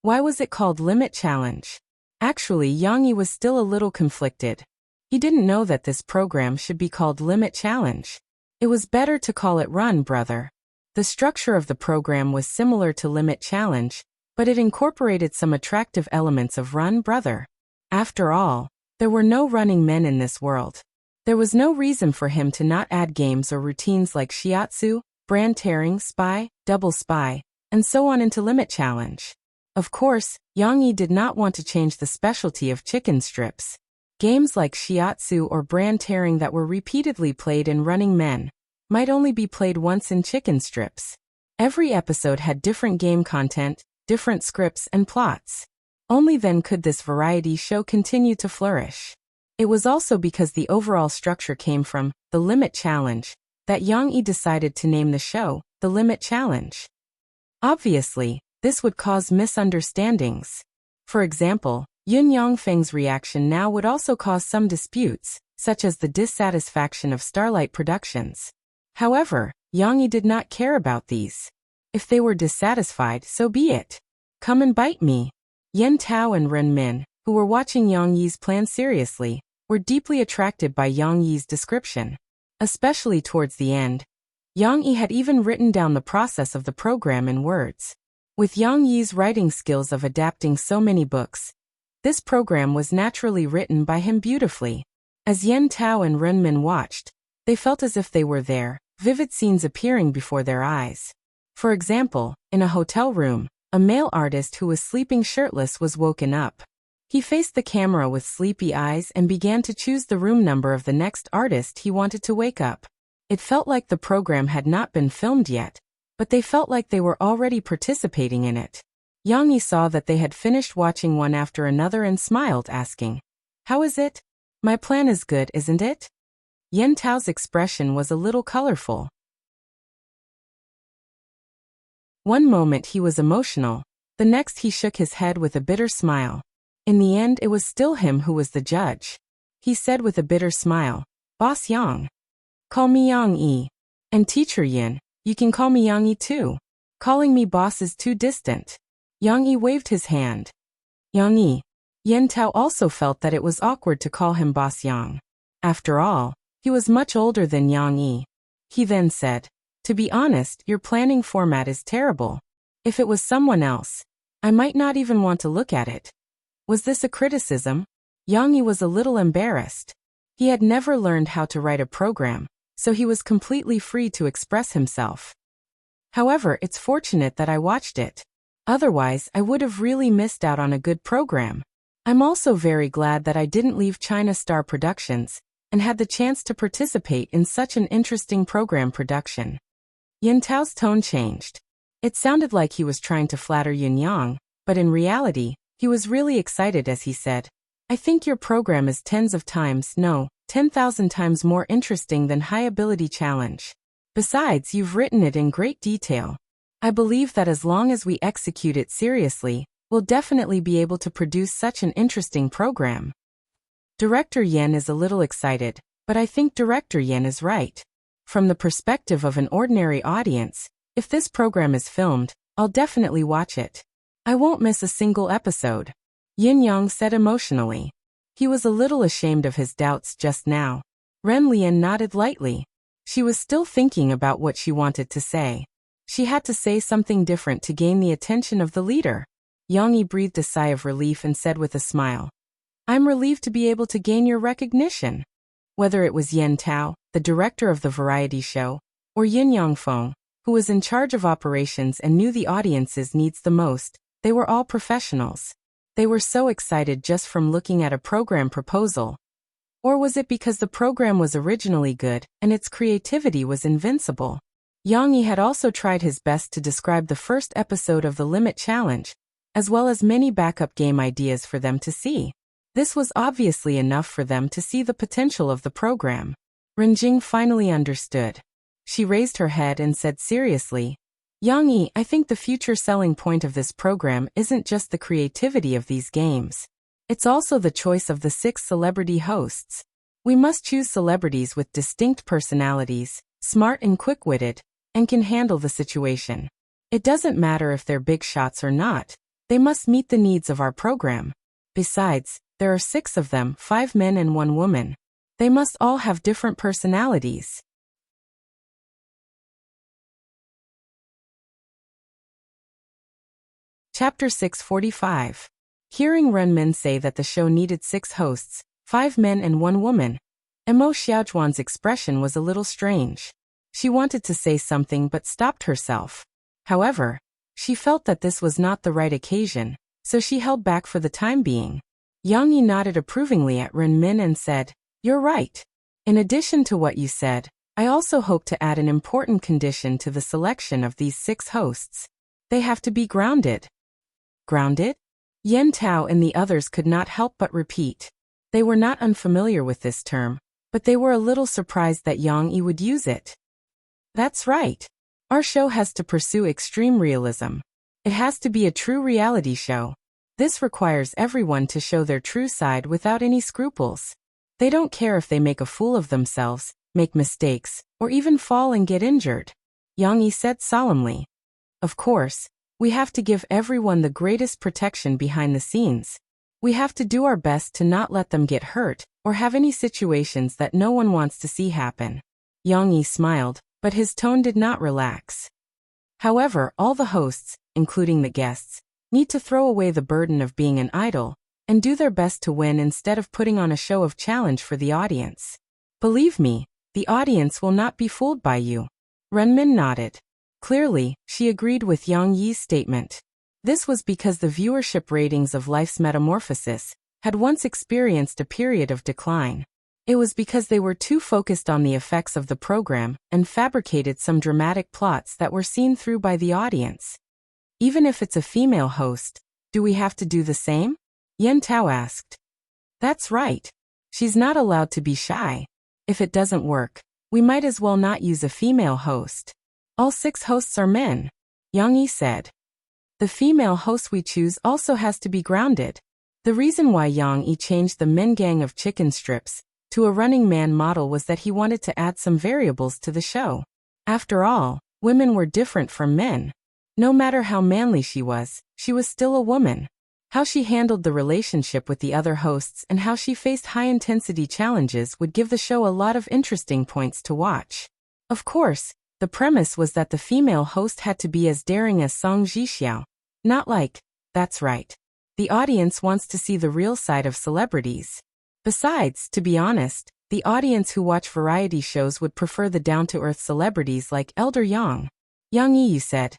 Why was it called Limit Challenge? Actually, Yang Yi was still a little conflicted. He didn't know that this program should be called Limit Challenge. It was better to call it Run, Brother. The structure of the program was similar to Limit Challenge, but it incorporated some attractive elements of Run, Brother. After all, there were no running men in this world. There was no reason for him to not add games or routines like shiatsu, brand tearing, spy, double spy, and so on into Limit Challenge. Of course, Yang Yi did not want to change the specialty of chicken strips. Games like shiatsu or brand tearing that were repeatedly played in Running Men might only be played once in chicken strips. Every episode had different game content, different scripts and plots. Only then could this variety show continue to flourish. It was also because the overall structure came from the Limit Challenge that Yang Yi decided to name the show the Limit Challenge. Obviously, this would cause misunderstandings. For example, Yun Yangfeng's reaction now would also cause some disputes, such as the dissatisfaction of Starlight Productions. However, Yang Yi did not care about these. If they were dissatisfied, so be it. Come and bite me. Yen Tao and Ren Min, who were watching Yang Yi's plan seriously, were deeply attracted by Yang Yi's description. Especially towards the end, Yang Yi had even written down the process of the program in words. With Yang Yi's writing skills of adapting so many books, this program was naturally written by him beautifully. As Yen Tao and Ren Min watched, they felt as if they were there, vivid scenes appearing before their eyes. For example, in a hotel room, a male artist who was sleeping shirtless was woken up. He faced the camera with sleepy eyes and began to choose the room number of the next artist he wanted to wake up. It felt like the program had not been filmed yet, but they felt like they were already participating in it. Yang Yi saw that they had finished watching one after another and smiled, asking, "How is it? My plan is good, isn't it?" Yen Tao's expression was a little colorful. One moment he was emotional, the next he shook his head with a bitter smile. In the end, it was still him who was the judge. He said with a bitter smile, "Boss Yang. Call me Yang Yi. And Teacher Yin, you can call me Yang Yi too. Calling me boss is too distant." Yang Yi waved his hand. Yang Yi. Yen Tao also felt that it was awkward to call him Boss Yang. After all, he was much older than Yang Yi. He then said, "To be honest, your planning format is terrible. If it was someone else, I might not even want to look at it. Was this a criticism? Yang Yi was a little embarrassed. He had never learned how to write a program, so he was completely free to express himself. However, it's fortunate that I watched it. Otherwise, I would have really missed out on a good program. I'm also very glad that I didn't leave China Star Productions and had the chance to participate in such an interesting program production. Yin Tao's tone changed. It sounded like he was trying to flatter Yin Yang, but in reality, he was really excited as he said, I think your program is 10,000 times more interesting than High Ability Challenge. Besides, you've written it in great detail. I believe that as long as we execute it seriously, we'll definitely be able to produce such an interesting program. Director Yen is a little excited, but I think Director Yen is right. From the perspective of an ordinary audience, if this program is filmed, I'll definitely watch it. I won't miss a single episode. Yin Yang said emotionally. He was a little ashamed of his doubts just now. Ren Lian nodded lightly. She was still thinking about what she wanted to say. She had to say something different to gain the attention of the leader. Yang Yi breathed a sigh of relief and said with a smile, I'm relieved to be able to gain your recognition. Whether it was Yen Tao, the director of the variety show, or Yin Yangfeng, who was in charge of operations and knew the audience's needs the most, they were all professionals. They were so excited just from looking at a program proposal. Or was it because the program was originally good and its creativity was invincible? Yang Yi had also tried his best to describe the first episode of the Limit Challenge, as well as many backup game ideas for them to see. This was obviously enough for them to see the potential of the program. Renjing finally understood. She raised her head and said seriously, Yang Yi, I think the future selling point of this program isn't just the creativity of these games. It's also the choice of the 6 celebrity hosts. We must choose celebrities with distinct personalities, smart and quick-witted, and can handle the situation. It doesn't matter if they're big shots or not. They must meet the needs of our program. Besides, there are 6 of them, 5 men and 1 woman. They must all have different personalities. Chapter 645. Hearing Renmin say that the show needed 6 hosts, 5 men and 1 woman, Emo Xiaozhuan's expression was a little strange. She wanted to say something but stopped herself. However, she felt that this was not the right occasion, so she held back for the time being. Yang Yi nodded approvingly at Renmin and said, You're right. In addition to what you said, I also hope to add an important condition to the selection of these 6 hosts. They have to be grounded. Grounded? Yen Tao and the others could not help but repeat. They were not unfamiliar with this term, but they were a little surprised that Yang Yi would use it. That's right. Our show has to pursue extreme realism. It has to be a true reality show. This requires everyone to show their true side without any scruples. They don't care if they make a fool of themselves, make mistakes, or even fall and get injured. Yang Yi said solemnly. Of course, we have to give everyone the greatest protection behind the scenes. We have to do our best to not let them get hurt or have any situations that no one wants to see happen. Yang Yi smiled, but his tone did not relax. However, all the hosts, including the guests, need to throw away the burden of being an idol and do their best to win instead of putting on a show of challenge for the audience. Believe me, the audience will not be fooled by you. Renmin nodded. Clearly, she agreed with Yang Yi's statement. This was because the viewership ratings of Life's Metamorphosis had once experienced a period of decline. It was because they were too focused on the effects of the program and fabricated some dramatic plots that were seen through by the audience. Even if it's a female host, do we have to do the same? Yen Tao asked. That's right. She's not allowed to be shy. If it doesn't work, we might as well not use a female host. All 6 hosts are men, Yang Yi said. The female host we choose also has to be grounded. The reason why Yang Yi changed the men gang of chicken strips to a running man model was that he wanted to add some variables to the show. After all, women were different from men. No matter how manly she was still a woman. How she handled the relationship with the other hosts and how she faced high-intensity challenges would give the show a lot of interesting points to watch. Of course, The premise was that the female host had to be as daring as Song Jixiao. Not like, that's right. The audience wants to see the real side of celebrities. Besides, to be honest, the audience who watch variety shows would prefer the down-to-earth celebrities like Elder Yang. Yang Yi, you said.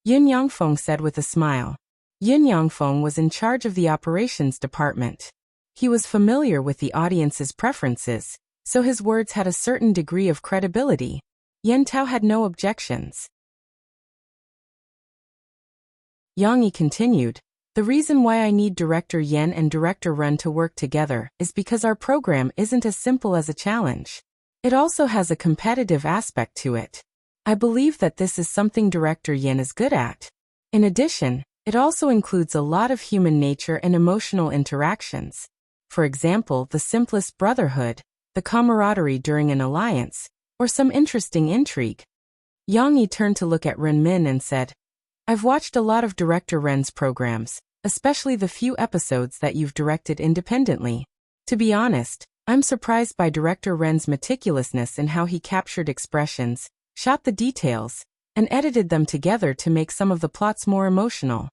Yun Yangfeng said with a smile. Yun Yangfeng was in charge of the operations department. He was familiar with the audience's preferences, so his words had a certain degree of credibility. Yen Tao had no objections. Yang Yi continued, the reason why I need Director Yen and Director Ren to work together is because our program isn't as simple as a challenge. It also has a competitive aspect to it. I believe that this is something Director Yen is good at. In addition, it also includes a lot of human nature and emotional interactions. For example, the simplest brotherhood, the camaraderie during an alliance, or some interesting intrigue. Yang Yi turned to look at Ren Min and said, I've watched a lot of Director Ren's programs, especially the few episodes that you've directed independently. To be honest, I'm surprised by Director Ren's meticulousness in how he captured expressions, shot the details, and edited them together to make some of the plots more emotional.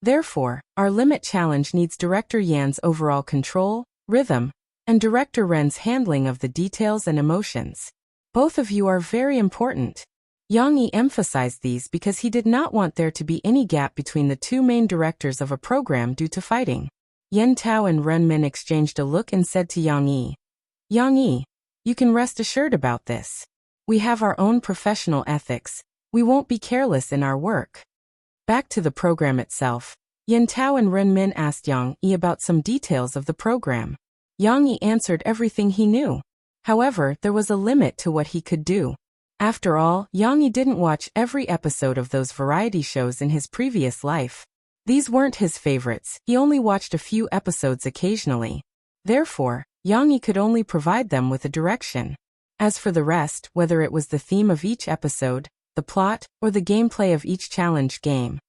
Therefore, our limit challenge needs Director Yan's overall control, rhythm, and Director Ren's handling of the details and emotions. Both of you are very important. Yang Yi emphasized these because he did not want there to be any gap between the two main directors of a program due to fighting. Yen Tao and Ren Min exchanged a look and said to Yang Yi, Yang Yi, you can rest assured about this. We have our own professional ethics. We won't be careless in our work. Back to the program itself, Yen Tao and Ren Min asked Yang Yi about some details of the program. Yang Yi answered everything he knew. However, there was a limit to what he could do. After all, Yang Yi didn't watch every episode of those variety shows in his previous life. These weren't his favorites, he only watched a few episodes occasionally. Therefore, Yang Yi could only provide them with a direction. As for the rest, whether it was the theme of each episode, the plot, or the gameplay of each challenge game,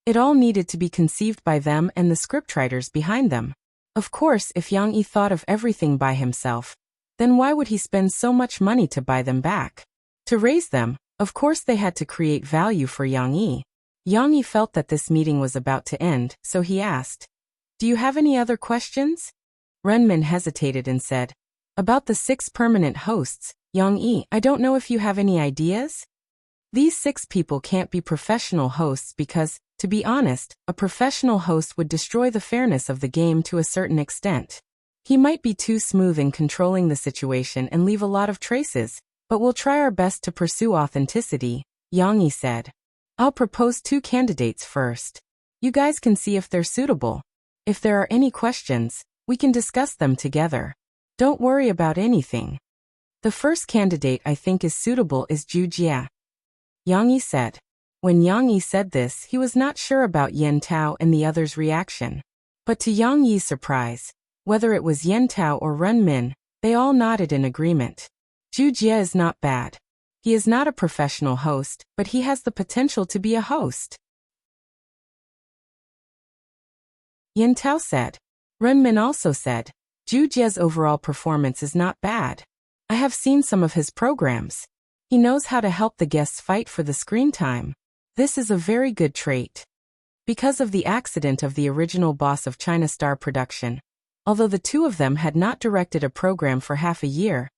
it all needed to be conceived by them and the scriptwriters behind them. Of course, if Yang Yi thought of everything by himself, then why would he spend so much money to buy them back? To raise them, of course they had to create value for Yang Yi. Yang Yi felt that this meeting was about to end, so he asked, do you have any other questions? Ren Min hesitated and said, about the 6 permanent hosts, Yang Yi, I don't know if you have any ideas? These 6 people can't be professional hosts because, to be honest, a professional host would destroy the fairness of the game to a certain extent. He might be too smooth in controlling the situation and leave a lot of traces, but we'll try our best to pursue authenticity, Yang Yi said. I'll propose 2 candidates first. You guys can see if they're suitable. If there are any questions, we can discuss them together. Don't worry about anything. The first candidate I think is suitable is Zhu Jia. Yang Yi said. When Yang Yi said this, he was not sure about Yen Tao and the others' reaction. But to Yang Yi's surprise, whether it was Yen Tao or Ren Min, they all nodded in agreement. Zhu Jia is not bad. He is not a professional host, but he has the potential to be a host. Yen Tao said. Ren Min also said, Zhu Jia's overall performance is not bad. I have seen some of his programs. He knows how to help the guests fight for the screen time. This is a very good trait. Because of the accident of the original boss of China Star Production, although the two of them had not directed a program for half a year,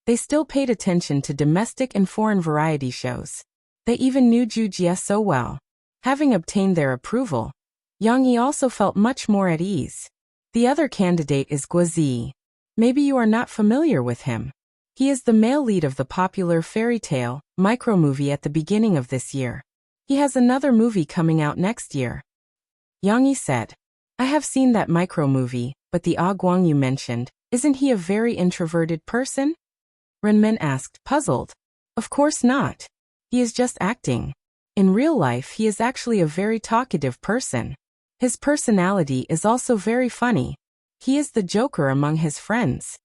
they still paid attention to domestic and foreign variety shows. They even knew Zhu Jia so well. Having obtained their approval, Yang Yi also felt much more at ease. The other candidate is Guo Zi. Maybe you are not familiar with him. He is the male lead of the popular fairy tale, micro-movie at the beginning of this year. He has another movie coming out next year. Yang Yi said, I have seen that micro-movie, but the Ah Guang you mentioned, isn't he a very introverted person? Ren Min asked, puzzled. Of course not. He is just acting. In real life he is actually a very talkative person. His personality is also very funny. He is the joker among his friends.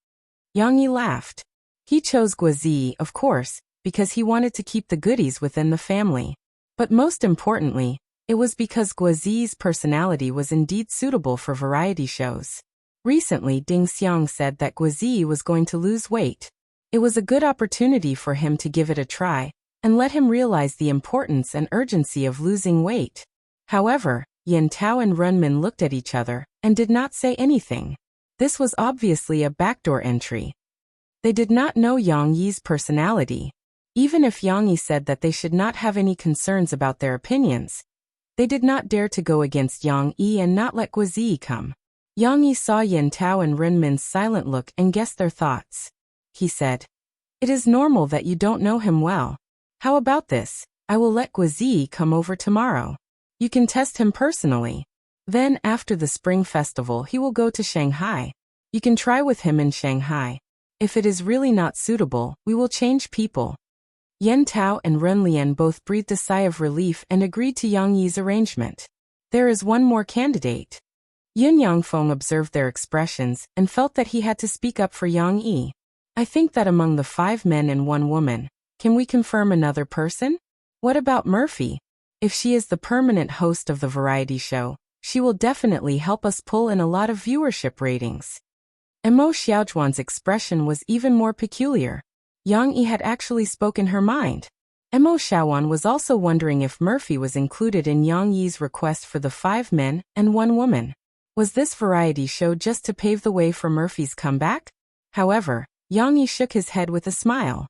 Yang Yi laughed. He chose Guo Zi, of course, because he wanted to keep the goodies within the family. But most importantly, it was because Guo Zi's personality was indeed suitable for variety shows. Recently Ding Xiang said that Guo Zi was going to lose weight. It was a good opportunity for him to give it a try, and let him realize the importance and urgency of losing weight. However, Yin Tao and Renmin looked at each other and did not say anything. This was obviously a backdoor entry. They did not know Yang Yi's personality. Even if Yang Yi said that they should not have any concerns about their opinions, they did not dare to go against Yang Yi and not let Guizi come. Yang Yi saw Yin Tao and Renmin's silent look and guessed their thoughts. He said, "It is normal that you don't know him well. How about this? I will let Guizi come over tomorrow. You can test him personally. Then, after the Spring Festival, he will go to Shanghai. You can try with him in Shanghai. If it is really not suitable, we will change people." Yin Tao and Ren Lian both breathed a sigh of relief and agreed to Yang Yi's arrangement. There is one more candidate. Yin Yangfeng observed their expressions and felt that he had to speak up for Yang Yi. "I think that among the 5 men and 1 woman, can we confirm another person? What about Murphy? If she is the permanent host of the variety show, she will definitely help us pull in a lot of viewership ratings." Emo Xiaojuan's expression was even more peculiar. Yang Yi had actually spoken her mind. Emo Xiaojuan was also wondering if Murphy was included in Yang Yi's request for the 5 men and 1 woman. Was this variety show just to pave the way for Murphy's comeback? However, Yang Yi shook his head with a smile.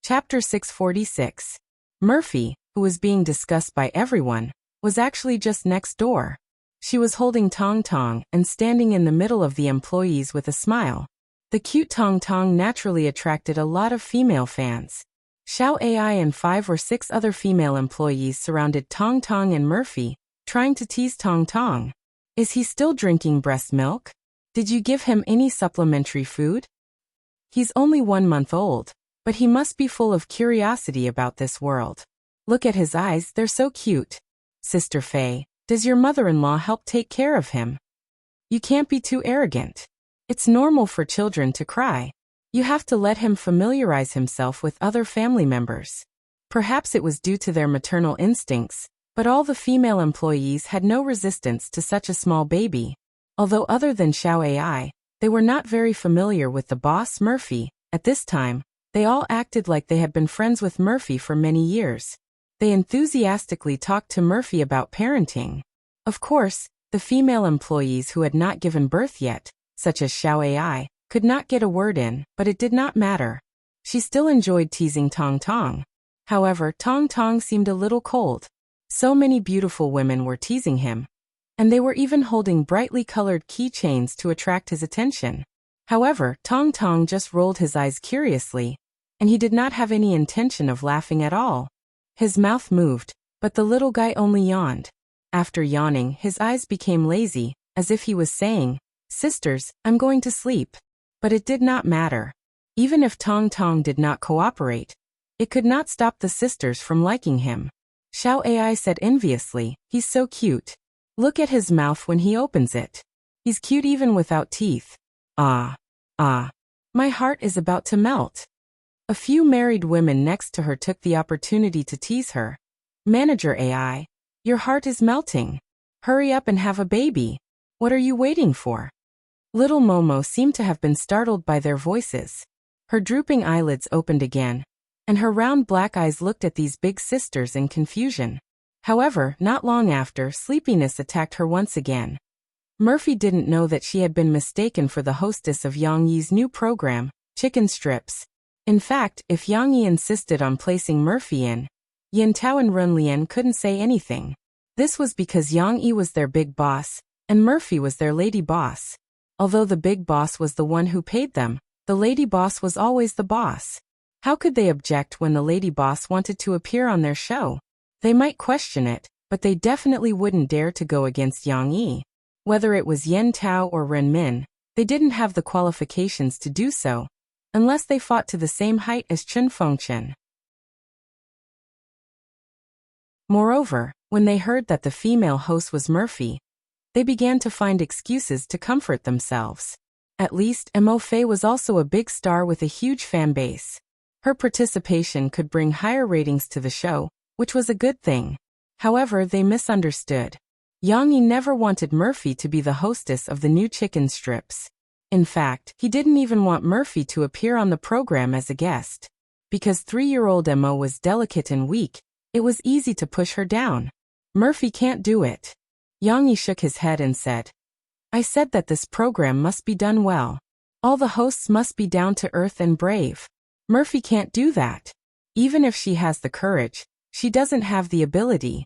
Chapter 646. Murphy, who was being discussed by everyone, was actually just next door. She was holding Tong Tong and standing in the middle of the employees with a smile. The cute Tong Tong naturally attracted a lot of female fans. Xiao Ai and 5 or 6 other female employees surrounded Tong Tong and Murphy, trying to tease Tong Tong. "Is he still drinking breast milk? Did you give him any supplementary food? He's only 1 month old, but he must be full of curiosity about this world. Look at his eyes, they're so cute. Sister Fei, does your mother-in-law help take care of him? You can't be too arrogant. It's normal for children to cry. You have to let him familiarize himself with other family members." Perhaps it was due to their maternal instincts, but all the female employees had no resistance to such a small baby. Although other than Xiao Ai, they were not very familiar with the boss Murphy. At this time, they all acted like they had been friends with Murphy for many years. They enthusiastically talked to Murphy about parenting. Of course, the female employees who had not given birth yet, such as Xiao Ai, could not get a word in, but it did not matter. She still enjoyed teasing Tong Tong. However, Tong Tong seemed a little cold. So many beautiful women were teasing him, and they were even holding brightly colored keychains to attract his attention. However, Tong Tong just rolled his eyes curiously, and he did not have any intention of laughing at all. His mouth moved, but the little guy only yawned. After yawning, his eyes became lazy, as if he was saying, "Sisters, I'm going to sleep." But it did not matter. Even if Tong Tong did not cooperate, it could not stop the sisters from liking him. Xiao Ai said enviously, "He's so cute. Look at his mouth when he opens it. He's cute even without teeth. Ah, my heart is about to melt." A few married women next to her took the opportunity to tease her. "Manager AI, your heart is melting. Hurry up and have a baby. What are you waiting for?" Little Momo seemed to have been startled by their voices. Her drooping eyelids opened again, and her round black eyes looked at these big sisters in confusion. However, not long after, sleepiness attacked her once again. Murphy didn't know that she had been mistaken for the hostess of Yang Yi's new program, Chicken Strips. In fact, if Yang Yi insisted on placing Murphy in, Yin Tao and Ren Lian couldn't say anything. This was because Yang Yi was their big boss, and Murphy was their lady boss. Although the big boss was the one who paid them, the lady boss was always the boss. How could they object when the lady boss wanted to appear on their show? They might question it, but they definitely wouldn't dare to go against Yang Yi. Whether it was Yin Tao or Ren Min, they didn't have the qualifications to do so, unless they fought to the same height as Chen Fengchen. Moreover, when they heard that the female host was Murphy, they began to find excuses to comfort themselves. At least, Mo Fei was also a big star with a huge fan base. Her participation could bring higher ratings to the show, which was a good thing. However, they misunderstood. Yang Yi never wanted Murphy to be the hostess of the new Chicken Strips. In fact, he didn't even want Murphy to appear on the program as a guest. Because 3-year-old Mo was delicate and weak, it was easy to push her down. Murphy can't do it. Yang Yi shook his head and said, I said that this program must be done well. All the hosts must be down to earth and brave. Murphy can't do that. Even if she has the courage, she doesn't have the ability.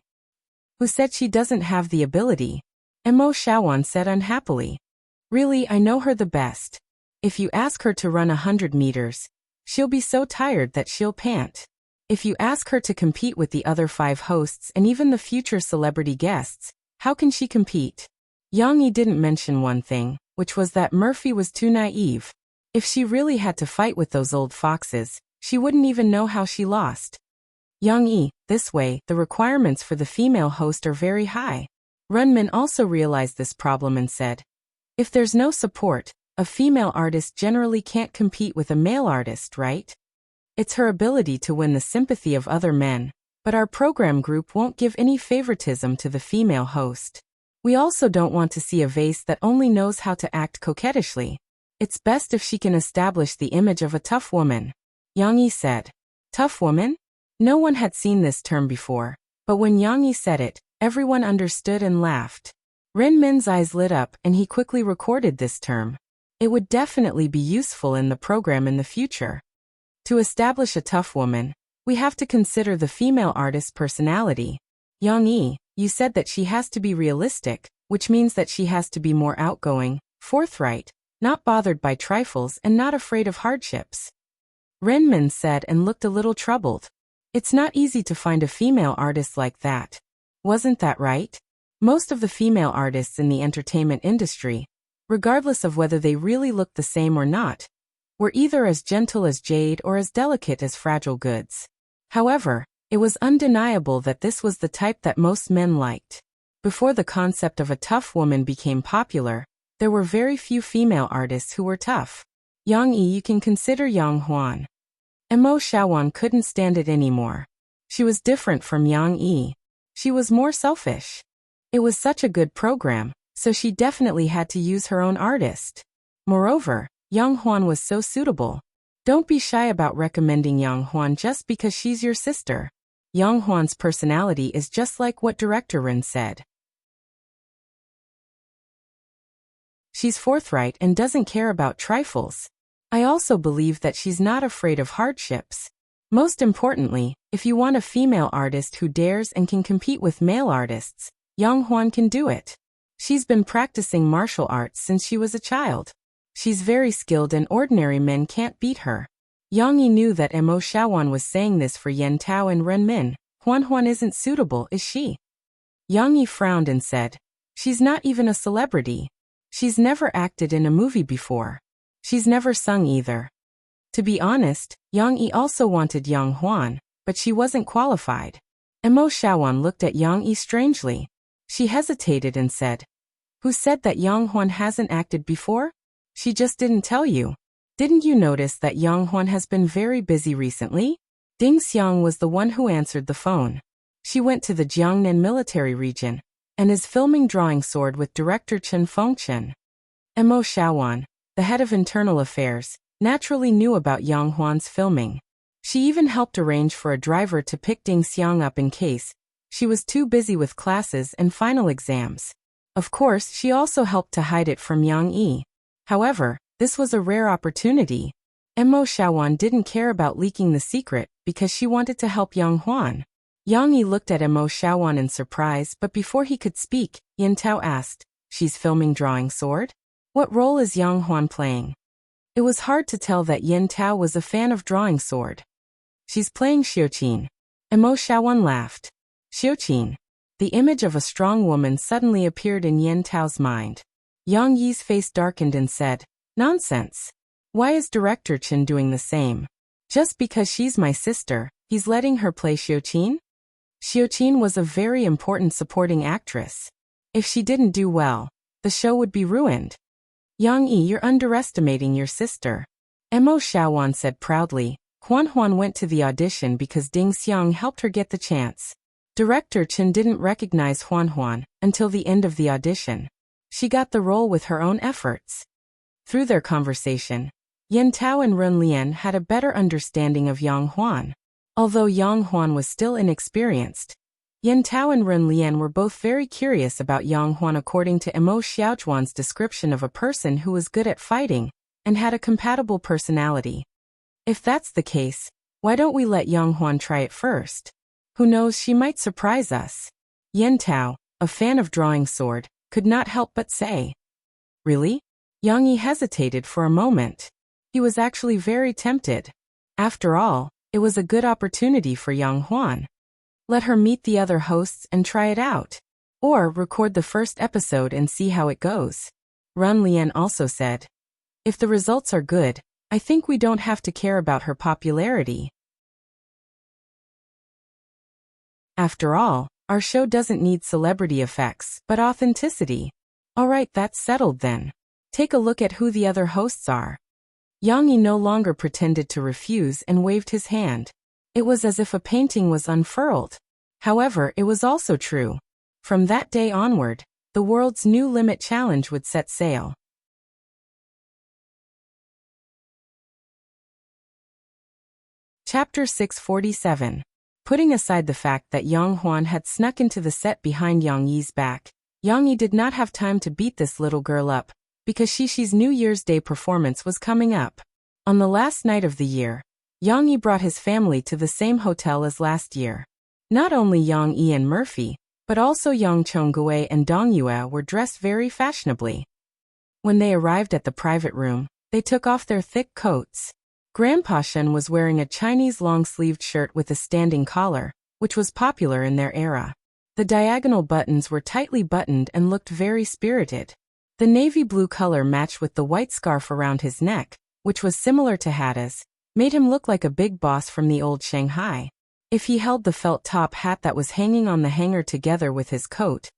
Who said she doesn't have the ability? Mo Shawan said unhappily. Really, I know her the best. If you ask her to run 100 meters, she'll be so tired that she'll pant. If you ask her to compete with the other 5 hosts and even the future celebrity guests, how can she compete? Yang Yi didn't mention one thing, which was that Murphy was too naive. If she really had to fight with those old foxes, she wouldn't even know how she lost. Yang Yi, this way, the requirements for the female host are very high. Runmin also realized this problem and said, if there's no support, a female artist generally can't compete with a male artist, right? It's her ability to win the sympathy of other men, but our program group won't give any favoritism to the female host. We also don't want to see a vase that only knows how to act coquettishly. It's best if she can establish the image of a tough woman. Yang Yi said. Tough woman? No one had seen this term before, but when Yang Yi said it, everyone understood and laughed. Ren Min's eyes lit up and he quickly recorded this term. It would definitely be useful in the program in the future. To establish a tough woman, we have to consider the female artist's personality. Yang Yi, you said that she has to be realistic, which means that she has to be more outgoing, forthright, not bothered by trifles and not afraid of hardships. Ren Min said and looked a little troubled. It's not easy to find a female artist like that. Wasn't that right? Most of the female artists in the entertainment industry, regardless of whether they really looked the same or not, were either as gentle as jade or as delicate as fragile goods. However, it was undeniable that this was the type that most men liked. Before the concept of a tough woman became popular, there were very few female artists who were tough. Yang Yi, you can consider Yang Huan. Mo Shawan couldn't stand it anymore. She was different from Yang Yi. She was more selfish. It was such a good program, so she definitely had to use her own artist. Moreover, Yang Huan was so suitable. Don't be shy about recommending Yang Huan just because she's your sister. Yang Huan's personality is just like what Director Rin said. She's forthright and doesn't care about trifles. I also believe that she's not afraid of hardships. Most importantly, if you want a female artist who dares and can compete with male artists, Yang Huan can do it. She's been practicing martial arts since she was a child. She's very skilled and ordinary men can't beat her. Yang Yi knew that Mo Shawan was saying this for Yen Tao and Ren Min. Huan isn't suitable, is she? Yang Yi frowned and said, she's not even a celebrity. She's never acted in a movie before. She's never sung either. To be honest, Yang Yi also wanted Yang Huan, but she wasn't qualified. Mo Shawan looked at Yang Yi strangely. She hesitated and said, who said that Yang Huan hasn't acted before? She just didn't tell you. Didn't you notice that Yang Huan has been very busy recently? Ding Xiang was the one who answered the phone. She went to the Jiangnan military region, and is filming Drawing Sword with director Chen Fengchen. Mo Shawan, the head of internal affairs, naturally knew about Yang Huan's filming. She even helped arrange for a driver to pick Ding Xiang up in case she was too busy with classes and final exams. Of course, she also helped to hide it from Yang Yi. However, this was a rare opportunity. Mo Shawan didn't care about leaking the secret because she wanted to help Yang Huan. Yang Yi looked at Mo Shawan in surprise, but before he could speak, Yin Tao asked, she's filming Drawing Sword? What role is Yang Huan playing? It was hard to tell that Yin Tao was a fan of Drawing Sword. She's playing Xiuqin. Mo Shawan laughed. Xiuqin. The image of a strong woman suddenly appeared in Yin Tao's mind. Yang Yi's face darkened and said, nonsense. Why is Director Chen doing the same? Just because she's my sister, he's letting her play Xiuqin? Xiuqin was a very important supporting actress. If she didn't do well, the show would be ruined. Yang Yi, you're underestimating your sister. Mo Shawan said proudly. Huan went to the audition because Ding Xiang helped her get the chance. Director Chen didn't recognize Huan until the end of the audition. She got the role with her own efforts. Through their conversation, Yin Tao and Run Lian had a better understanding of Yang Huan. Although Yang Huan was still inexperienced, Yin Tao and Run Lian were both very curious about Yang Huan according to Emo Xiaochuan's description of a person who was good at fighting and had a compatible personality. If that's the case, why don't we let Yang Huan try it first? Who knows, she might surprise us. Yin Tao, a fan of drawing sword, could not help but say. Really? Yang Yi hesitated for a moment. He was actually very tempted. After all, it was a good opportunity for Yang Huan. Let her meet the other hosts and try it out. Or record the first episode and see how it goes. Run Lian also said. If the results are good, I think we don't have to care about her popularity. After all, our show doesn't need celebrity effects, but authenticity. Alright, that's settled then. Take a look at who the other hosts are. Yang Yi no longer pretended to refuse and waved his hand. It was as if a painting was unfurled. However, it was also true. From that day onward, the world's new limit challenge would set sail. Chapter 647. Putting aside the fact that Yang Huan had snuck into the set behind Yang Yi's back, Yang Yi did not have time to beat this little girl up, because Shishi's New Year's Day performance was coming up. On the last night of the year, Yang Yi brought his family to the same hotel as last year. Not only Yang Yi and Murphy, but also Yang Chongguei and Dong Yue were dressed very fashionably. When they arrived at the private room, they took off their thick coats. Grandpa Shen was wearing a Chinese long-sleeved shirt with a standing collar, which was popular in their era. The diagonal buttons were tightly buttoned and looked very spirited. The navy blue color matched with the white scarf around his neck, which was similar to Hada's, made him look like a big boss from the old Shanghai. If he held the felt top hat that was hanging on the hanger together with his coat,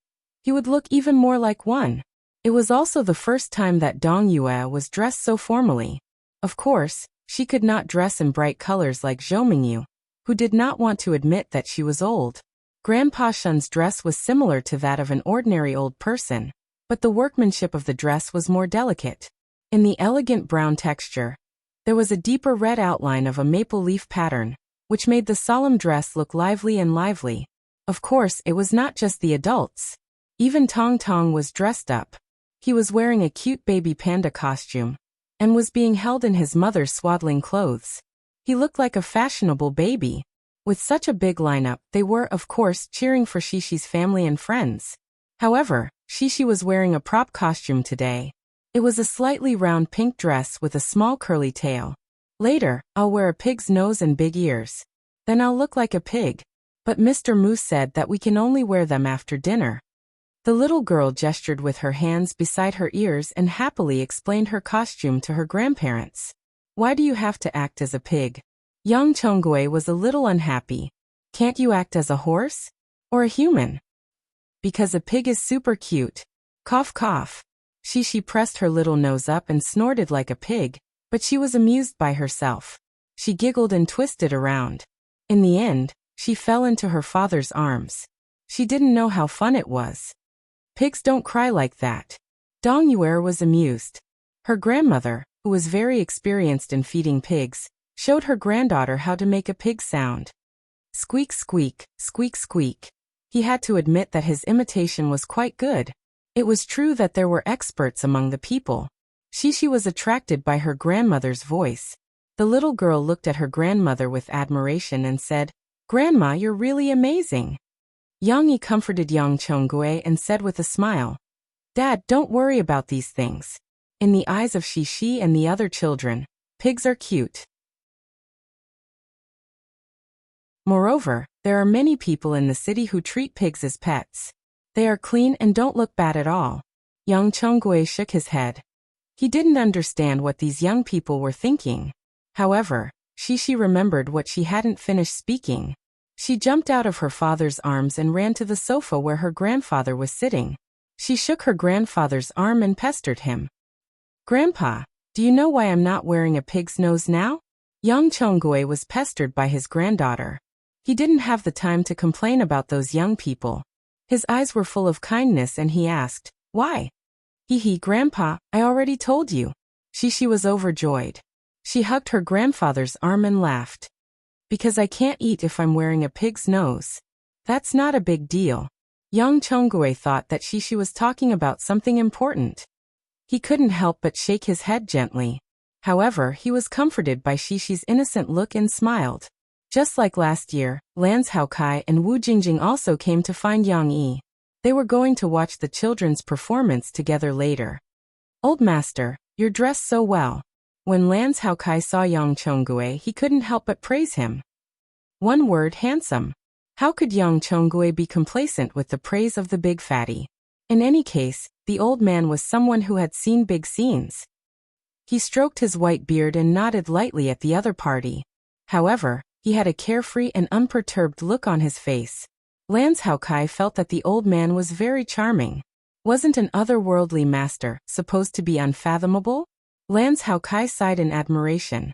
he would look even more like one. It was also the first time that Dong Yue was dressed so formally. Of course, she could not dress in bright colors like Zhou Mingyu, who did not want to admit that she was old. Grandpa Shen's dress was similar to that of an ordinary old person, but the workmanship of the dress was more delicate. In the elegant brown texture, there was a deeper red outline of a maple leaf pattern, which made the solemn dress look lively and lively. Of course, it was not just the adults. Even Tong Tong was dressed up. He was wearing a cute baby panda costume, and was being held in his mother's swaddling clothes. He looked like a fashionable baby. With such a big lineup, they were, of course, cheering for Shishi's family and friends. However, Shishi was wearing a prop costume today. It was a slightly round pink dress with a small curly tail. Later, I'll wear a pig's nose and big ears. Then I'll look like a pig. But Mr. Moose said that we can only wear them after dinner. The little girl gestured with her hands beside her ears and happily explained her costume to her grandparents. Why do you have to act as a pig? Yang Chongguei was a little unhappy. Can't you act as a horse? Or a human? Because a pig is super cute. Cough cough. Shishi pressed her little nose up and snorted like a pig, but she was amused by herself. She giggled and twisted around. In the end, she fell into her father's arms. She didn't know how fun it was. Pigs don't cry like that. Dong Yue was amused. Her grandmother, who was very experienced in feeding pigs, showed her granddaughter how to make a pig sound. Squeak squeak, squeak squeak. He had to admit that his imitation was quite good. It was true that there were experts among the people. Shishi was attracted by her grandmother's voice. The little girl looked at her grandmother with admiration and said, "Grandma, you're really amazing." Yang Yi comforted Yang Chongguei and said with a smile, "Dad, don't worry about these things. In the eyes of Shishi and the other children, pigs are cute. Moreover, there are many people in the city who treat pigs as pets. They are clean and don't look bad at all." Yang Chongguei shook his head. He didn't understand what these young people were thinking. However, Shishi remembered what she hadn't finished speaking. She jumped out of her father's arms and ran to the sofa where her grandfather was sitting. She shook her grandfather's arm and pestered him. "Grandpa, do you know why I'm not wearing a pig's nose now?" Yang Chongguei was pestered by his granddaughter. He didn't have the time to complain about those young people. His eyes were full of kindness and he asked, "Why?" "Hee hee, Grandpa, I already told you. Xixi was overjoyed. She hugged her grandfather's arm and laughed. Because I can't eat if I'm wearing a pig's nose. That's not a big deal. Yang Chongui thought that Xixi was talking about something important. He couldn't help but shake his head gently. However, he was comforted by Xixi's innocent look and smiled. Just like last year, Lan Haokai and Wu Jingjing also came to find Yang Yi. They were going to watch the children's performance together later. Old master, you're dressed so well. When Lan Haokai saw Yang Chongui, he couldn't help but praise him. One word, handsome. How could Yang Chongui be complacent with the praise of the big fatty? In any case, the old man was someone who had seen big scenes. He stroked his white beard and nodded lightly at the other party. However, he had a carefree and unperturbed look on his face. Lan Haokai felt that the old man was very charming. Wasn't an otherworldly master supposed to be unfathomable? Lan Haokai sighed in admiration.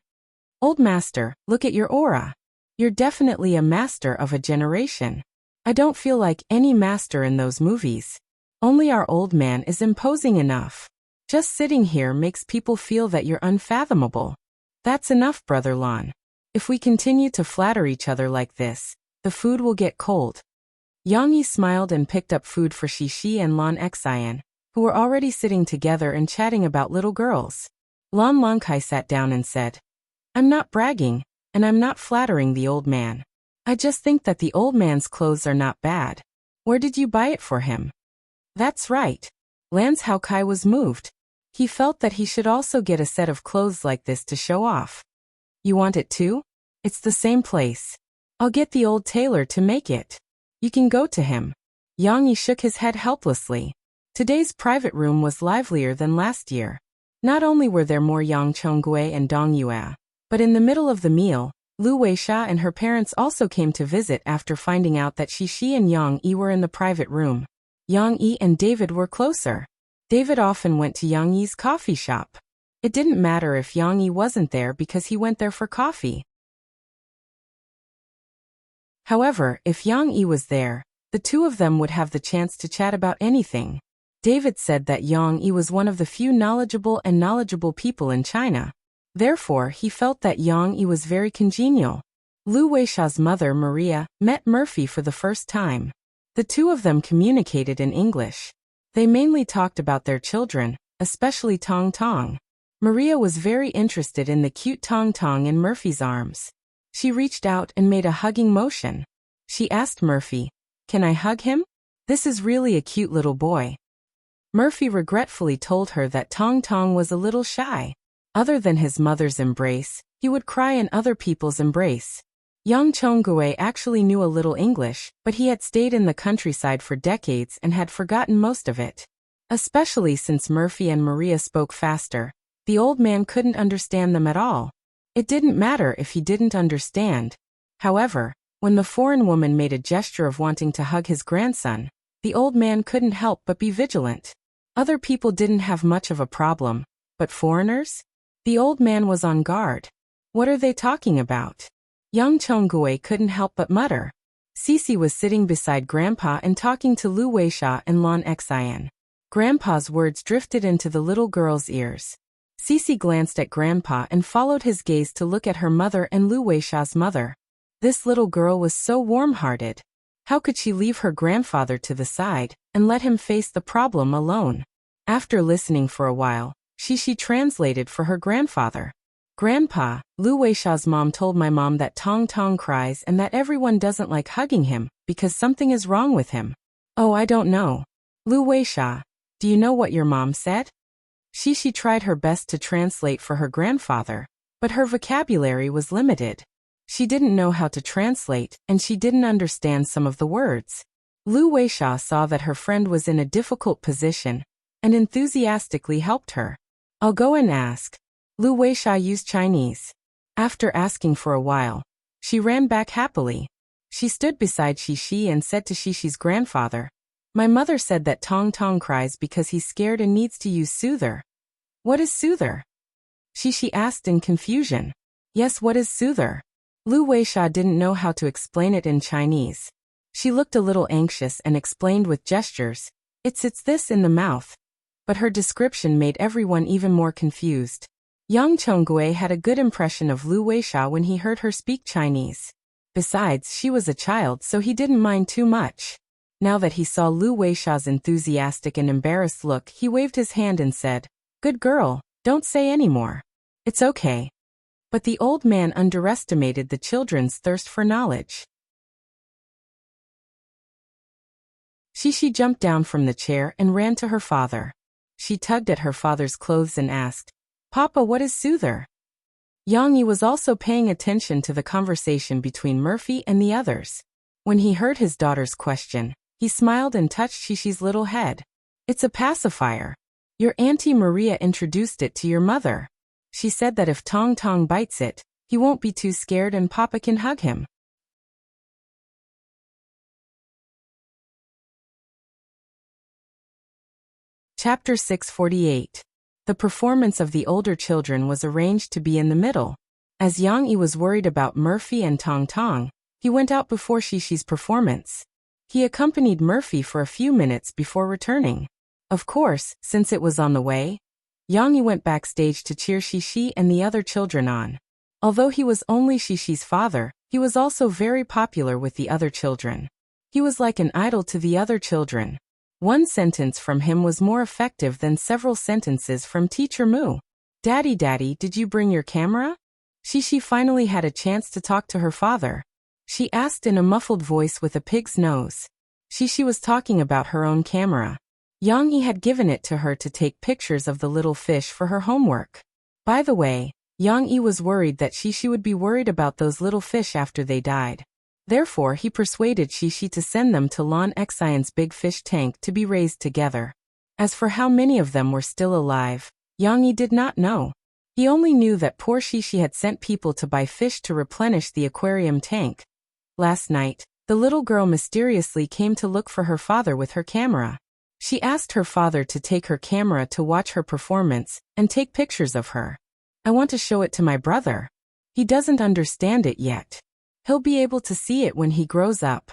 Old master, look at your aura. You're definitely a master of a generation. I don't feel like any master in those movies. Only our old man is imposing enough. Just sitting here makes people feel that you're unfathomable. That's enough, Brother Lan. If we continue to flatter each other like this, the food will get cold. Yang Yi smiled and picked up food for Xixi and Lan Xian, who were already sitting together and chatting about little girls. Lan Longkai sat down and said, I'm not bragging, and I'm not flattering the old man. I just think that the old man's clothes are not bad. Where did you buy it for him? That's right. Lan Haokai was moved. He felt that he should also get a set of clothes like this to show off. You want it too? It's the same place. I'll get the old tailor to make it. You can go to him. Yang Yi shook his head helplessly. Today's private room was livelier than last year. Not only were there more Yang Chongui and Dong Yue, but in the middle of the meal, Lu Weisha and her parents also came to visit after finding out that Xixi and Yang Yi were in the private room. Yang Yi and David were closer. David often went to Yang Yi's coffee shop. It didn't matter if Yang Yi wasn't there because he went there for coffee. However, if Yang Yi was there, the two of them would have the chance to chat about anything. David said that Yang Yi was one of the few knowledgeable people in China. Therefore, he felt that Yang Yi was very congenial. Lu Weisha's mother, Maria, met Murphy for the first time. The two of them communicated in English. They mainly talked about their children, especially Tong Tong. Maria was very interested in the cute Tong Tong in Murphy's arms. She reached out and made a hugging motion. She asked Murphy, "Can I hug him? This is really a cute little boy." Murphy regretfully told her that Tong Tong was a little shy. Other than his mother's embrace, he would cry in other people's embrace. Yang Chongui actually knew a little English, but he had stayed in the countryside for decades and had forgotten most of it. Especially since Murphy and Maria spoke faster, the old man couldn't understand them at all. It didn't matter if he didn't understand. However, when the foreign woman made a gesture of wanting to hug his grandson, the old man couldn't help but be vigilant. Other people didn't have much of a problem, but foreigners? The old man was on guard. What are they talking about? Yang Chongui couldn't help but mutter. Xixi was sitting beside Grandpa and talking to Lu Weisha and Lan Xian. Grandpa's words drifted into the little girl's ears. Xixi glanced at Grandpa and followed his gaze to look at her mother and Lu Weisha's mother. This little girl was so warm-hearted. How could she leave her grandfather to the side and let him face the problem alone? After listening for a while, Xixi translated for her grandfather. Grandpa, Lu Weisha's mom told my mom that Tong Tong cries and that everyone doesn't like hugging him because something is wrong with him. Oh, I don't know. Lu Weisha, do you know what your mom said? Xixi tried her best to translate for her grandfather, but her vocabulary was limited. She didn't know how to translate, and she didn't understand some of the words. Lu Weisha saw that her friend was in a difficult position, and enthusiastically helped her. I'll go and ask. Lu Weisha used Chinese. After asking for a while, she ran back happily. She stood beside Xixi and said to Xixi's grandfather, "My mother said that Tong Tong cries because he's scared and needs to use soother." What is soother? Xixi asked in confusion. Yes, what is soother? Lu Weisha didn't know how to explain it in Chinese. She looked a little anxious and explained with gestures, It's this in the mouth. but her description made everyone even more confused. Yang Chonggui had a good impression of Lu Weisha when he heard her speak Chinese. Besides, she was a child, so he didn't mind too much. Now that he saw Lu Weisha's enthusiastic and embarrassed look, he waved his hand and said, "Good girl, don't say any more. It's okay." But the old man underestimated the children's thirst for knowledge. Shishi jumped down from the chair and ran to her father. She tugged at her father's clothes and asked, "Papa, what is soother?" Yang Yi was also paying attention to the conversation between Murphy and the others. When he heard his daughter's question, he smiled and touched Shishi's little head. "It's a pacifier. Your Auntie Maria introduced it to your mother. She said that if Tong Tong bites it, he won't be too scared and Papa can hug him." Chapter 648. The performance of the older children was arranged to be in the middle. As Yang Yi was worried about Murphy and Tong Tong, he went out before Shishi's performance. He accompanied Murphy for a few minutes before returning. Of course, since it was on the way, Yang Yi went backstage to cheer Shishi and the other children on. Although he was only Shishi's father, he was also very popular with the other children. He was like an idol to the other children. One sentence from him was more effective than several sentences from Teacher Mu. "Daddy, Daddy, did you bring your camera?" Shishi finally had a chance to talk to her father. She asked in a muffled voice with a pig's nose. Shishi was talking about her own camera. Yang Yi had given it to her to take pictures of the little fish for her homework. By the way, Yang Yi was worried that Shishi would be worried about those little fish after they died. Therefore, he persuaded Shishi to send them to Lan Xian's big fish tank to be raised together. As for how many of them were still alive, Yang Yi did not know. He only knew that poor Shishi had sent people to buy fish to replenish the aquarium tank. Last night, the little girl mysteriously came to look for her father with her camera. She asked her father to take her camera to watch her performance and take pictures of her. "I want to show it to my brother. He doesn't understand it yet. He'll be able to see it when he grows up."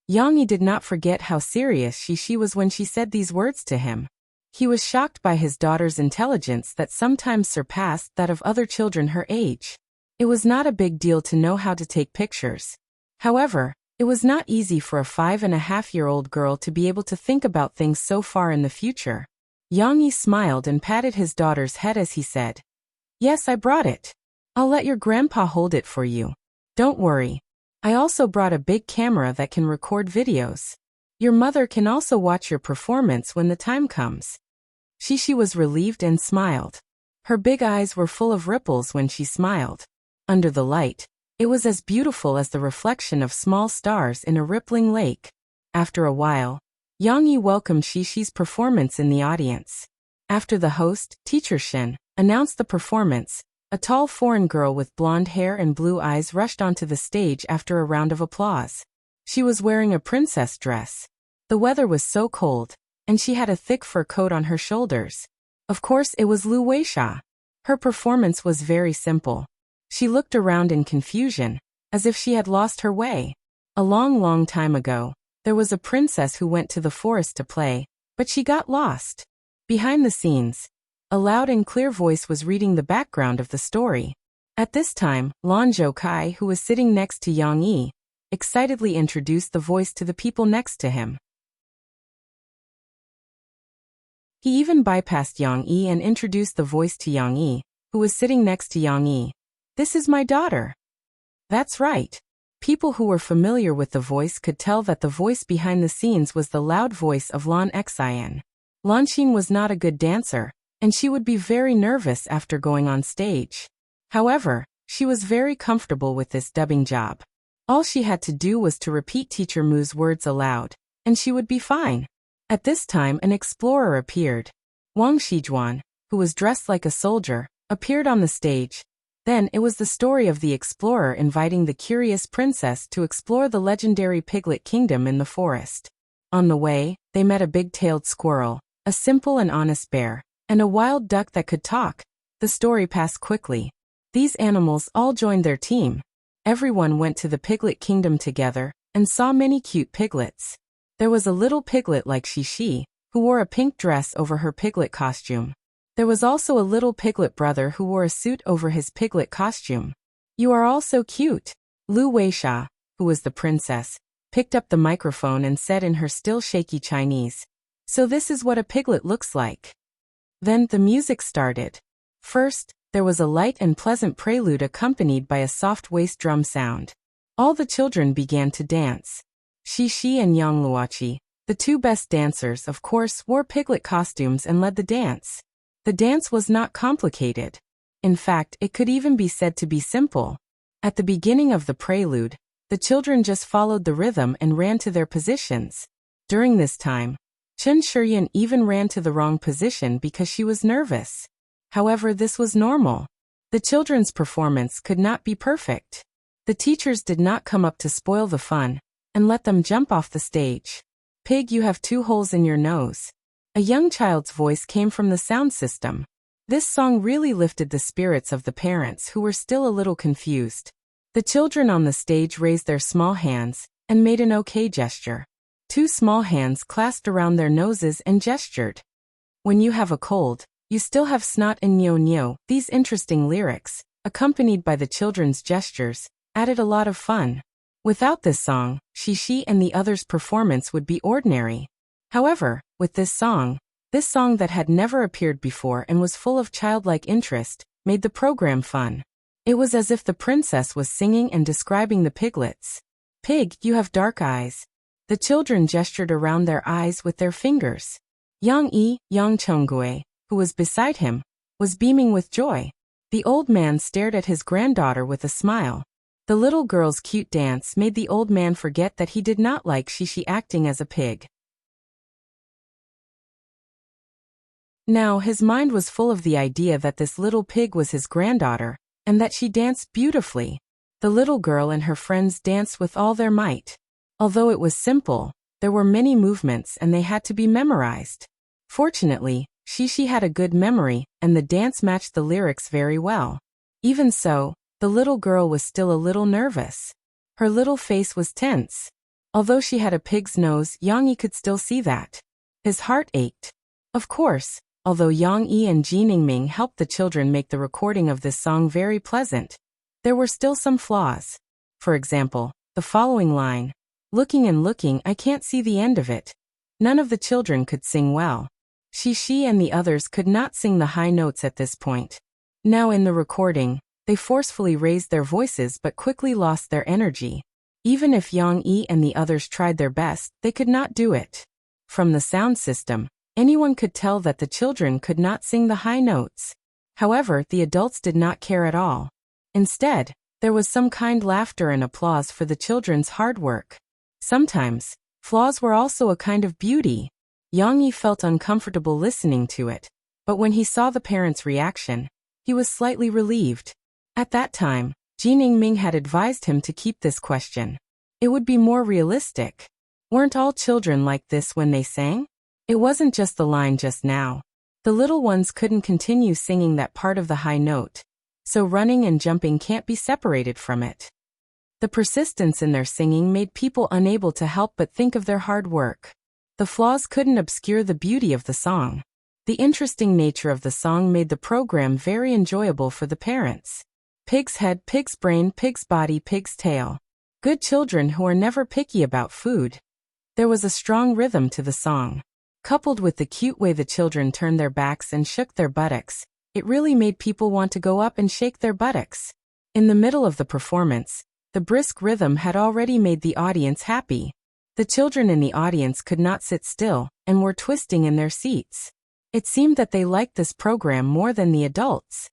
Yang Yi did not forget how serious Shishi was when she said these words to him. He was shocked by his daughter's intelligence that sometimes surpassed that of other children her age. It was not a big deal to know how to take pictures. However, it was not easy for a 5.5-year-old girl to be able to think about things so far in the future. Yang Yi smiled and patted his daughter's head as he said, "Yes, I brought it. I'll let your grandpa hold it for you. Don't worry. I also brought a big camera that can record videos. Your mother can also watch your performance when the time comes." Shishi was relieved and smiled. Her big eyes were full of ripples when she smiled. Under the light, it was as beautiful as the reflection of small stars in a rippling lake. After a while, Yang Yi welcomed Shishi's performance in the audience. After the host, Teacher Shen, announced the performance, a tall foreign girl with blonde hair and blue eyes rushed onto the stage after a round of applause. She was wearing a princess dress. The weather was so cold, and she had a thick fur coat on her shoulders. Of course, it was Lu Weisha. Her performance was very simple. She looked around in confusion, as if she had lost her way. A long, long time ago, there was a princess who went to the forest to play, but she got lost. Behind the scenes, a loud and clear voice was reading the background of the story. At this time, Lan Zhoukai, who was sitting next to Yang Yi, excitedly introduced the voice to the people next to him. He even bypassed Yang Yi and introduced the voice to Yang Yi, who was sitting next to Yang Yi. "This is my daughter." That's right. People who were familiar with the voice could tell that the voice behind the scenes was the loud voice of Lan Xian. Lan Xin was not a good dancer, and she would be very nervous after going on stage. However, she was very comfortable with this dubbing job. All she had to do was to repeat Teacher Mu's words aloud, and she would be fine. At this time, an explorer appeared. Wang Shijuan, who was dressed like a soldier, appeared on the stage. Then it was the story of the explorer inviting the curious princess to explore the legendary Piglet Kingdom in the forest. On the way, they met a big-tailed squirrel, a simple and honest bear, and a wild duck that could talk. The story passed quickly. These animals all joined their team. Everyone went to the Piglet Kingdom together and saw many cute piglets. There was a little piglet like Shishi, who wore a pink dress over her piglet costume. There was also a little piglet brother who wore a suit over his piglet costume. "You are all so cute." Lu Weisha, who was the princess, picked up the microphone and said in her still shaky Chinese, "So this is what a piglet looks like." Then the music started. First, there was a light and pleasant prelude accompanied by a soft waist drum sound. All the children began to dance. Shi and Yang Luoqi, the two best dancers, of course, wore piglet costumes and led the dance. The dance was not complicated. In fact, it could even be said to be simple. At the beginning of the prelude, the children just followed the rhythm and ran to their positions. During this time, Chen Shiyun even ran to the wrong position because she was nervous. However, this was normal. The children's performance could not be perfect. The teachers did not come up to spoil the fun and let them jump off the stage. "Pig, you have 2 holes in your nose." A young child's voice came from the sound system. This song really lifted the spirits of the parents who were still a little confused. The children on the stage raised their small hands and made an okay gesture. 2 small hands clasped around their noses and gestured. "When you have a cold, you still have snot and nyo-nyo." These interesting lyrics, accompanied by the children's gestures, added a lot of fun. Without this song, Shi and the others' performance would be ordinary. However, with this song that had never appeared before and was full of childlike interest, made the program fun. It was as if the princess was singing and describing the piglets. "Pig, you have dark eyes." The children gestured around their eyes with their fingers. Yang Chonggui, who was beside him, was beaming with joy. The old man stared at his granddaughter with a smile. The little girl's cute dance made the old man forget that he did not like Shi acting as a pig. Now his mind was full of the idea that this little pig was his granddaughter, and that she danced beautifully. The little girl and her friends danced with all their might. Although it was simple, there were many movements and they had to be memorized. Fortunately, Shi had a good memory, and the dance matched the lyrics very well. Even so, the little girl was still a little nervous. Her little face was tense. Although she had a pig's nose, Yang Yi could still see that. His heart ached. Of course, although Yang Yi and Ji Ningming helped the children make the recording of this song very pleasant, there were still some flaws. For example, the following line, "Looking and looking, I can't see the end of it." None of the children could sing well. Shi and the others could not sing the high notes at this point. Now in the recording, they forcefully raised their voices but quickly lost their energy. Even if Yang Yi and the others tried their best, they could not do it. From the sound system, anyone could tell that the children could not sing the high notes. However, the adults did not care at all. Instead, there was some kind laughter and applause for the children's hard work. Sometimes, flaws were also a kind of beauty. Yang Yi felt uncomfortable listening to it, but when he saw the parents' reaction, he was slightly relieved. At that time, Ji Ningming had advised him to keep this question. It would be more realistic. Weren't all children like this when they sang? It wasn't just the line just now. The little ones couldn't continue singing that part of the high note, so running and jumping can't be separated from it. The persistence in their singing made people unable to help but think of their hard work. The flaws couldn't obscure the beauty of the song. The interesting nature of the song made the program very enjoyable for the parents. Pig's head, pig's brain, pig's body, pig's tail. Good children who are never picky about food. There was a strong rhythm to the song. Coupled with the cute way the children turned their backs and shook their buttocks, it really made people want to go up and shake their buttocks. In the middle of the performance, the brisk rhythm had already made the audience happy. The children in the audience could not sit still and were twisting in their seats. It seemed that they liked this program more than the adults.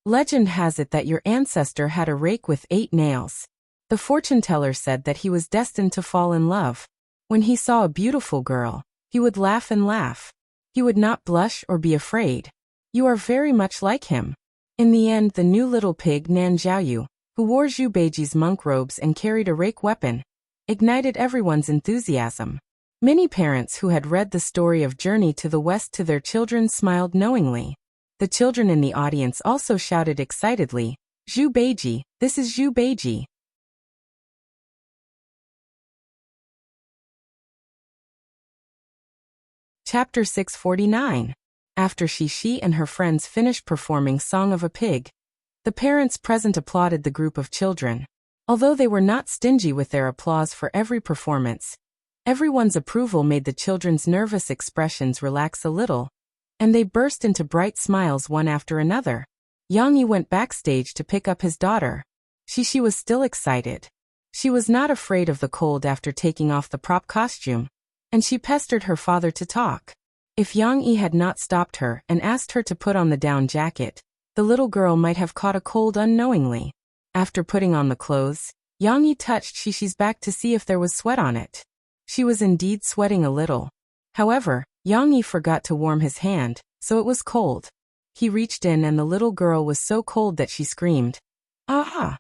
Legend has it that your ancestor had a rake with 8 nails. The fortune teller said that he was destined to fall in love. When he saw a beautiful girl, he would laugh and laugh. He would not blush or be afraid. You are very much like him. In the end, the new little pig Nan Xiaoyu, who wore Zhu Beiji's monk robes and carried a rake weapon, ignited everyone's enthusiasm. Many parents who had read the story of Journey to the West to their children smiled knowingly. The children in the audience also shouted excitedly, "Zhu Beiji, this is Zhu Beiji." Chapter 649. After she and her friends finished performing Song of a Pig, the parents present applauded the group of children. Although they were not stingy with their applause for every performance, everyone's approval made the children's nervous expressions relax a little, and they burst into bright smiles one after another. Yang-yi went backstage to pick up his daughter. She was still excited. She was not afraid of the cold after taking off the prop costume, and she pestered her father to talk. If Yang-yi had not stopped her and asked her to put on the down jacket, the little girl might have caught a cold unknowingly. After putting on the clothes, Yang-yi touched Shishi's back to see if there was sweat on it. She was indeed sweating a little. However, Yang-yi forgot to warm his hand, so it was cold. He reached in and the little girl was so cold that she screamed, "Ah!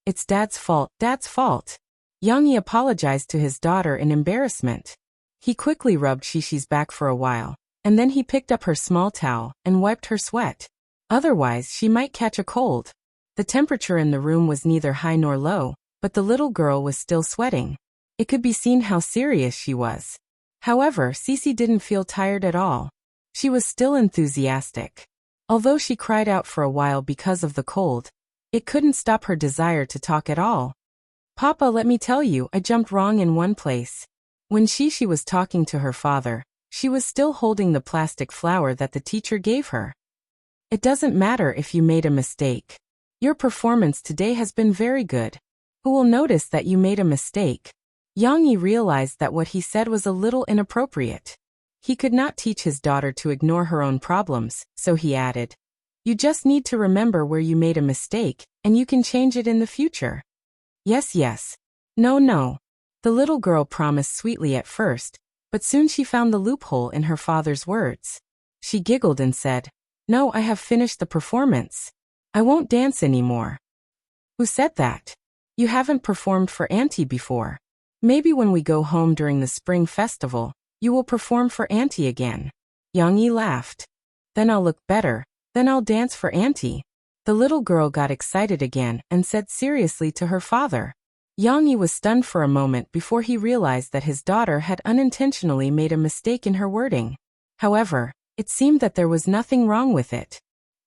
It's Dad's fault, Dad's fault." Yang-yi apologized to his daughter in embarrassment. He quickly rubbed Shishi's back for a while, and then he picked up her small towel and wiped her sweat. Otherwise, she might catch a cold. The temperature in the room was neither high nor low, but the little girl was still sweating. It could be seen how serious she was. However, Sisi didn't feel tired at all. She was still enthusiastic. Although she cried out for a while because of the cold, it couldn't stop her desire to talk at all. "Papa, let me tell you, I jumped wrong in one place." When Shishi was talking to her father, she was still holding the plastic flower that the teacher gave her. "It doesn't matter if you made a mistake. Your performance today has been very good. Who will notice that you made a mistake?" Yang-yi realized that what he said was a little inappropriate. He could not teach his daughter to ignore her own problems, so he added, "You just need to remember where you made a mistake, and you can change it in the future." Yes. No. The little girl promised sweetly at first, but soon she found the loophole in her father's words. She giggled and said, "No, I have finished the performance. I won't dance anymore." "Who said that? You haven't performed for Auntie before. Maybe when we go home during the spring festival, you will perform for Auntie again." Yang-yi laughed. "Then I'll look better, then I'll dance for Auntie." The little girl got excited again and said seriously to her father. Yang-yi was stunned for a moment before he realized that his daughter had unintentionally made a mistake in her wording. However, it seemed that there was nothing wrong with it.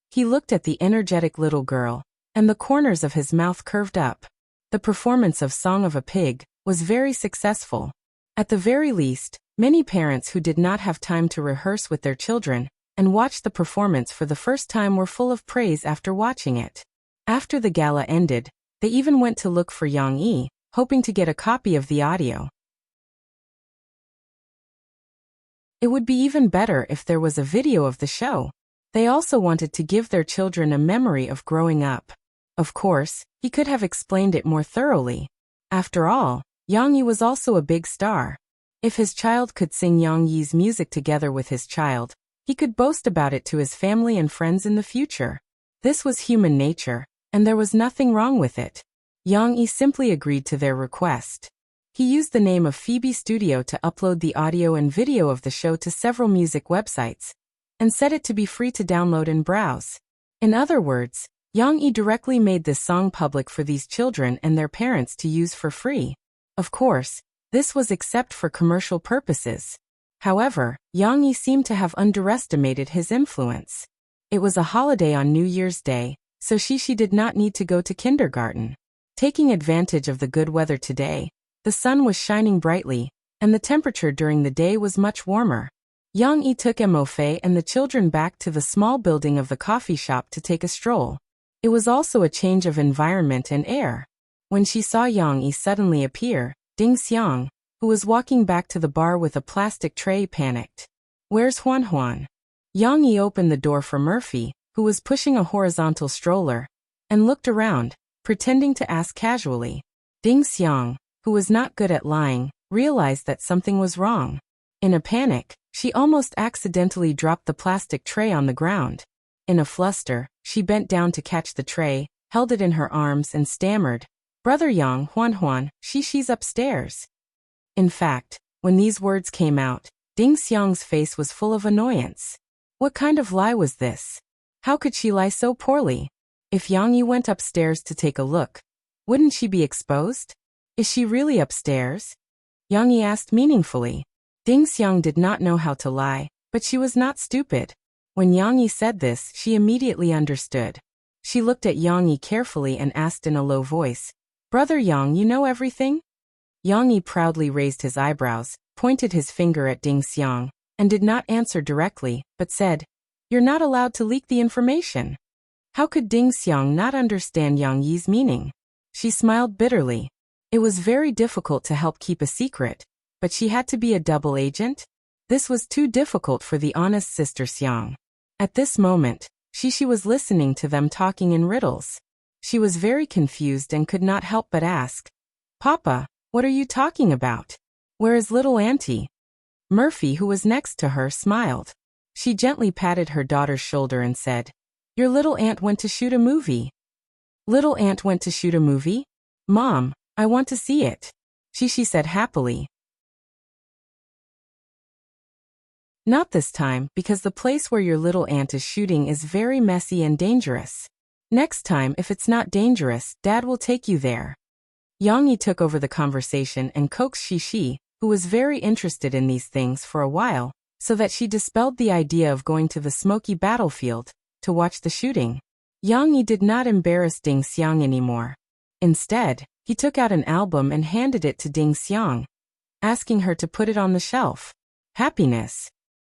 He looked at the energetic little girl, and the corners of his mouth curved up. The performance of Song of a Pig was very successful. At the very least, many parents who did not have time to rehearse with their children and watch the performance for the first time were full of praise after watching it. After the gala ended, they even went to look for Yang-yi, hoping to get a copy of the audio. It would be even better if there was a video of the show. They also wanted to give their children a memory of growing up. Of course, he could have explained it more thoroughly. After all, Yang-yi was also a big star. If his child could sing Yang-yi's music together with his child, he could boast about it to his family and friends in the future. This was human nature, and there was nothing wrong with it. Yang-yi simply agreed to their request. He used the name of Phoebe Studio to upload the audio and video of the show to several music websites, and set it to be free to download and browse. In other words, Yang-yi directly made this song public for these children and their parents to use for free. Of course, this was except for commercial purposes. However, Yang-yi seemed to have underestimated his influence. It was a holiday on New Year's Day, so Shishi did not need to go to kindergarten. Taking advantage of the good weather today, the sun was shining brightly, and the temperature during the day was much warmer. Yang-yi took Mofe and the children back to the small building of the coffee shop to take a stroll. It was also a change of environment and air. When she saw Yang-yi suddenly appear, Ding Xiang, who was walking back to the bar with a plastic tray, panicked. "Where's Huan Huan?" Yang-yi opened the door for Murphy, who was pushing a horizontal stroller, and looked around, pretending to ask casually. Ding Xiang, who was not good at lying, realized that something was wrong. In a panic, she almost accidentally dropped the plastic tray on the ground. In a fluster, she bent down to catch the tray, held it in her arms and stammered, "Brother Yang, Huan Huan, Shishi's upstairs." In fact, when these words came out, Ding Xiang's face was full of annoyance. What kind of lie was this? How could she lie so poorly? If Yang-yi went upstairs to take a look, wouldn't she be exposed? Is she really upstairs? Yang-yi asked meaningfully. Ding Xiang did not know how to lie, but she was not stupid. When Yang Yi said this, she immediately understood. She looked at Yang Yi carefully and asked in a low voice, "Brother Yang, you know everything?" Yang Yi proudly raised his eyebrows, pointed his finger at Ding Xiang, and did not answer directly, but said, "You're not allowed to leak the information." How could Ding Xiang not understand Yang Yi's meaning? She smiled bitterly. It was very difficult to help keep a secret, but she had to be a double agent? This was too difficult for the honest sister Xiang. At this moment, she was listening to them talking in riddles. She was very confused and could not help but ask, "Papa, what are you talking about? Where is little auntie?" Murphy, who was next to her, smiled. She gently patted her daughter's shoulder and said, "Your little aunt went to shoot a movie." "Little aunt went to shoot a movie? Mom, I want to see it," she said happily. "Not this time, because the place where your little aunt is shooting is very messy and dangerous. Next time, if it's not dangerous, Dad will take you there." Yang Yi took over the conversation and coaxed Shi, who was very interested in these things for a while, so that she dispelled the idea of going to the smoky battlefield to watch the shooting. Yang Yi did not embarrass Ding Xiang anymore. Instead, he took out an album and handed it to Ding Xiang, asking her to put it on the shelf. Happiness.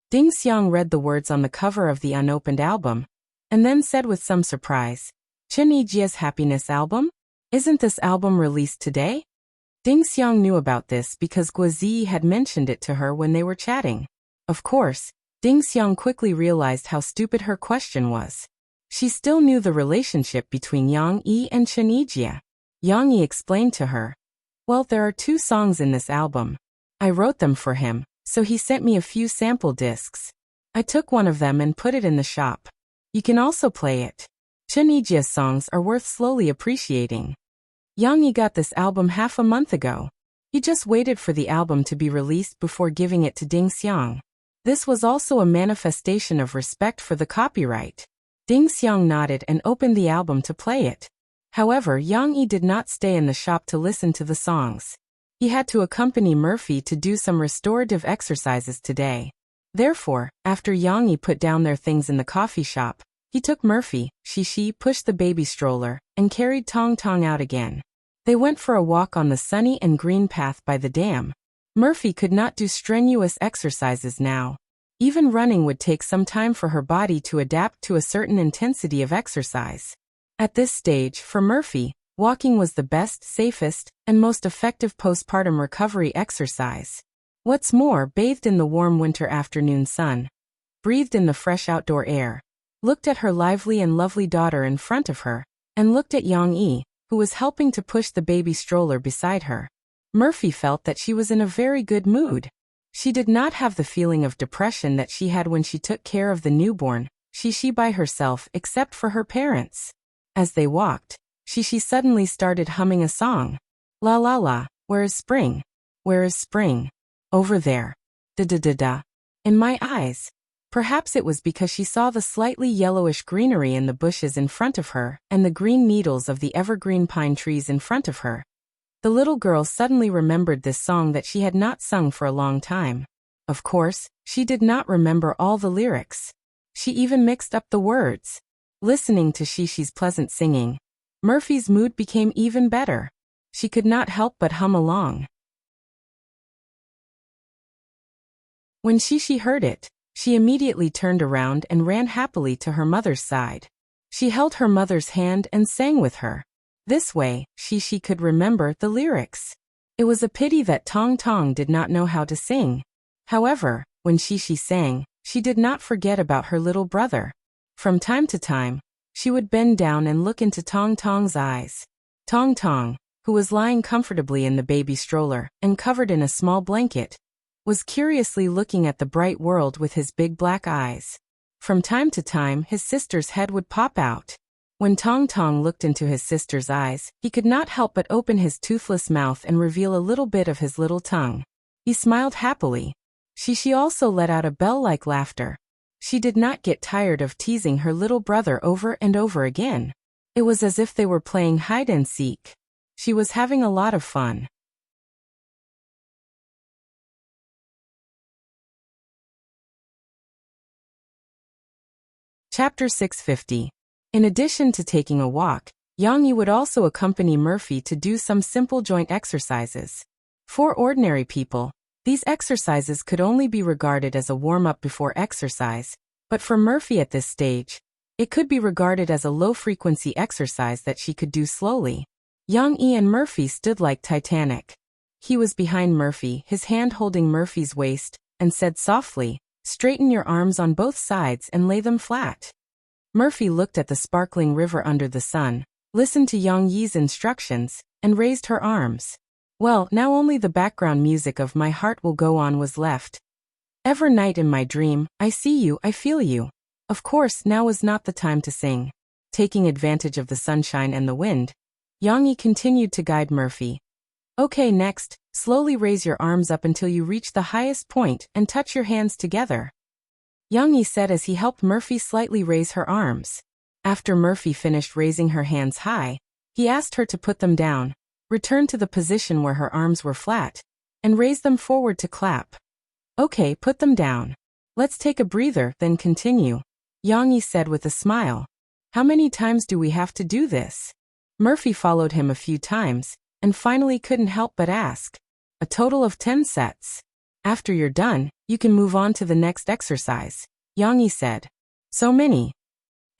Ding Xiang read the words on the cover of the unopened album, and then said with some surprise, "Chen Yijia's Happiness album? Isn't this album released today?" Ding Xiang knew about this because Guozi had mentioned it to her when they were chatting. Of course, Ding Xiang quickly realized how stupid her question was. She still knew the relationship between Yang Yi and Chen Yijia. Yang Yi explained to her, "Well, there are 2 songs in this album. I wrote them for him, so he sent me a few sample discs. I took one of them and put it in the shop. You can also play it. Chen Yijia's songs are worth slowly appreciating." Yang Yi got this album half a month ago. He just waited for the album to be released before giving it to Ding Xiang. This was also a manifestation of respect for the copyright. Ding Xiang nodded and opened the album to play it. However, Yang Yi did not stay in the shop to listen to the songs. He had to accompany Murphy to do some restorative exercises today. Therefore, after Yang Yi put down their things in the coffee shop, he took Murphy, Shi pushed the baby stroller, and carried Tong Tong out again. They went for a walk on the sunny and green path by the dam. Murphy could not do strenuous exercises now. Even running would take some time for her body to adapt to a certain intensity of exercise. At this stage, for Murphy, walking was the best, safest, and most effective postpartum recovery exercise. What's more, bathed in the warm winter afternoon sun, breathed in the fresh outdoor air, looked at her lively and lovely daughter in front of her, and looked at Yang Yi, who was helping to push the baby stroller beside her. Murphy felt that she was in a very good mood. She did not have the feeling of depression that she had when she took care of the newborn, Shi by herself except for her parents. As they walked, Shi suddenly started humming a song. "La la la, where is spring? Where is spring? Over there. Da da da da. In my eyes." Perhaps it was because she saw the slightly yellowish greenery in the bushes in front of her and the green needles of the evergreen pine trees in front of her. The little girl suddenly remembered this song that she had not sung for a long time. Of course, she did not remember all the lyrics. She even mixed up the words. Listening to Shishi's pleasant singing, Murphy's mood became even better. She could not help but hum along. When Shishi heard it, she immediately turned around and ran happily to her mother's side. She held her mother's hand and sang with her. This way, Shishi could remember the lyrics. It was a pity that Tong Tong did not know how to sing. However, when Shishi sang, she did not forget about her little brother. From time to time, she would bend down and look into Tong Tong's eyes. Tong Tong, who was lying comfortably in the baby stroller and covered in a small blanket, was curiously looking at the bright world with his big black eyes. From time to time, his sister's head would pop out. When Tong Tong looked into his sister's eyes, he could not help but open his toothless mouth and reveal a little bit of his little tongue. He smiled happily. Shishi also let out a bell-like laughter. She did not get tired of teasing her little brother over and over again. It was as if they were playing hide and seek. She was having a lot of fun. Chapter 650. In addition to taking a walk, Yang Yi would also accompany Murphy to do some simple joint exercises. For ordinary people, these exercises could only be regarded as a warm-up before exercise, but for Murphy at this stage, it could be regarded as a low-frequency exercise that she could do slowly. Yang Yi and Murphy stood like Titanic. He was behind Murphy, his hand holding Murphy's waist, and said softly, "Straighten your arms on both sides and lay them flat." Murphy looked at the sparkling river under the sun, listened to Yang Yi's instructions, and raised her arms. Well, now only the background music of My Heart Will Go On was left. Every night in my dream, I see you, I feel you. Of course, now was not the time to sing. Taking advantage of the sunshine and the wind, Yang Yi continued to guide Murphy. Okay, next, slowly raise your arms up until you reach the highest point and touch your hands together. Yang Yi said as he helped Murphy slightly raise her arms. After Murphy finished raising her hands high, he asked her to put them down, return to the position where her arms were flat, and raise them forward to clap. Okay, put them down. Let's take a breather, then continue, Yang Yi said with a smile. How many times do we have to do this? Murphy followed him a few times, and finally couldn't help but ask. A total of 10 sets. After you're done, you can move on to the next exercise, Yang Yi said. So many.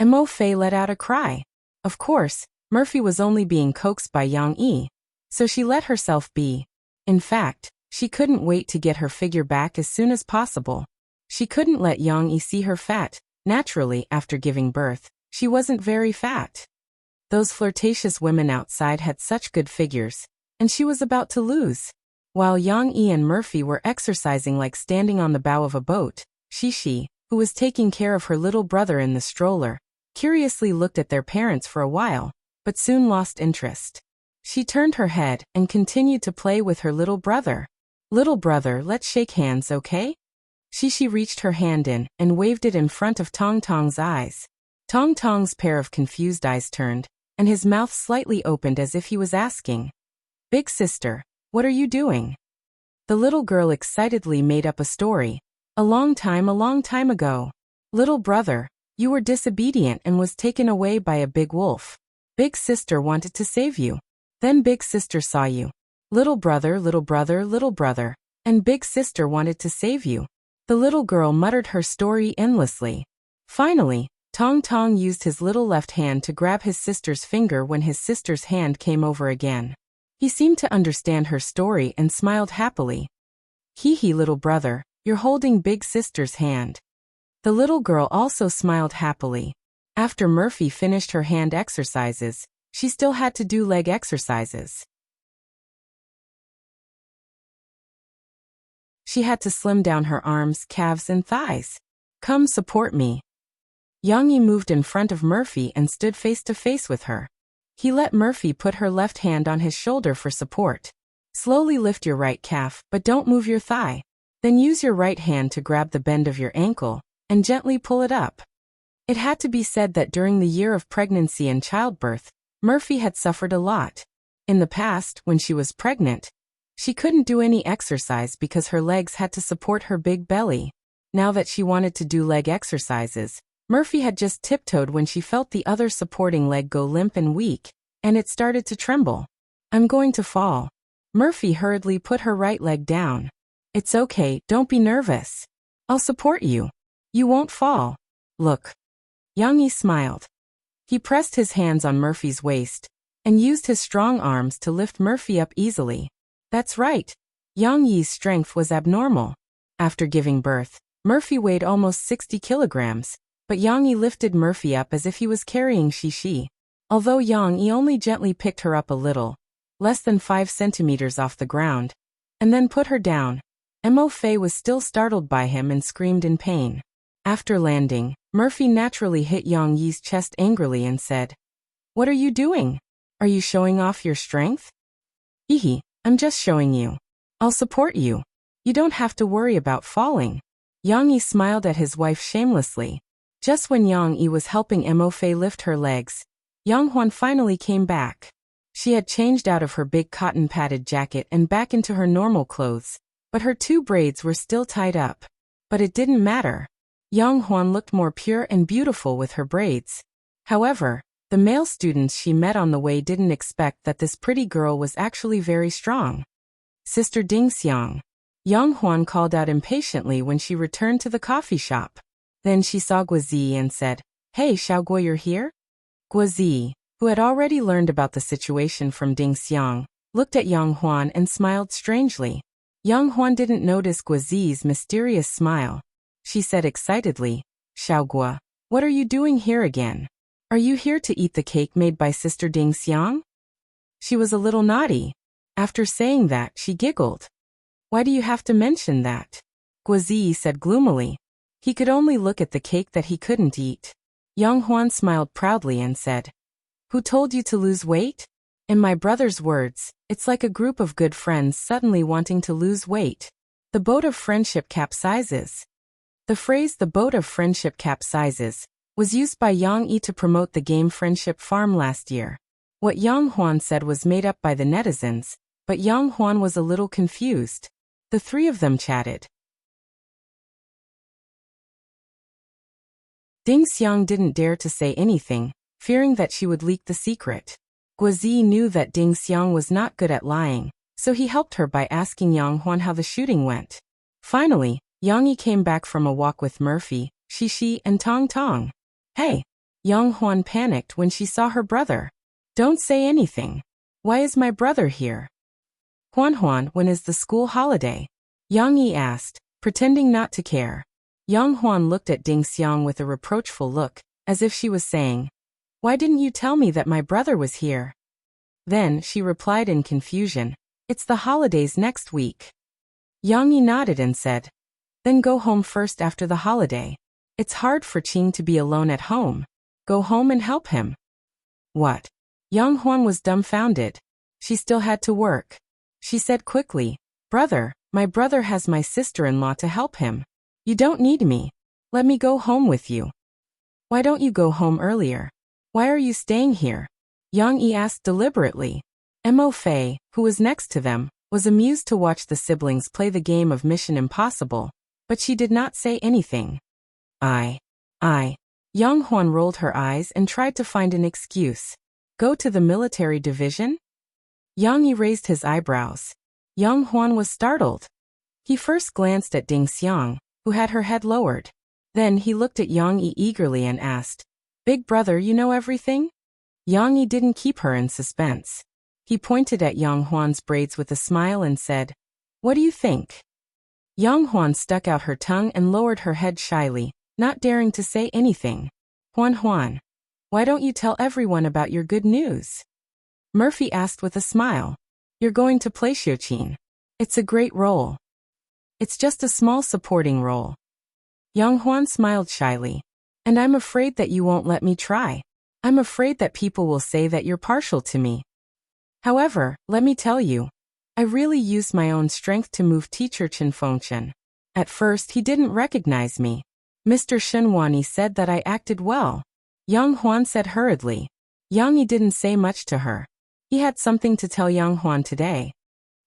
Mo Fei let out a cry. Of course, Murphy was only being coaxed by Yang Yi, so she let herself be. In fact, she couldn't wait to get her figure back as soon as possible. She couldn't let Yang Yi see her fat. Naturally, after giving birth, she wasn't very fat. Those flirtatious women outside had such good figures, and she was about to lose. While Yang Yi and Murphy were exercising like standing on the bow of a boat, Shishi, who was taking care of her little brother in the stroller, curiously looked at their parents for a while, but soon lost interest. She turned her head and continued to play with her little brother. Little brother, let's shake hands, okay? Shishi reached her hand in and waved it in front of Tong Tong's eyes. Tong Tong's pair of confused eyes turned, and his mouth slightly opened as if he was asking, "Big sister, what are you doing?" The little girl excitedly made up a story. A long time ago. Little brother, you were disobedient and was taken away by a big wolf. Big sister wanted to save you. Then big sister saw you. Little brother, and big sister wanted to save you. The little girl muttered her story endlessly. Finally, Tong Tong used his little left hand to grab his sister's finger when his sister's hand came over again. He seemed to understand her story and smiled happily. Hee hee, little brother, you're holding big sister's hand. The little girl also smiled happily. After Murphy finished her hand exercises, she still had to do leg exercises. She had to slim down her arms, calves, and thighs. Come support me. Yang Yi moved in front of Murphy and stood face to face with her. He let Murphy put her left hand on his shoulder for support. Slowly lift your right calf, but don't move your thigh. Then use your right hand to grab the bend of your ankle, and gently pull it up. It had to be said that during the year of pregnancy and childbirth, Murphy had suffered a lot. In the past, when she was pregnant, she couldn't do any exercise because her legs had to support her big belly. Now that she wanted to do leg exercises, Murphy had just tiptoed when she felt the other supporting leg go limp and weak, and it started to tremble. I'm going to fall. Murphy hurriedly put her right leg down. It's okay, don't be nervous. I'll support you. You won't fall. Look. Yang Yi smiled. He pressed his hands on Murphy's waist, and used his strong arms to lift Murphy up easily. That's right. Yang Yi's strength was abnormal. After giving birth, Murphy weighed almost 60 kilograms, but Yang Yi lifted Murphy up as if he was carrying Shishi. Although Yang Yi only gently picked her up a little, less than 5 centimeters off the ground, and then put her down. Mo Fei was still startled by him and screamed in pain. After landing, Murphy naturally hit Yang Yi's chest angrily and said, "What are you doing? Are you showing off your strength?" "Hee, I'm just showing you. I'll support you. You don't have to worry about falling." Yang Yi smiled at his wife shamelessly. Just when Yang Yi was helping Mo Fei lift her legs, Yang Huan finally came back. She had changed out of her big cotton-padded jacket and back into her normal clothes, but her 2 braids were still tied up. But it didn't matter. Young Huan looked more pure and beautiful with her braids. However, the male students she met on the way didn't expect that this pretty girl was actually very strong. Sister Ding Xiang. Young Huan called out impatiently when she returned to the coffee shop. Then she saw Guozi and said, "Hey, Xiaoguo, you're here?" Guozi, who had already learned about the situation from Ding Xiang, looked at Young Huan and smiled strangely. Young Huan didn't notice Guozi's mysterious smile. She said excitedly, "Xiaoguo, what are you doing here again? Are you here to eat the cake made by Sister Ding Xiang?" She was a little naughty. After saying that, she giggled. "Why do you have to mention that?" Guozi said gloomily. He could only look at the cake that he couldn't eat. Young Huan smiled proudly and said, "Who told you to lose weight? In my brother's words, it's like a group of good friends suddenly wanting to lose weight. The boat of friendship capsizes." The phrase "the boat of friendship capsizes" was used by Yang Yi to promote the game Friendship Farm last year. What Yang Huan said was made up by the netizens, but Yang Huan was a little confused. The three of them chatted. Ding Xiang didn't dare to say anything, fearing that she would leak the secret. Guozi knew that Ding Xiang was not good at lying, so he helped her by asking Yang Huan how the shooting went. Finally, Yang Yi came back from a walk with Murphy, Shishi, and Tong Tong. "Hey!" Yang Huan panicked when she saw her brother. "Don't say anything. Why is my brother here?" "Huan, when is the school holiday?" Yang Yi asked, pretending not to care. Yang Huan looked at Ding Xiang with a reproachful look, as if she was saying, "Why didn't you tell me that my brother was here?" Then she replied in confusion, "It's the holidays next week." Yang Yi nodded and said, "Then go home first after the holiday. It's hard for Qing to be alone at home. Go home and help him." "What?" Yang Huan was dumbfounded. She still had to work. She said quickly, "Brother, my brother has my sister-in-law to help him. You don't need me. Let me go home with you." "Why don't you go home earlier? Why are you staying here?" Yang Yi asked deliberately. Mo Fei, who was next to them, was amused to watch the siblings play the game of Mission Impossible, but she did not say anything. I. Yang Huan rolled her eyes and tried to find an excuse. "Go to the military division?" Yang Yi raised his eyebrows. Yang Huan was startled. He first glanced at Ding Xiang, who had her head lowered. Then he looked at Yang Yi eagerly and asked, "Big brother, you know everything?" Yang Yi didn't keep her in suspense. He pointed at Yang Huan's braids with a smile and said, "What do you think?" Yang Huan stuck out her tongue and lowered her head shyly, not daring to say anything. Huan, why don't you tell everyone about your good news?" Murphy asked with a smile. "You're going to play Xiuqin. It's a great role." "It's just a small supporting role." Yang Huan smiled shyly. "And I'm afraid that you won't let me try. I'm afraid that people will say that you're partial to me. However, let me tell you, I really used my own strength to move teacher Chen Fengchen. At first he didn't recognize me. Mr. Shenwani said that I acted well." Yang Huan said hurriedly. Yang Yi didn't say much to her. He had something to tell Yang Huan today.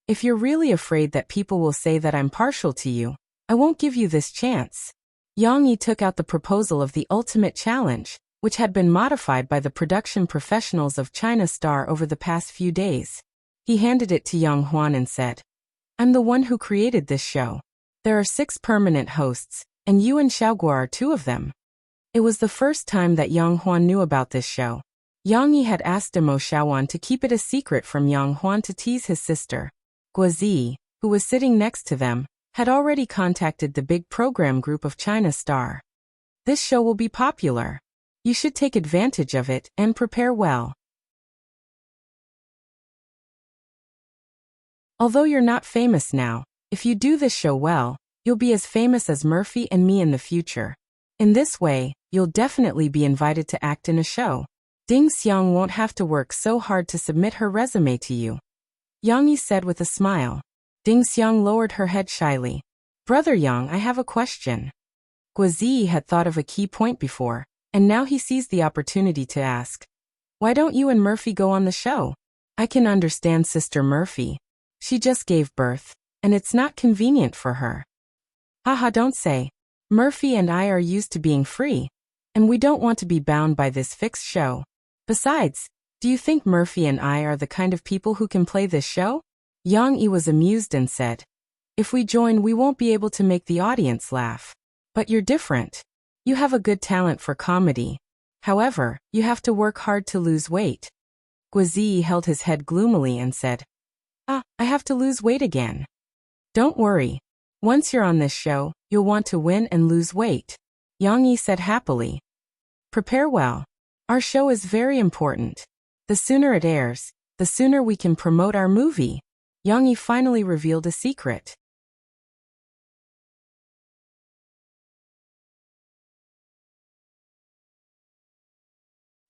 "If you're really afraid that people will say that I'm partial to you, I won't give you this chance." Yang Yi took out the proposal of the ultimate challenge, which had been modified by the production professionals of China Star over the past few days. He handed it to Yang Huan and said, "I'm the one who created this show. There are 6 permanent hosts, and you and Xiaoguo are 2 of them." It was the first time that Yang Huan knew about this show. Yang Yi had asked Mo Xiaowan to keep it a secret from Yang Huan to tease his sister. Guozi, who was sitting next to them, had already contacted the big program group of China Star. "This show will be popular. You should take advantage of it and prepare well. Although you're not famous now, if you do this show well, you'll be as famous as Murphy and me in the future. In this way, you'll definitely be invited to act in a show. Ding Xiang won't have to work so hard to submit her resume to you." Yang Yi said with a smile. Ding Xiang lowered her head shyly. "Brother Yang, I have a question." Guozi had thought of a key point before, and now he seized the opportunity to ask, "Why don't you and Murphy go on the show? I can understand Sister Murphy. She just gave birth, and it's not convenient for her." "Haha, don't say. Murphy and I are used to being free, and we don't want to be bound by this fixed show. Besides, do you think Murphy and I are the kind of people who can play this show? Yang Yi was amused and said, if we join, we won't be able to make the audience laugh. But you're different. You have a good talent for comedy. However, you have to work hard to lose weight. Guizi held his head gloomily and said, I have to lose weight again. Don't worry. Once you're on this show, you'll want to win and lose weight. Yang Yi said happily. Prepare well. Our show is very important. The sooner it airs, the sooner we can promote our movie. Yang Yi finally revealed a secret.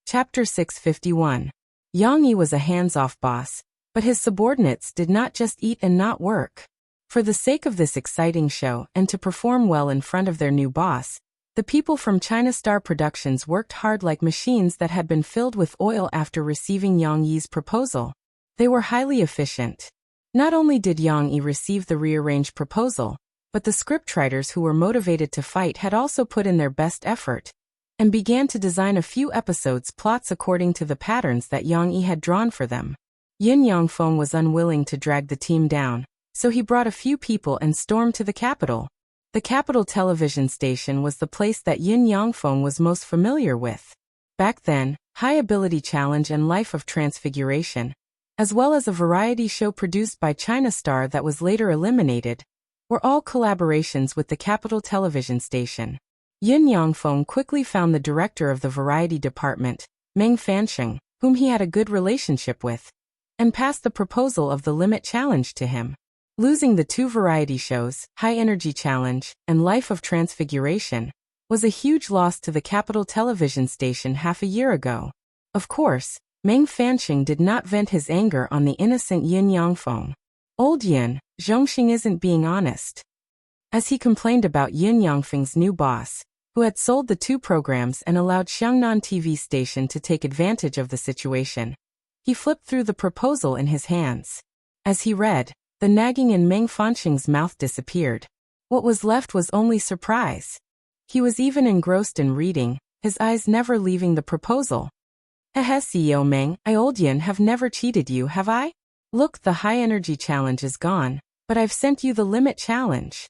Chapter 651. Yang Yi was a hands-off boss, but his subordinates did not just eat and not work. For the sake of this exciting show and to perform well in front of their new boss, the people from China Star Productions worked hard like machines that had been filled with oil after receiving Yang Yi's proposal. They were highly efficient. Not only did Yang Yi receive the rearranged proposal, but the scriptwriters who were motivated to fight had also put in their best effort and began to design a few episodes plots according to the patterns that Yang Yi had drawn for them. Yin Yangfeng was unwilling to drag the team down, so he brought a few people and stormed to the capital. The capital television station was the place that Yin Yangfeng was most familiar with. Back then, High Ability Challenge and Life of Transfiguration, as well as a variety show produced by China Star that was later eliminated, were all collaborations with the capital television station. Yin Yangfeng quickly found the director of the variety department, Meng Fansheng, whom he had a good relationship with, and passed the proposal of the limit challenge to him. Losing the two variety shows, High Energy Challenge and Life of Transfiguration, was a huge loss to the capital television station half a year ago. Of course, Meng Fansheng did not vent his anger on the innocent Yin Yangfeng. Old Yin, Zhongxing isn't being honest. As he complained about Yin Yangfeng's new boss, who had sold the two programs and allowed Xiangnan TV station to take advantage of the situation, he flipped through the proposal in his hands. As he read, the nagging in Meng Fansheng's mouth disappeared. What was left was only surprise. He was even engrossed in reading, his eyes never leaving the proposal. CEO Meng, I old Yin have never cheated you, have I? Look, the high energy challenge is gone, but I've sent you the limit challenge.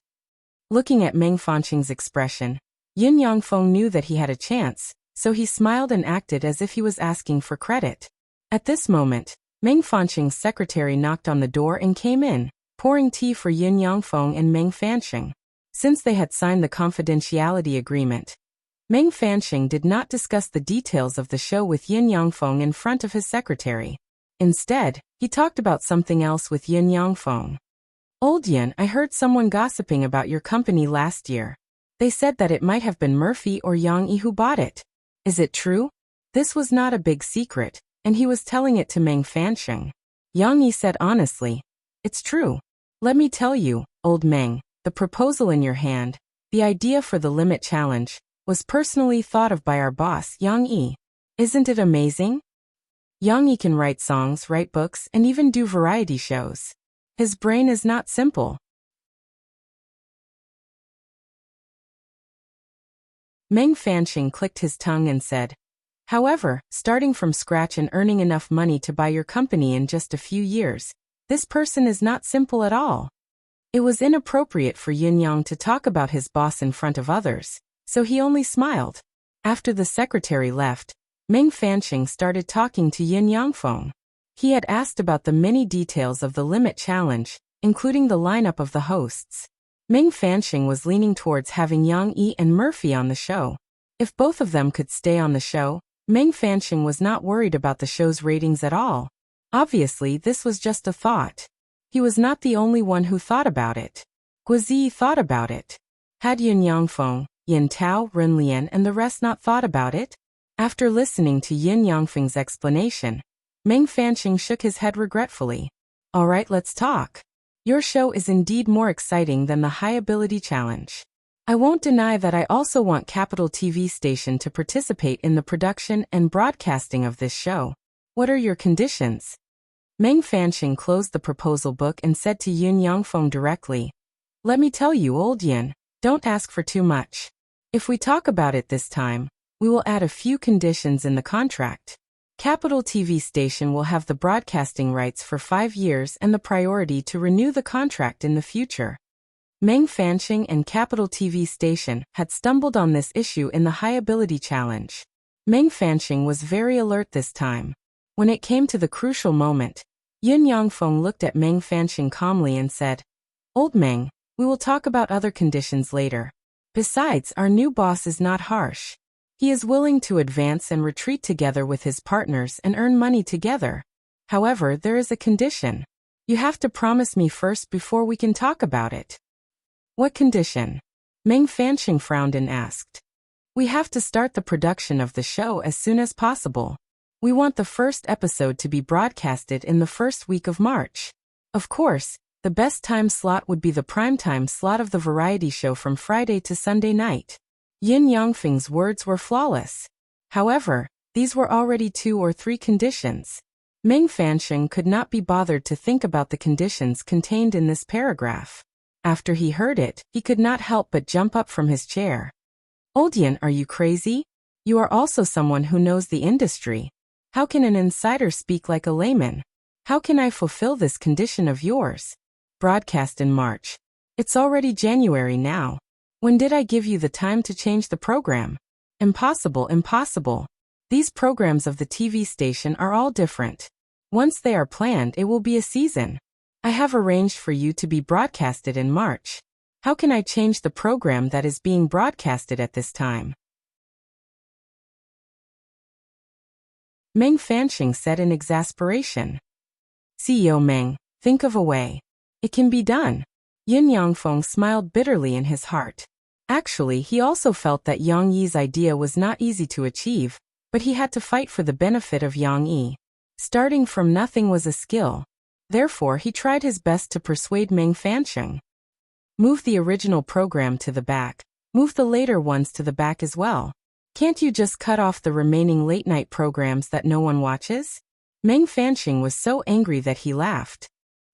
Looking at Meng Fansheng's expression, Yin Yangfeng knew that he had a chance, so he smiled and acted as if he was asking for credit. At this moment, Meng Fansheng's secretary knocked on the door and came in, pouring tea for Yin Yangfeng and Meng Fansheng. Since they had signed the confidentiality agreement, Meng Fansheng did not discuss the details of the show with Yin Yangfeng in front of his secretary. Instead, he talked about something else with Yin Yangfeng. Old Yin, I heard someone gossiping about your company last year. They said that it might have been Murphy or Yang Yi who bought it. Is it true? This was not a big secret, and he was telling it to Meng Fansheng. Yang Yi said honestly, it's true. Let me tell you, old Meng, the proposal in your hand, the idea for the limit challenge, was personally thought of by our boss, Yang Yi. Isn't it amazing? Yang Yi can write songs, write books, and even do variety shows. His brain is not simple. Meng Fansheng clicked his tongue and said, however, starting from scratch and earning enough money to buy your company in just a few years, this person is not simple at all. It was inappropriate for Yin Yang to talk about his boss in front of others, so he only smiled. After the secretary left, Meng Fansheng started talking to Yin Yangfeng. He had asked about the many details of the limit challenge, including the lineup of the hosts. Meng Fansheng was leaning towards having Yang Yi and Murphy on the show. If both of them could stay on the show, Meng Fansheng was not worried about the show's ratings at all. Obviously, this was just a thought. He was not the only one who thought about it. Guizi thought about it. Had Yin Yangfeng, Yin Tao, Ren Lian and the rest not thought about it? After listening to Yin Yangfeng's explanation, Meng Fansheng shook his head regretfully. All right, let's talk. Your show is indeed more exciting than the High Ability Challenge. I won't deny that I also want Capital TV Station to participate in the production and broadcasting of this show. What are your conditions? Meng Fansheng closed the proposal book and said to Yin Yangfeng directly, let me tell you, old Yin, Don't ask for too much. If we talk about it this time, we will add a few conditions in the contract. Capital TV station will have the broadcasting rights for 5 years and the priority to renew the contract in the future. Meng Fanqing and Capital TV station had stumbled on this issue in the high-ability challenge. Meng Fanqing was very alert this time. When it came to the crucial moment, Yin Yangfeng looked at Meng Fanqing calmly and said, "Old Meng, we will talk about other conditions later. Besides, our new boss is not harsh. He is willing to advance and retreat together with his partners and earn money together. However, there is a condition. You have to promise me first before we can talk about it." "What condition?" Meng Fanqing frowned and asked. "We have to start the production of the show as soon as possible. We want the first episode to be broadcasted in the first week of March. Of course, the best time slot would be the primetime slot of the variety show from Friday to Sunday night." Yin Yangfeng's words were flawless. However, these were already 2 or 3 conditions. Meng Fanqing could not be bothered to think about the conditions contained in this paragraph. After he heard it, he could not help but jump up from his chair. "Old Yin, are you crazy? You are also someone who knows the industry. How can an insider speak like a layman? How can I fulfill this condition of yours? Broadcast in March. It's already January now. When did I give you the time to change the program? Impossible, impossible. These programs of the TV station are all different. Once they are planned, it will be a season. I have arranged for you to be broadcasted in March. How can I change the program that is being broadcasted at this time?" Meng Fanqing said in exasperation. "CEO Meng, think of a way. It can be done." Yin Yangfeng smiled bitterly in his heart. Actually, he also felt that Yang Yi's idea was not easy to achieve, but he had to fight for the benefit of Yang Yi. Starting from nothing was a skill. Therefore, he tried his best to persuade Meng Fanqing. "Move the original program to the back. Move the later ones to the back as well. Can't you just cut off the remaining late-night programs that no one watches?" Meng Fanqing was so angry that he laughed.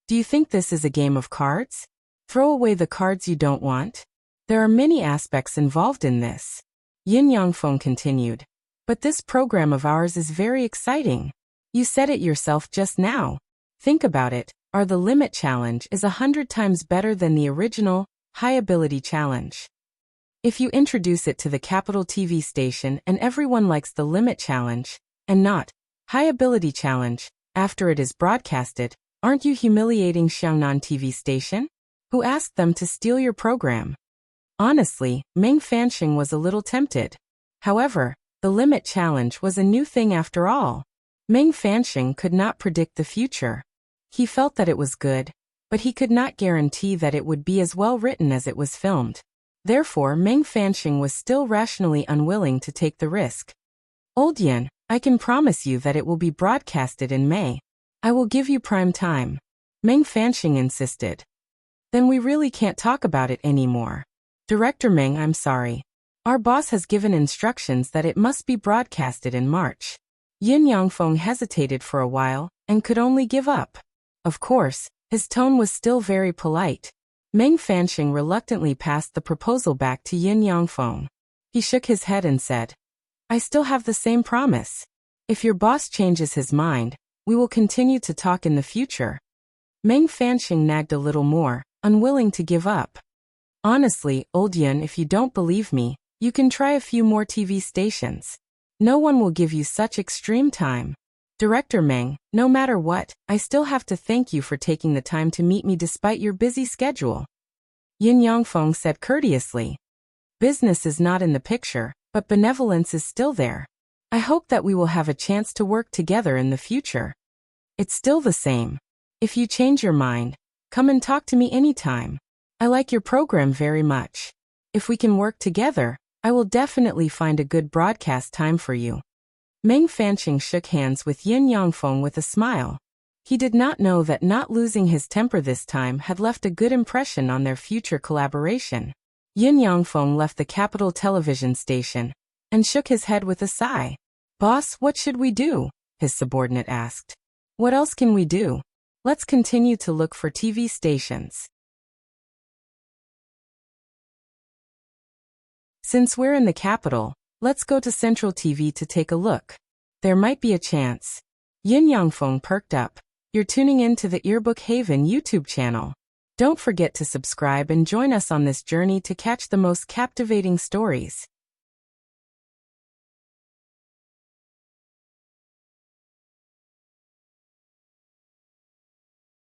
"Do you think this is a game of cards? Throw away the cards you don't want? There are many aspects involved in this." Yin Yangfeng continued. "But this program of ours is very exciting. You said it yourself just now. Think about it, the Limit Challenge is 100 times better than the original, High-Ability Challenge. If you introduce it to the Capital TV station and everyone likes the Limit Challenge, and not High-Ability Challenge, after it is broadcasted, aren't you humiliating Xiangnan TV station? Who asked them to steal your program?" Honestly, Meng Fanqing was a little tempted. However, the Limit Challenge was a new thing after all. Meng Fanqing could not predict the future. He felt that it was good, but he could not guarantee that it would be as well written as it was filmed. Therefore, Meng Fanqing was still rationally unwilling to take the risk. "Old Yin, I can promise you that it will be broadcasted in May. I will give you prime time." Meng Fanqing insisted. "Then we really can't talk about it anymore. Director Meng, I'm sorry. Our boss has given instructions that it must be broadcasted in March." Yin Yangfeng hesitated for a while and could only give up. Of course, his tone was still very polite. Meng Fanqing reluctantly passed the proposal back to Yin Yangfeng. He shook his head and said, "I still have the same promise. If your boss changes his mind, we will continue to talk in the future." Meng Fanqing nagged a little more, unwilling to give up. "Honestly, Old Yin, if you don't believe me, you can try a few more TV stations. No one will give you such extreme time. Director Meng, no matter what, I still have to thank you for taking the time to meet me despite your busy schedule." Yin Yangfeng said courteously. "Business is not in the picture, but benevolence is still there. I hope that we will have a chance to work together in the future. It's still the same. If you change your mind, come and talk to me anytime. I like your program very much. If we can work together, I will definitely find a good broadcast time for you." Meng Fanqing shook hands with Yin Yangfeng with a smile. He did not know that not losing his temper this time had left a good impression on their future collaboration. Yin Yangfeng left the Capital Television station and shook his head with a sigh. "Boss, what should we do?" his subordinate asked. "What else can we do? Let's continue to look for TV stations." Since we're in the capital, let's go to Central TV to take a look. There might be a chance. Yin Yangfeng perked up. You're tuning in to the Earbook Haven YouTube channel. Don't forget to subscribe and join us on this journey to catch the most captivating stories.